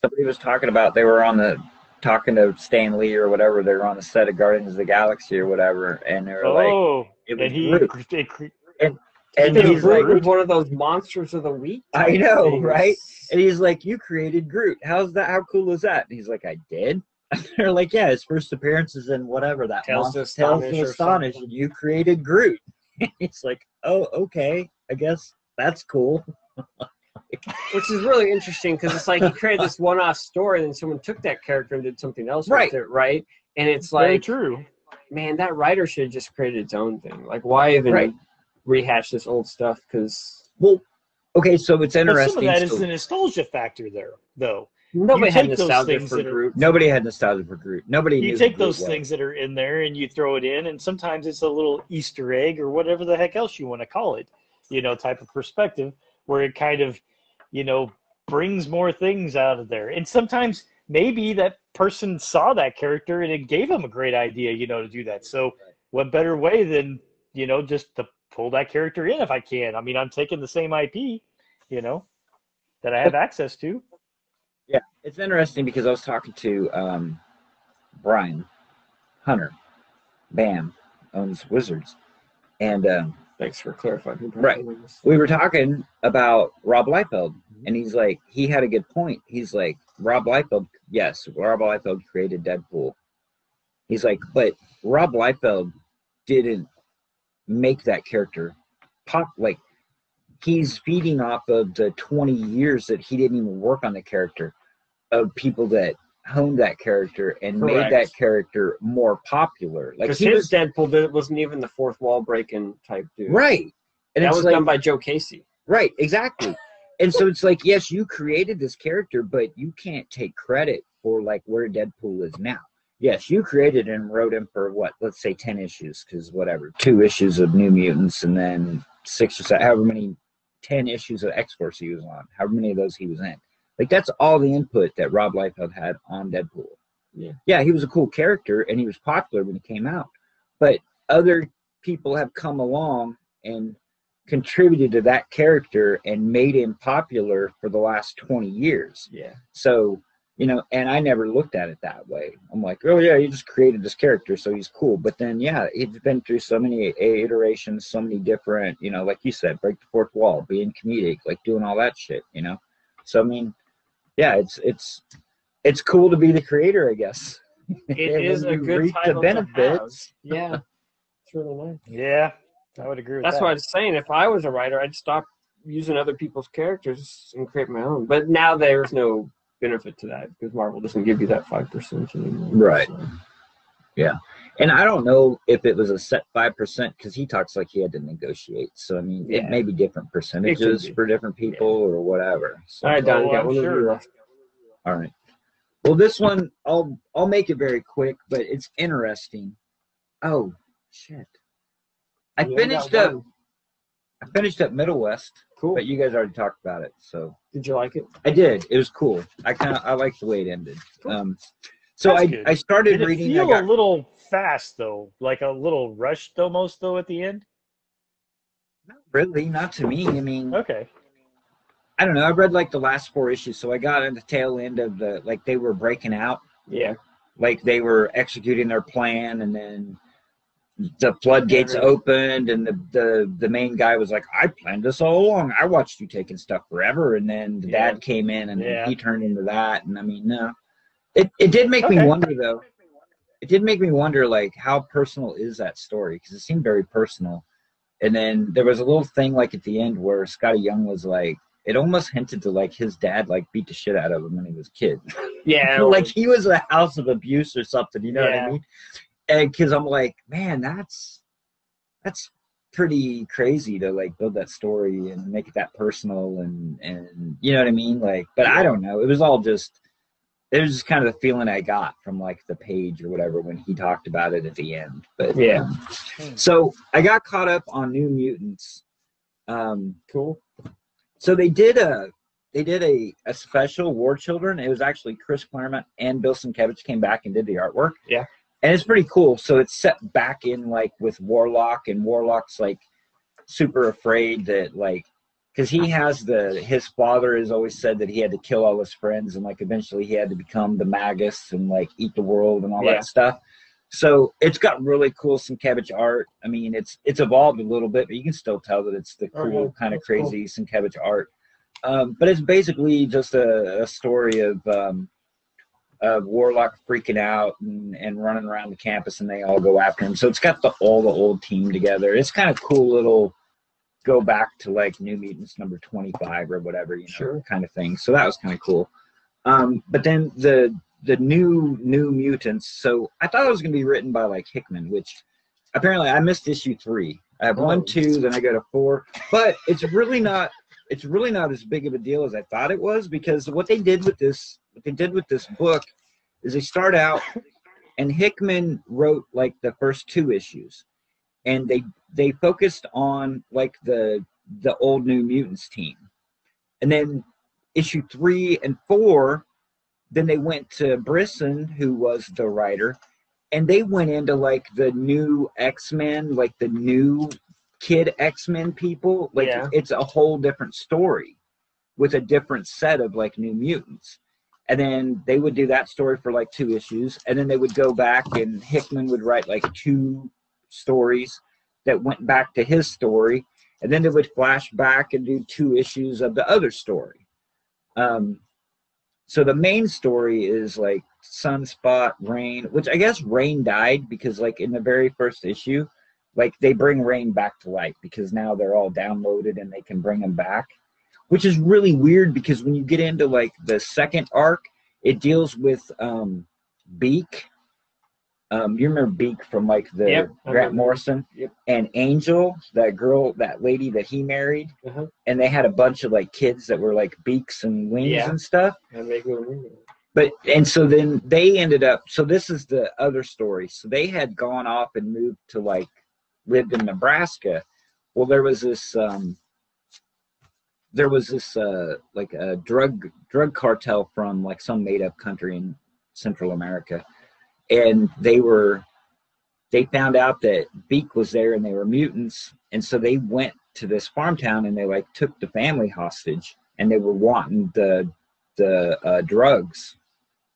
Somebody was talking about, they were talking to Stan Lee or whatever, they were on the set of Guardians of the Galaxy or whatever, and they were like, it was Groot. And he's like, one of those monsters of the week. I know, things. Right? And he's like, you created Groot. How's that? How cool is that? And he's like, I did. They're like, yeah, his first appearance is in whatever that Tales to Astonish, and you created Groot. It's like, oh, okay, I guess that's cool. Which is really interesting because it's like he created this one-off story, and then someone took that character and did something else with it, right? And it's like, very true. Man, that writer should have just created its own thing. Like, why even rehash this old stuff? Because okay, so it's interesting. But some of that is the nostalgia factor there, though. Nobody had nostalgia for Groot. Nobody had nostalgia for Groot. Nobody. You take those things that are in there and you throw it in, and sometimes it's a little Easter egg or whatever the heck else you want to call it, type of perspective, where it kind of, brings more things out of there. And sometimes maybe that person saw that character and it gave them a great idea, to do that. So what better way than, just to pull that character in if I can. I mean, I'm taking the same IP, that I have access to. Yeah, it's interesting because I was talking to Brian Hunter. Bam owns Wizards. And thanks for clarifying. Right. We were talking about Rob Liefeld, and he's like, he had a good point. He's like, Rob Liefeld created Deadpool. He's like, but Rob Liefeld didn't make that character pop. Like, he's feeding off of the 20 years that he didn't even work on the character, of people that honed that character and made that character more popular. Like, because his Deadpool wasn't even the fourth wall breaking type dude. Right. And that was done by Joe Casey. Right, exactly. And so it's like, yes, you created this character, but you can't take credit for like where Deadpool is now. Yes, you created and wrote him for what, let's say 10 issues, because whatever, 2 issues of New Mutants and then 6 or 7, however many, 10 issues of X-Force he was on, however many of those he was in. Like, that's all the input that Rob Liefeld had on Deadpool. Yeah, he was a cool character, and he was popular when he came out. But other people have come along and contributed to that character and made him popular for the last 20 years. Yeah. So, you know, and I never looked at it that way. I'm like, oh yeah, you just created this character, so he's cool. But then, yeah, it's been through so many iterations, so many different, you know, like you said, break the fourth wall, being comedic, like doing all that shit, you know. So I mean, yeah, it's cool to be the creator, I guess. It is a good title to have. Yeah, it's really nice. Yeah, I would agree with that. That's what I was saying. If I was a writer, I'd stop using other people's characters and create my own. But now there's no benefit to that because Marvel doesn't give you that 5% anymore. Right. So. Yeah. And I don't know if it was a set 5% because he talks like he had to negotiate. So, I mean, it may be different percentages for different people or whatever. So, all right, Don, got one sure. left. All right. Well, this one, I'll make it very quick, but it's interesting. Oh, shit. I finished up Middle West. Cool. But you guys already talked about it, so. Did you like it? I did. It was cool. I liked the way it ended. Cool. So I started reading. Did it feel a little fast though, like a little rushed almost though at the end? Not really, not to me. I mean, okay. I don't know. I read like the last 4 issues, so I got at the tail end of like they were breaking out. Yeah. Like they were executing their plan, and then the floodgates opened, and the main guy was like, "I planned this all along. I watched you taking stuff forever," and then the dad came in, and he turned into that. And I mean, no, it did make me wonder though. It did make me wonder, like, how personal is that story? Because it seemed very personal. And then there was a little thing like at the end where Scotty Young was like, it almost hinted to like his dad like beat the shit out of him when he was a kid. Yeah. Like he was a house of abuse or something, you know what I mean? And because I'm like, man, that's pretty crazy to like build that story and make it that personal and you know what I mean? Like, but I don't know. It was just kind of the feeling I got from like the page or whatever when he talked about it at the end. But so I got caught up on New Mutants. Cool. So they did a special War Children. It was actually Chris Claremont and Bill Sienkiewicz came back and did the artwork. Yeah. And it's pretty cool. So it's set back in like with Warlock, and Warlock's like super afraid that like, because he has his father has always said that he had to kill all his friends, and like eventually he had to become the Magus and like eat the world and all that stuff. So it's got really cool Sienkiewicz art. I mean, it's evolved a little bit, but you can still tell that it's the cool kind of crazy Sienkiewicz art. But it's basically just a story of Warlock freaking out and running around the campus, and they all go after him. So it's got all the old team together. It's kind of cool little go back to like New Mutants number 25 or whatever, you know, kind of thing. So that was kind of cool. But then the new Mutants. So I thought it was going to be written by like Hickman, which apparently I missed issue 3. I have 1, 2, then I go to 4, but it's really not as big of a deal as I thought it was, because what they did with this book is they start out and Hickman wrote like the first 2 issues, and they focused on like the old New Mutants team. And then issue 3 and 4, then they went to Brisson, who was the writer, and they went into like the new X-Men, like the new kid X-Men people. Like it's a whole different story with a different set of like New Mutants. And then they would do that story for like 2 issues, and then they would go back and Hickman would write like 2 stories that went back to his story, and then they would flash back and do 2 issues of the other story. So the main story is like Sunspot, Rain, which I guess Rain died because like in the very first issue, like they bring Rain back to life because now they're all downloaded and they can bring them back, which is really weird because when you get into like the second arc, it deals with Beak. You remember Beak from like the Grant Morrison and Angel, that lady that he married, and they had a bunch of like kids that were like beaks and wings and stuff. But and so then they ended up. So this is the other story. So they had gone off and moved to like lived in Nebraska. Well, there was this there was this like a drug cartel from like some made up country in Central America, and they found out that Beak was there and they were mutants, and so they went to this farm town and they like took the family hostage, and they were wanting the drugs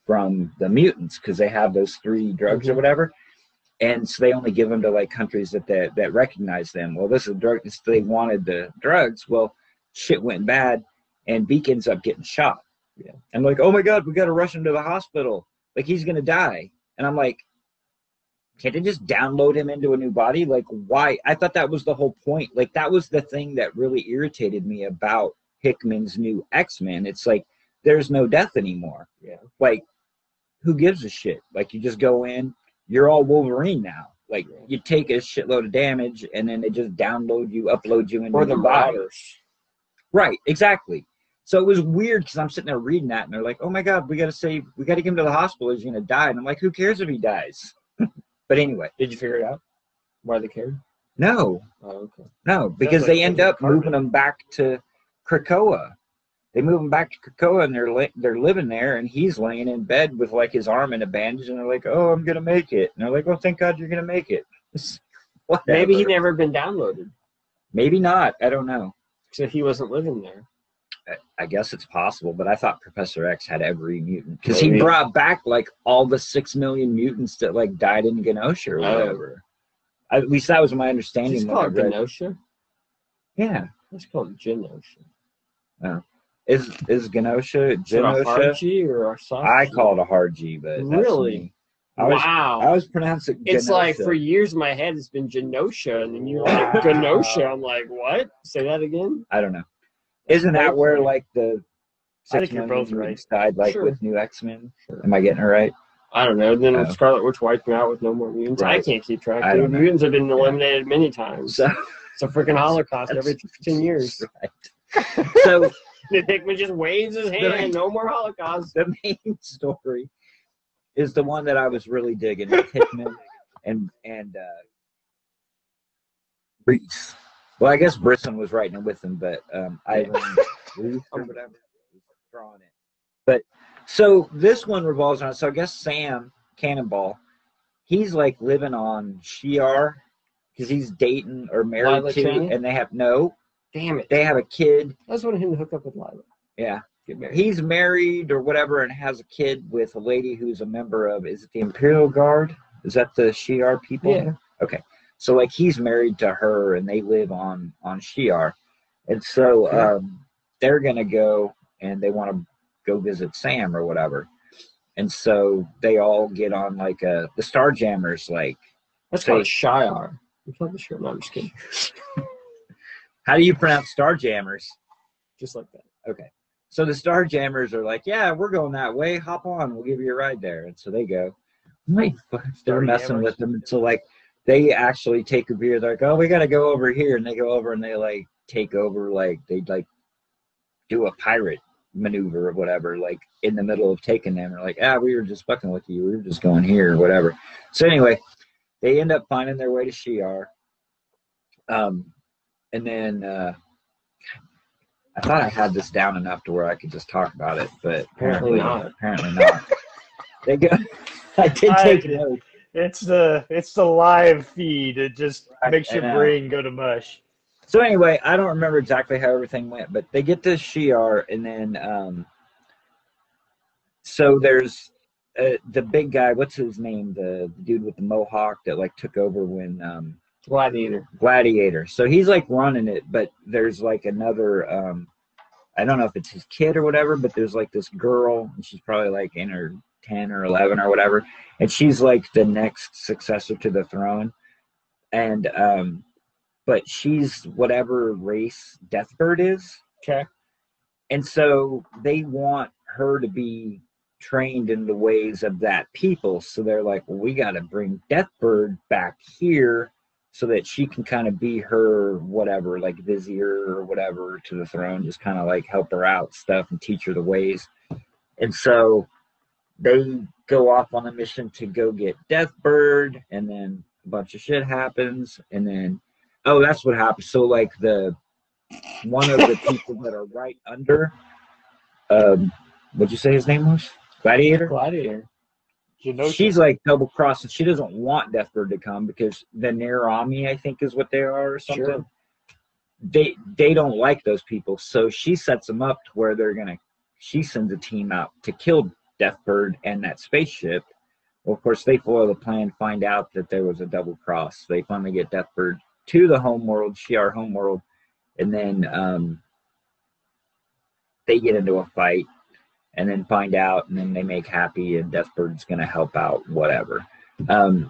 from the mutants because they have those 3 drugs or whatever. And so they only give them to like countries that recognize them. Well, this is drug. They wanted the drugs. Well, shit went bad, and Beak ends up getting shot. Yeah. And like, oh my God, we got to rush him to the hospital. Like he's gonna die. And I'm like, can't they just download him into a new body? Like, why? I thought that was the whole point. Like that was the thing that really irritated me about Hickman's new X-Men. It's like there's no death anymore. Yeah. Like, who gives a shit? Like you just go in. You're all Wolverine now. Like you take a shitload of damage, and then they just upload you into the body. Right, exactly. So it was weird because I'm sitting there reading that, and they're like, "Oh my God, we got to get him to the hospital. He's gonna die." And I'm like, "Who cares if he dies?" But anyway, did you figure it out? Why they cared? No. Oh, okay. No, because they end up moving him back to Krakoa. They move him back to Krakoa, and they're living there, and he's laying in bed with like his arm in a bandage, and they're like, "Oh, I'm gonna make it." And they're like, "Oh, thank God you're gonna make it." Maybe he never been downloaded. Maybe not. I don't know. So he wasn't living there. I guess it's possible, but I thought Professor X had every mutant because he brought back like all the 6 million mutants that like died in Genosha or whatever. At least that was my understanding. It's called Genosha. Yeah, let's call it Genosha. Oh. Is Genosha a hard G or a soft G? I call it a hard G, but really, I was pronouncing it. It's Genosha. Like for years in my head it's been Genosha, and then you're like Genosha. I'm like, what? Say that again? I don't know. Isn't that where like the I think you're both right. Died like with new X-Men? Am I getting it right? I don't know. Then Scarlet Witch wiped me out with no more mutants. Right. I can't keep track. Mutants have been eliminated many times. So, it's a freaking Holocaust every 10 years. Right. So. Hickman just waves his hand. No more Holocaust. The main story is the one that I was really digging with Hickman and Reese. Well, I guess Brisson was writing it with him, but Ivan Reese or whatever was drawing it. But so this one revolves around. So I guess Sam Cannonball, he's like living on Shi'ar because he's dating or married to, and they have Damn it. They have a kid. I just wanted him to hook up with Lila. Yeah. Get married. He's married or whatever and has a kid with a lady who's a member of, is it the Imperial Guard? Is that the Shi'ar people? Yeah. Okay. So, like, he's married to her and they live on Shi'ar. And so they're going to go and they want to go visit Sam or whatever. And so they all get on, like, the Starjammers, like. That's called Shi'ar. You play the shirt. No, I'm just kidding. How do you pronounce Starjammers? Just like that. Okay. So the Starjammers are like, yeah, we're going that way. Hop on. We'll give you a ride there. And so they go. They're messing with them. And so, like, they actually take a beer. They're like, oh, we got to go over here. And they go over and they, like, take over. Like, they, like, do a pirate maneuver or whatever, like, in the middle of taking them. They're like, we were just fucking with you. We were just going here or whatever. So, anyway, they end up finding their way to Shi'ar. And then I thought I had this down enough to where I could just talk about it, but apparently not. They go. I did take it out. It's the live feed. It just makes your brain go to mush. So anyway, I don't remember exactly how everything went, but they get to Shi'ar, and then so there's the big guy. What's his name? The dude with the mohawk that like took over when. Gladiator. So he's like running it, but there's like another, I don't know if it's his kid or whatever, but there's like this girl, and she's probably like in her 10 or 11 or whatever, and she's like the next successor to the throne. And, but she's whatever race Deathbird is. Okay. And so they want her to be trained in the ways of that people. So they're like, well, we got to bring Deathbird back here so that she can kind of be her whatever, like vizier or whatever to the throne, just kind of like help her out stuff and teach her the ways. And so they go off on a mission to go get Deathbird, and then a bunch of shit happens, and then that's what happens. So like the one of the people that are right under, what'd you say his name was? Gladiator? Gladiator. She's like double crossed. She doesn't want Deathbird to come because the Nerami, I think, is what they are or something. Sure. They don't like those people, so she sets them up to where she sends a team out to kill Deathbird and that spaceship. Well, of course, they foil the plan, find out that there was a double cross. They finally get Deathbird to the homeworld, Shi'ar homeworld, and then they get into a fight. And then find out, and then they make happy, and Deathbird's going to help out, whatever. I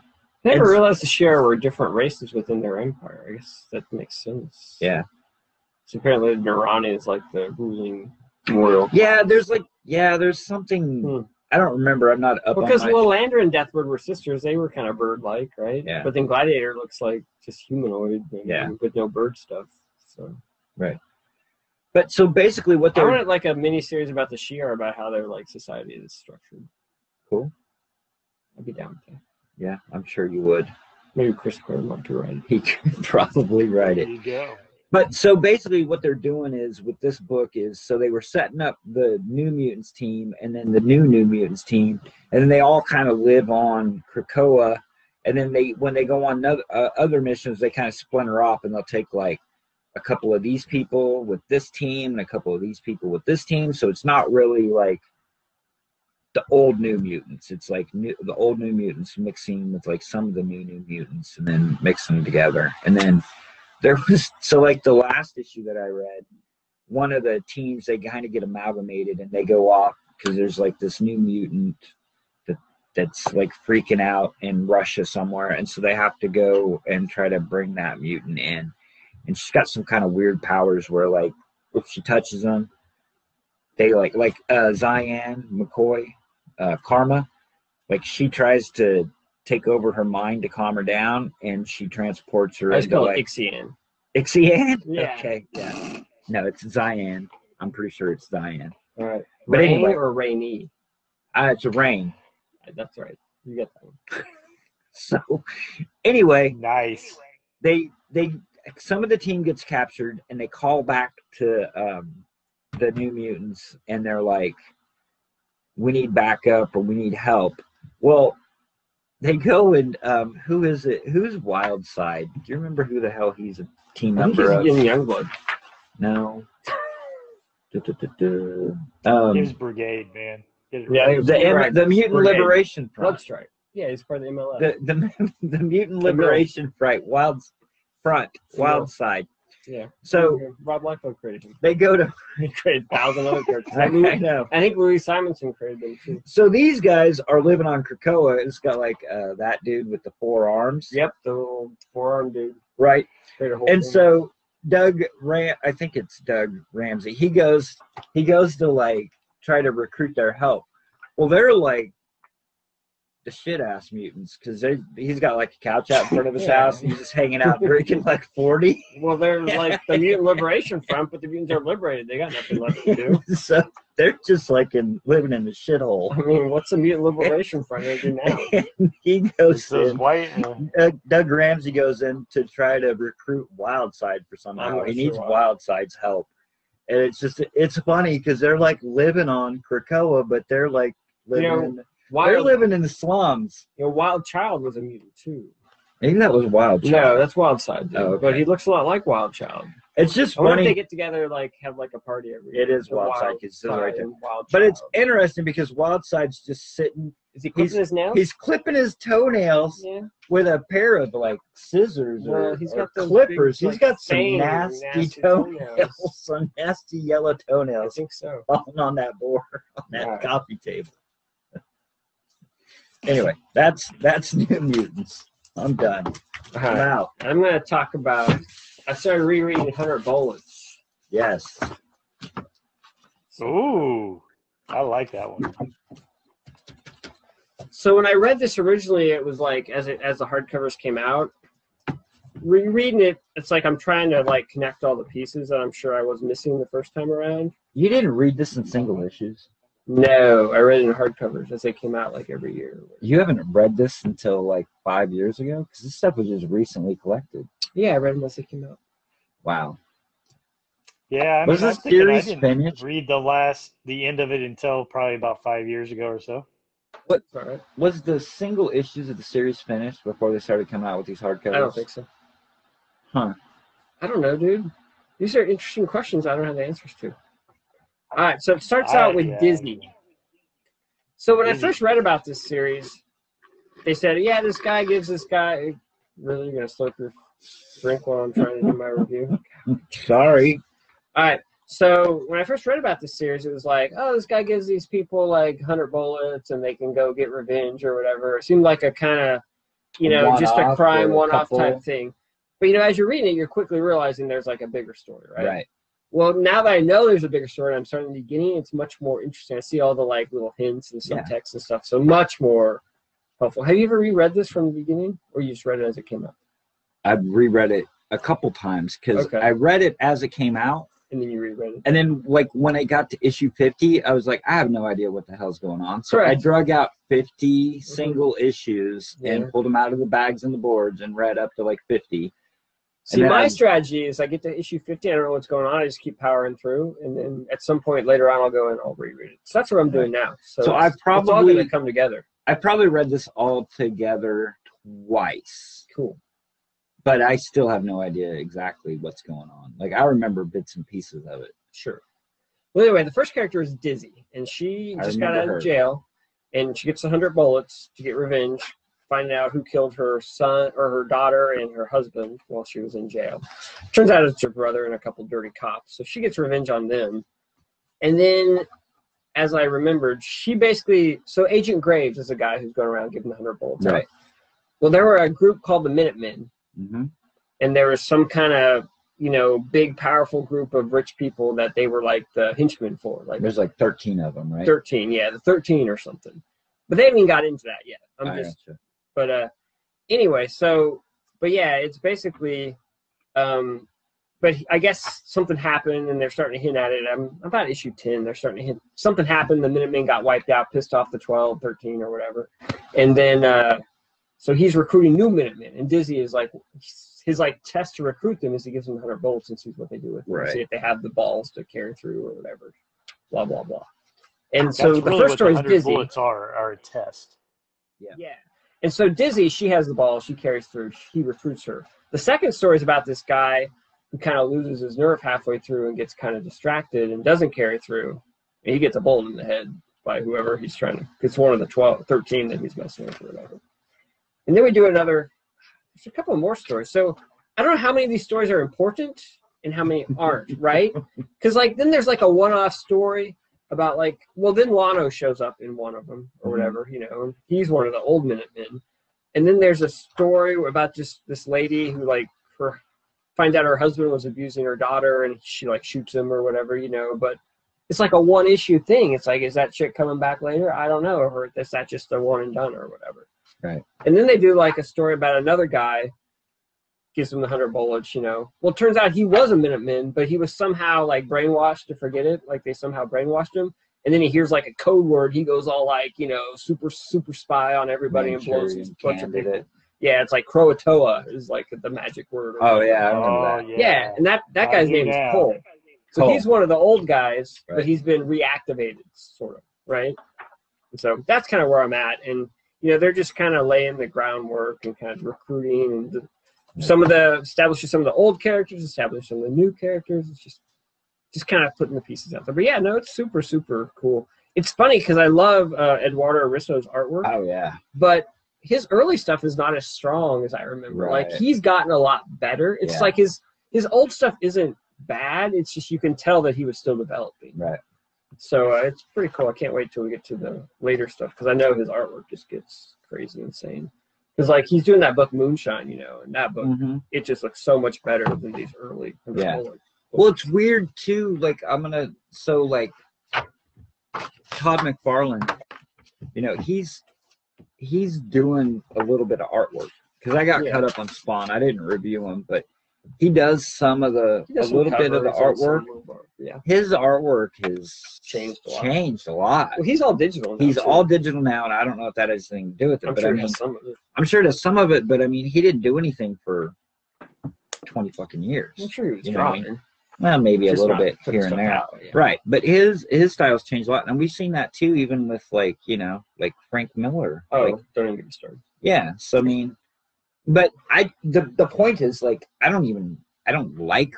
never realized the Shi'ar were different races within their empire. I guess that makes sense. Yeah. So apparently the Nerani is like the ruling royal. Yeah, there's something. I don't remember. I'm not up because Lilandra and Deathbird were sisters. They were kind of bird-like, right? Yeah. But then Gladiator looks like just humanoid with no bird stuff. So. Right. But so basically what they're... I wanted like a mini-series about the Shi'ar, about how their like society is structured. Cool. I'd be down with that. Yeah, I'm sure you would. Maybe Chris Claremont could write it. He could probably write it. There you go. But so basically what they're doing is, with this book is, so they were setting up the New Mutants team and then the New Mutants team, and then they all kind of live on Krakoa, and then when they go on other missions, they kind of splinter off, and they'll take like a couple of these people with this team and a couple of these people with this team. So it's not really like the old New Mutants. It's like the old New Mutants mixing with like some of the New Mutants and then mixing them together. And then there was, so like the last issue that I read, one of the teams, they kind of get amalgamated and they go off because there's like this new mutant that's like freaking out in Russia somewhere. And so they have to go and try to bring that mutant in. And she's got some kind of weird powers where, like, if she touches them, they like Zian McCoy, Karma, like she tries to take over her mind to calm her down, and she transports her. I just call it Ixian. Ixian? Yeah. Okay. Yeah. No, it's Zian. I'm pretty sure it's Zian. All right. But Rain anyway, or Rainy? It's a Rain. That's right. You get that one. So, anyway, nice. They some of the team gets captured, and they call back to the New Mutants, and they're like, "We need backup, or we need help." Well, they go and who is it? Who's Wildside? Do you remember who the hell he's a team member of? He's in Youngblood. No. His brigade, man. Yeah, the Mutant Liberation Front. Bloodstrike. Yeah, he's part of the MLS. The Mutant Liberation Front. Wildside. Yeah. So Rob Liefeld created him. They go to. He created 1,000 other characters. I know. I think Louis Simonson created them too. So these guys are living on Krakoa. It's got like that dude with the 4 arms. Yep, the little 4-arm dude. Right. And so I think it's Doug Ramsey. He goes to like try to recruit their help. Well, they're like the shit ass mutants because he's got like a couch out in front of his house. And he's just hanging out drinking like 40. Well, they're like the Mutant Liberation Front, but the mutants are liberated. They got nothing left to do. So they're just like living in the shithole. I mean, what's the Mutant Liberation Front going to do now? And he goes in. White. Doug Ramsey goes in to try to recruit Wildside for somehow. He needs Wildside's help. And it's funny because they're like living on Krakoa, but they're like living they're living in the slums. Wild Child was a mutant too. Maybe that was Wild Child. No, that's Wildside. Oh, okay. But he looks a lot like Wild Child. It's just I wonder funny. if they get together, like have like a party every year. It is Wildside. It's right there. Wild but Child. it's interesting because Wildside's just sitting. Is he clipping his nails? He's clipping his toenails with a pair of like scissors or clippers. He's got some nasty toenails, some nasty yellow toenails. I think so. Falling on that board on that coffee table. Anyway, that's New Mutants. I'm done. Wow. I'm going to talk about. I started rereading 100 Bullets. Yes. Ooh, I like that one. So when I read this originally, it was like as the hardcovers came out. Rereading it, it's like I'm trying to like connect all the pieces that I'm sure I was missing the first time around. You didn't read this in single issues? No, I read it in hardcovers as they came out like every year. You haven't read this until like 5 years ago? Because this stuff was just recently collected. Yeah, I read them as they came out. Wow. Yeah, I Was mean, the I'm thinking I series didn't finished? read the end of it until probably about 5 years ago or so. What Right. was the single issues of the series finished before they started coming out with these hardcovers? I don't think so. Huh. I don't know, dude. These are interesting questions I don't have the answers to. All right, so it starts out with Dizzy. So when I first read about this series, they said, yeah, this guy gives this guy... Really? You're going to slurp your drink while I'm trying to do my review? Sorry. All right. So when I first read about this series, it was like, oh, this guy gives these people like 100 bullets and they can go get revenge or whatever. It seemed like a kind of, you know, just a crime one-off type thing. But, you know, as you're reading it, you're quickly realizing there's like a bigger story, right? Right. Well, now that I know there's a bigger story, I'm starting at the beginning, it's much more interesting. I see all the like little hints and subtext and stuff. So much more helpful. Have you ever reread this from the beginning, or you just read it as it came out? I've reread it a couple times because I read it as it came out. And then you reread it. And then, like, when I got to issue 50, I was like, I have no idea what the hell's going on. So I drug out 50 single issues and pulled them out of the bags and the boards and read up to, like, 50. See, my strategy is I get to issue 50, I don't know what's going on, I just keep powering through, and then at some point later on, I'll go and I'll reread it. So that's what I'm doing now. So I've probably, it's all going to come together. I probably read this all together twice. Cool. But I still have no idea exactly what's going on. Like, I remember bits and pieces of it. Sure. Well, anyway, the first character is Dizzy, and she just got out of jail, and she gets 100 bullets to get revenge, finding out who killed her son or her daughter and her husband while she was in jail. Turns out it's her brother and a couple dirty cops. So she gets revenge on them. And then, as I remembered, she basically... So Agent Graves is a guy who's going around giving 100 bullets. Right. Well, there were a group called the Minutemen. Mm-hmm. And there was some kind of, you know, big, powerful group of rich people that they were like the henchmen for. Like there's like 13 of them, right? 13, yeah, the 13 or something. But they haven't even got into that yet. But anyway, so, but yeah, it's basically, but I guess something happened and they're starting to hint at it. I'm about issue 10. They're starting to hint. Something happened. The Minutemen got wiped out, pissed off the 12, 13 or whatever. And then, so he's recruiting new Minutemen. And Dizzy is like, his like test to recruit them is he gives them 100 bullets and sees what they do with them. Right. See if they have the balls to carry through or whatever. Blah, blah, blah. And so the first story is Dizzy. Bullets are a test. Yeah. And so Dizzy, she has the ball. She carries through. He recruits her. The second story is about this guy who kind of loses his nerve halfway through and gets kind of distracted and doesn't carry through. And he gets a bullet in the head by whoever he's trying to. It's one of the 13 that he's messing with or whatever. And then we do there's a couple more stories. So I don't know how many of these stories are important and how many aren't, right? Because like then there's like a one-off story about like, well, then Wano shows up in one of them or whatever, you know, and he's one of the old Minutemen. And then there's a story about just this lady who like finds out her husband was abusing her daughter and she like shoots him or whatever, you know, but it's like a one-issue thing. It's like, is that chick coming back later? I don't know. Or is that just a one and done or whatever? Right. And then they do like a story about another guy, gives him the 100 bullets, you know. Well, it turns out he was a Minuteman, but he was somehow like brainwashed to forget it. Like they somehow brainwashed him. And then he hears like a code word. He goes all like, you know, super spy on everybody and blows a bunch of people. Yeah, it's like Croatoa is like the magic word. Oh, yeah, I remember that. Yeah, and that guy's name is Cole. So he's one of the old guys, but he's been reactivated, sort of, right? And so that's kind of where I'm at. And you know, they're just kind of laying the groundwork and kind of recruiting and establishing some of the old characters, establishing some of the new characters. It's just kind of putting the pieces out there. But yeah, no, it's super, super cool. It's funny because I love Eduardo Arisso's artwork. Oh, yeah. But his early stuff is not as strong as I remember. Right. Like he's gotten a lot better. It's like his old stuff isn't bad. It's just you can tell that he was still developing. Right. So it's pretty cool. I can't wait till we get to the later stuff because I know his artwork just gets crazy insane. Because like he's doing that book Moonshine, you know, and that book it just looks so much better than these early. Well, it's weird too. Like like Todd McFarlane, you know, he's doing a little bit of artwork because I got caught up on Spawn. I didn't review him, but he does a little bit of the artwork. Yeah. His artwork has changed a lot. Well, he's all digital now. He's all digital now, and I don't know if that has anything to do with it. I'm sure it has some of it. I'm sure it has some of it, but I mean, he didn't do anything for 20 fucking years. I'm sure he was trying. Well, maybe a Just little not bit putting here and stuff there. out, yeah. Right. But his style's changed a lot. And we've seen that too, even with like, you know, like Frank Miller. Oh, like, don't even get me started. yeah. So I mean, but the point is, like, I don't like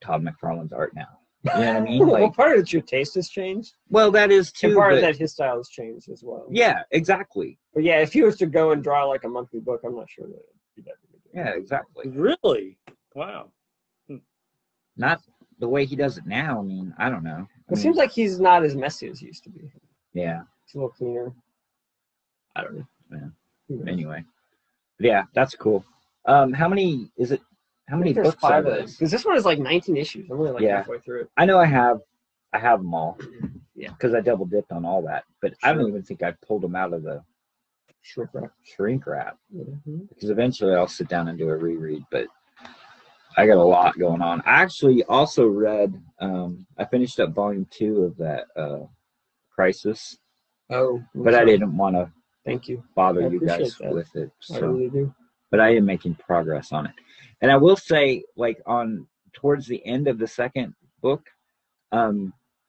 Todd McFarlane's art now. You know what I mean? Like, well, part of it's your taste has changed. Well, that is too. And part of but, that his style has changed as well. Yeah, exactly. But yeah, if he was to go and draw like a monthly book, I'm not sure that he'd be that good. Yeah, exactly. Really? Wow. Not the way he does it now. I mean, I don't know. It seems like he's not as messy as he used to be. Yeah. He's a little cleaner. I don't know. Yeah. Anyway. Yeah, that's cool. How many books are there? Because this one is like 19 issues. I'm only like halfway through it. I know I have them all. Yeah. Because I double dipped on all that. But I don't even think I pulled them out of the shrink wrap. Mm-hmm. Because eventually I'll sit down and do a reread. But I got a lot going on. I actually also read, I finished up volume 2 of that Crisis. Oh. But I didn't want to bother you guys with it. So. I really do. But I am making progress on it. And I will say, like, towards the end of the second book, I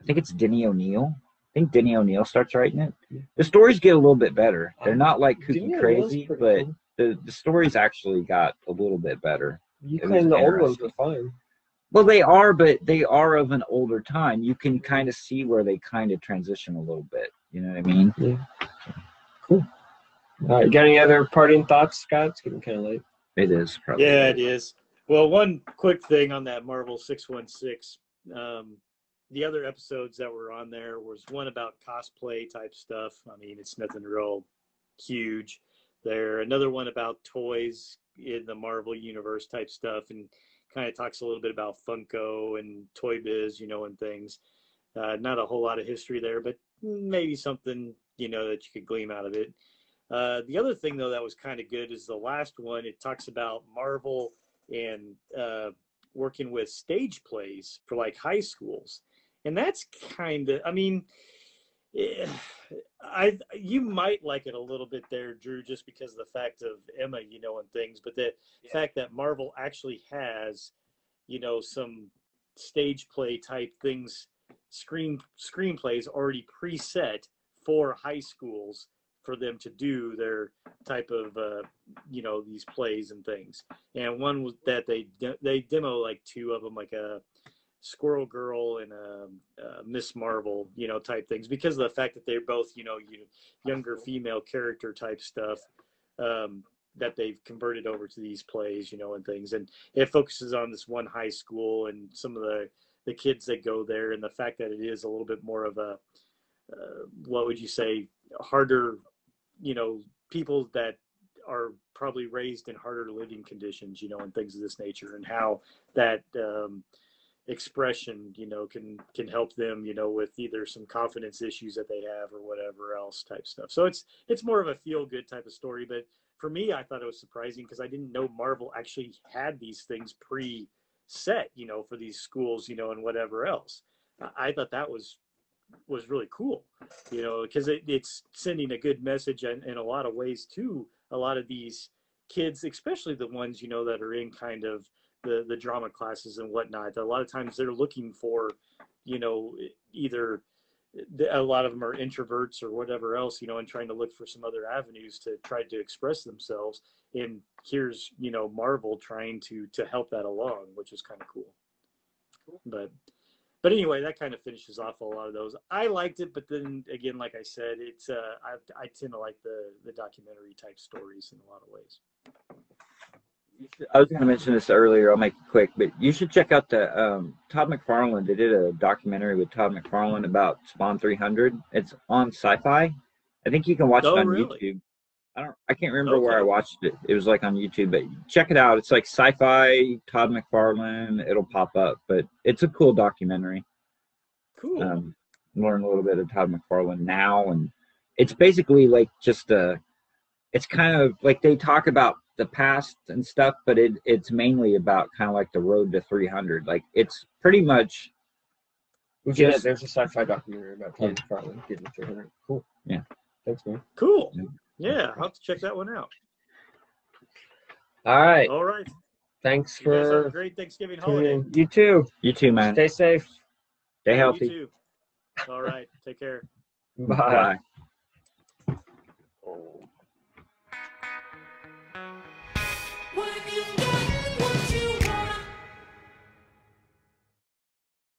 think it's Denny O'Neil. I think Denny O'Neil starts writing it. The stories get a little bit better. They're not like kooky crazy, but the stories actually got a little bit better. You claim the old ones were fine. Well, they are, but they are of an older time. You can kind of see where they kind of transition a little bit. You know what I mean? Yeah. Cool. All right. You got any other parting thoughts, Scott? It's getting kind of late. It is, probably. Yeah, it is. Well, one quick thing on that Marvel 616. The other episodes that were on there was one about cosplay type stuff. I mean, it's nothing real huge there. Another one about toys in the Marvel universe type stuff, and kind of talks a little bit about Funko and Toy Biz, and things. Not a whole lot of history there, but maybe something, that you could glean out of it. The other thing, though, that was kind of good is the last one. It talks about Marvel and working with stage plays for like high schools. And that's kind of, I mean, you might like it a little bit there, Drew, just because of the fact of Emma, and things. But the fact that Marvel actually has, some stage play type things, screenplays already preset for high schools for them to do their type of, these plays and things. And one was that they demo like 2 of them, like a Squirrel Girl and Miss Marvel, type things, because of the fact that they're both, younger female character type stuff that they've converted over to these plays, and things. And it focuses on this one high school and some of the kids that go there, and the fact that it is a little bit more of a, what would you say, harder, people that are probably raised in harder living conditions, and things of this nature, and how that expression, can help them, with either some confidence issues that they have or whatever else type stuff. So it's more of a feel good type of story. But for me, I thought it was surprising because I didn't know Marvel actually had these things pre-set, for these schools, and whatever else. I thought that was really cool, because it's sending a good message in a lot of ways to a lot of these kids, especially the ones, that are in kind of the drama classes and whatnot. A lot of times they're looking for, either a lot of them are introverts or whatever else, and trying to look for some other avenues to try to express themselves. And here's, Marvel trying to help that along, which is kind of cool. But anyway, that kind of finishes off a lot of those. I liked it, but then again, like I said, it's I tend to like the documentary type stories in a lot of ways. I was going to mention this earlier. I'll make it quick, but you should check out the Todd McFarlane. They did a documentary with Todd McFarlane about Spawn 300. It's on Sci-Fi. I think you can watch it on YouTube. I can't remember where I watched it. It was like on YouTube, but check it out. It's like Sci-Fi, Todd McFarlane. It'll pop up, but it's a cool documentary. Cool. Learn a little bit of Todd McFarlane now, and it's basically like just it's kind of like they talk about the past and stuff, but it's mainly about kind of like the road to 300. Like it's pretty much. There's a sci-fi documentary about Todd McFarlane getting to 300. Cool. Yeah. Thanks, man. Cool. Yeah, I'll have to check that one out. All right. All right. Thanks You guys have a for great Thanksgiving holiday. You too. You too, man. Stay safe. Stay Yeah, healthy. you too. All right. Take care. Bye. Bye.